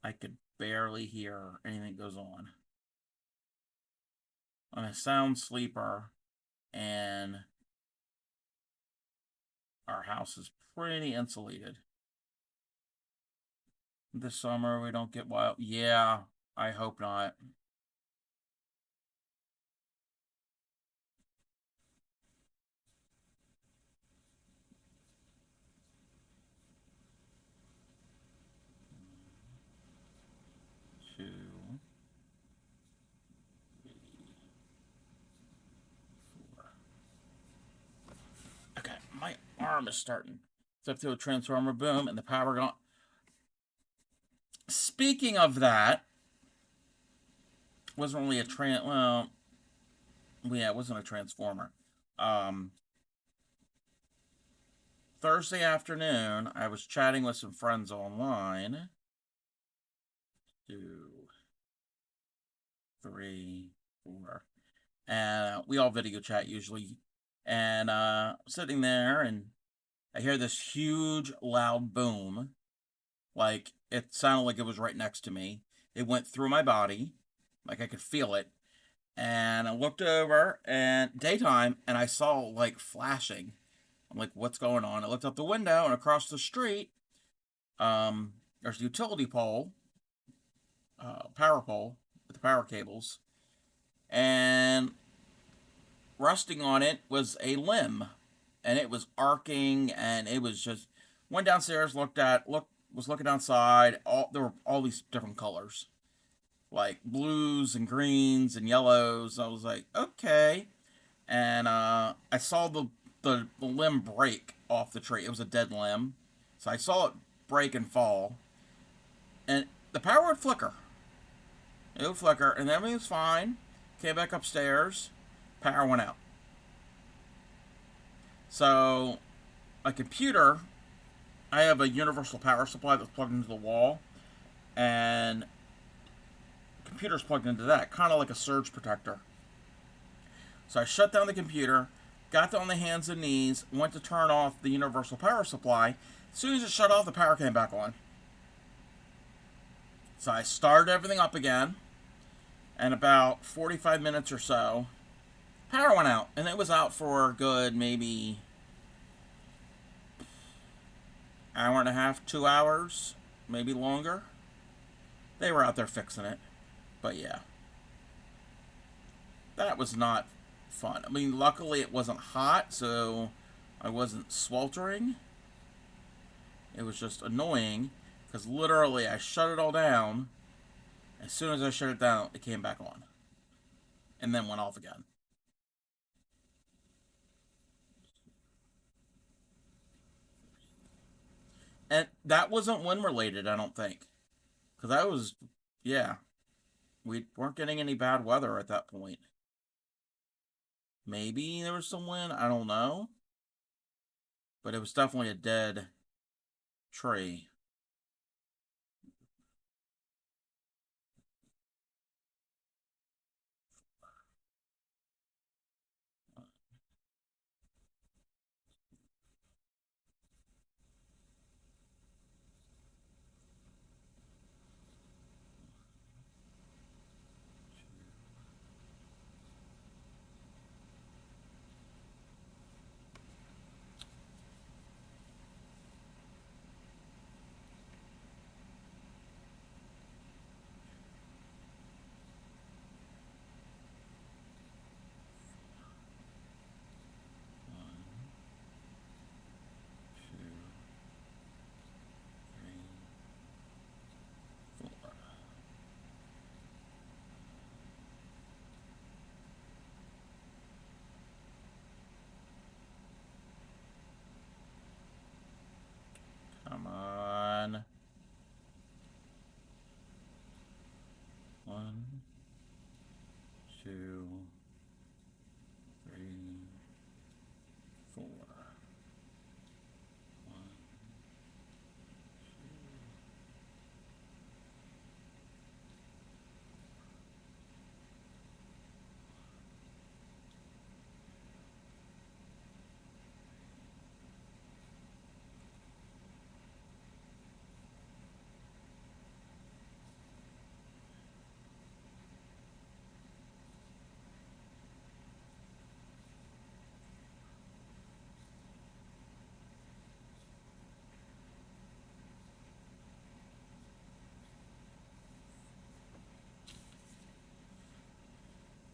Speaker 1: I could barely hear anything goes on. I'm a sound sleeper, and our house is pretty insulated. This summer we don't get wild. Yeah, I hope not. Two. Okay, my arm is starting. It's up to a transformer boom, and the power gone. Speaking of that, wasn't really a yeah, it wasn't a transformer. Thursday afternoon, I was chatting with some friends online. 2, 3, 4. And we all video chat usually. And sitting there, and I hear this huge, loud boom. Like, it sounded like it was right next to me. It went through my body. Like, I could feel it. And I looked over, and daytime, and I saw, like, flashing. I'm like, what's going on? I looked out the window, and across the street, there's a utility pole, power pole, with the power cables. And resting on it was a limb. And it was arcing, and it was just... Went downstairs, was looking outside. There were all these different colors, like blues and greens and yellows. I was like, okay. And I saw the limb break off the tree. It was a dead limb, so I saw it break and fall, and the power would flicker. It would flicker, and everything was fine. Came back upstairs, power went out. So, my computer, I have a universal power supply that's plugged into the wall, and the computer's plugged into that, kind of like a surge protector. So I shut down the computer, got on the hands and knees, went to turn off the universal power supply. As soon as it shut off, the power came back on. So I started everything up again, and about 45 minutes or so, power went out. And it was out for a good maybe hour and a half, 2 hours, maybe longer. They were out there fixing it. But yeah, that was not fun. I mean, luckily it wasn't hot, so I wasn't sweltering. It was just annoying, because literally I shut it all down. As soon as I shut it down, it came back on. And then went off again. And that wasn't wind related, I don't think. Because I was, yeah, we weren't getting any bad weather at that point. Maybe there was some wind, I don't know. But it was definitely a dead tree. Come on. 1, 2, 3, 4.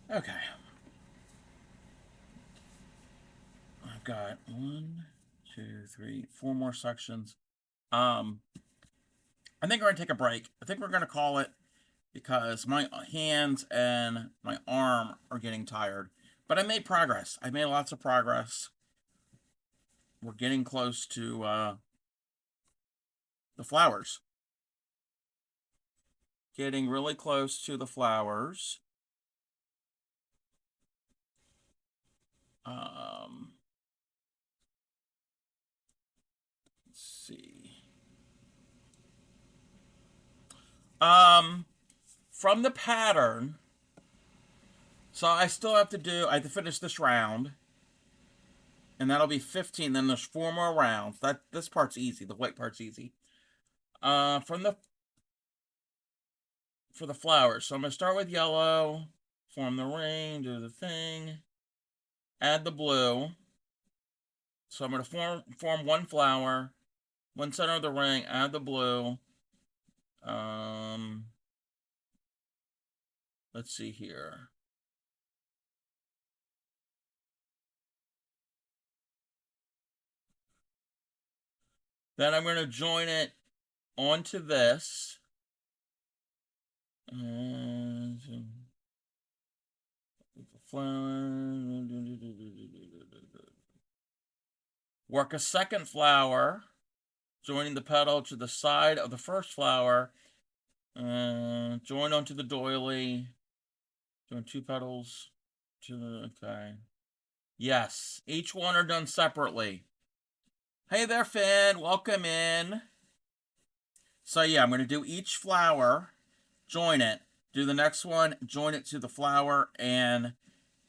Speaker 1: Okay. I've got 1, 2, 3, 4 more sections. I think we're gonna take a break. I think we're gonna call it, because my hands and my arm are getting tired. But I made progress. I made lots of progress. We're getting close to the flowers. Getting really close to the flowers. Let's see. From the pattern, so I still have to do, I have to finish this round, and that'll be 15. Then there's 4 more rounds. This part's easy. The white part's easy. For the flowers, so I'm gonna start with yellow, form the ring, do the thing, add the blue. So I'm gonna form 1 flower, 1 center of the ring, add the blue. Let's see here. Then I'm going to join it onto this. And work a second flower, joining the petal to the side of the first flower. Join onto the doily. Join 2 petals to the, okay. Yes, each one are done separately. Hey there, Finn. Welcome in. So yeah, I'm going to do each flower, join it, do the next one, join it to the flower, and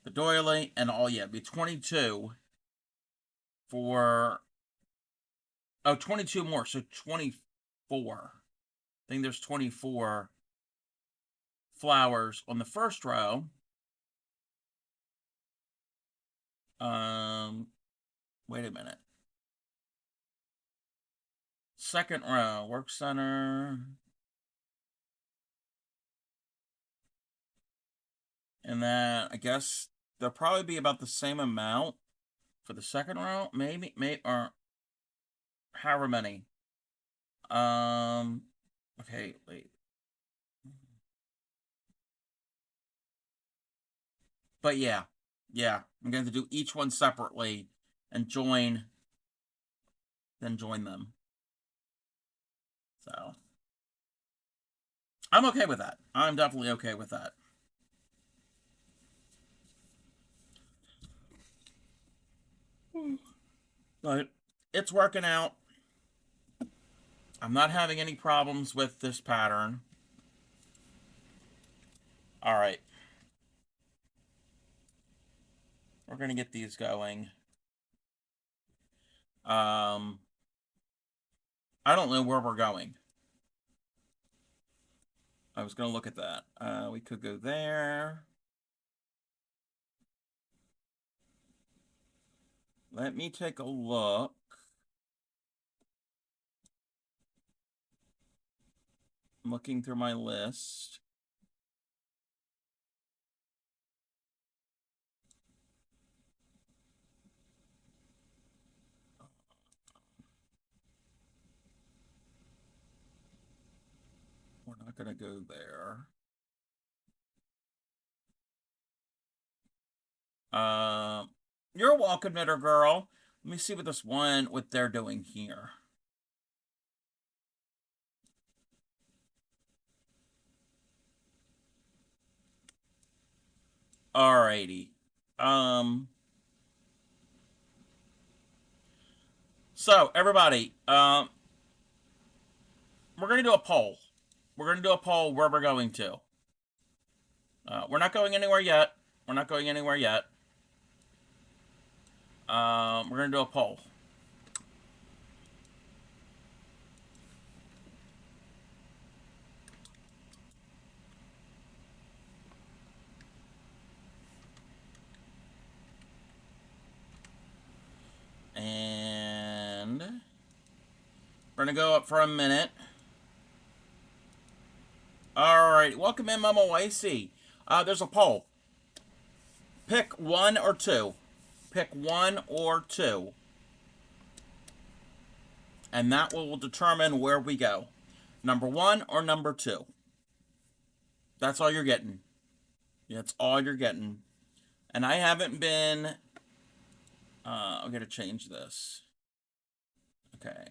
Speaker 1: the doily, and all, yeah, it'd be 22 for, oh, 22 more, so 24. I think there's 24 flowers on the first row. Wait a minute. Second row, work center. And then I guess there'll probably be about the same amount for the second row, maybe, or however many. Okay, wait. But yeah, I'm going to do each one separately and then join them. So I'm okay with that. I'm definitely okay with that. But it's working out. I'm not having any problems with this pattern. All right. We're going to get these going. I don't know where we're going. I was going to look at that. We could go there. Let me take a look. I'm looking through my list. We're not going to go there. You're welcome, knitter girl. Let me see what they're doing here. Alrighty. So everybody, we're gonna do a poll. We're gonna do a poll where we're going to. We're not going anywhere yet. We're not going anywhere yet. We're gonna do a poll. And we're gonna go up for a minute. Alright, welcome in, Mama YC. There's a poll. Pick one or two. Pick one or two. And that will determine where we go. Number one or number two. That's all you're getting. That's all you're getting. And I haven't been... I'm going to change this. Okay.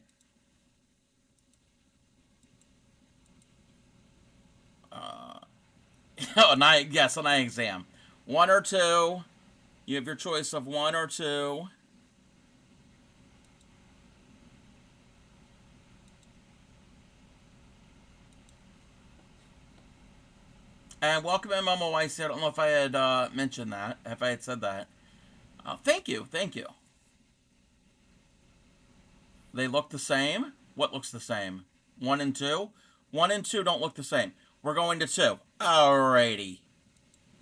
Speaker 1: Yes, an eye exam. One or two. You have your choice of one or two. And welcome in, Mama YC. I don't know if I had mentioned that, if I had said that. Thank you, thank you. They look the same? What looks the same? One and two? One and two don't look the same. We're going to two. Alrighty.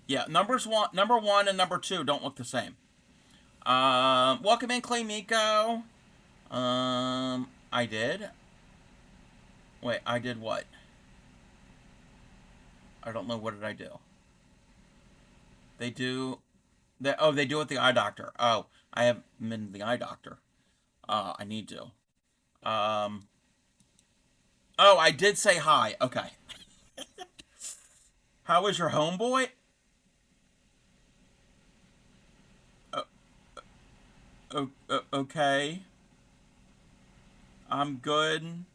Speaker 1: Yeah, number one and number two don't look the same. Welcome in, Clay Miko. I did? Wait, I did what? I don't know. What did I do? They do... they do it with the eye doctor. Oh, I haven't been to the eye doctor. I need to. Oh, I did say hi. Okay. How was your homeboy? Okay. I'm good.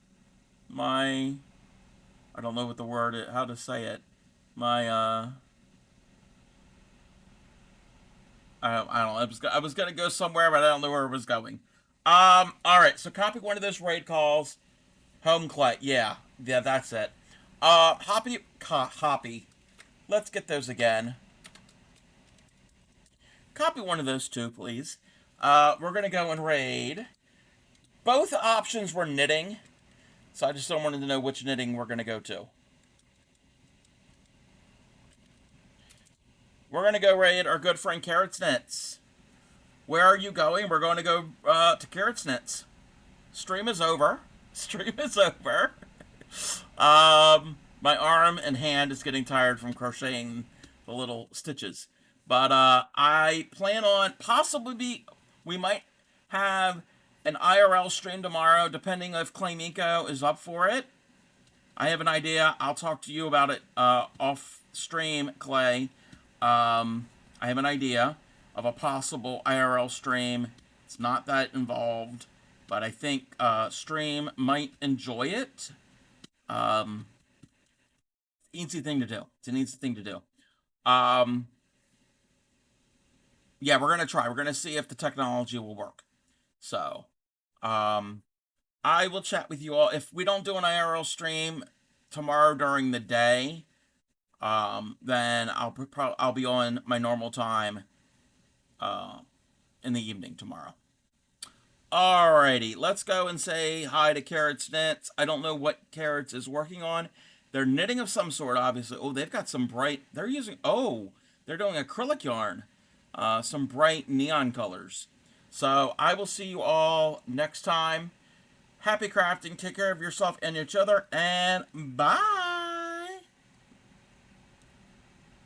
Speaker 1: I don't know what the word is, how to say it. I don't know. I was gonna go somewhere, but I don't know where it was going. Alright, so copy one of those raid calls. Home clay. Yeah, that's it. Hoppy. Let's get those again. Copy one of those two, please. We're going to go and raid. Both options were knitting, so I just don't want to know which knitting we're going to go to. We're going to go raid our good friend Carrot's Knits. Where are you going? We're going to go to Carrot's Knits. Stream is over. Stream is over. My arm and hand is getting tired from crocheting the little stitches. But I plan on we might have an IRL stream tomorrow, depending if Clay Miko is up for it. I have an idea. I'll talk to you about it off stream, Clay. I have an idea of a possible IRL stream. It's not that involved, but I think stream might enjoy it. Easy thing to do. It's an easy thing to do. Yeah, we're gonna try. We're gonna see if the technology will work. So, I will chat with you all. If we don't do an IRL stream tomorrow during the day, then I'll be on my normal time in the evening tomorrow. Alrighty, let's go and say hi to Carrot's Knits. I don't know what Carrots is working on. They're knitting of some sort, obviously. Oh, they've got some bright... They're doing acrylic yarn. Some bright neon colors. So, I will see you all next time. Happy crafting. Take care of yourself and each other. And bye!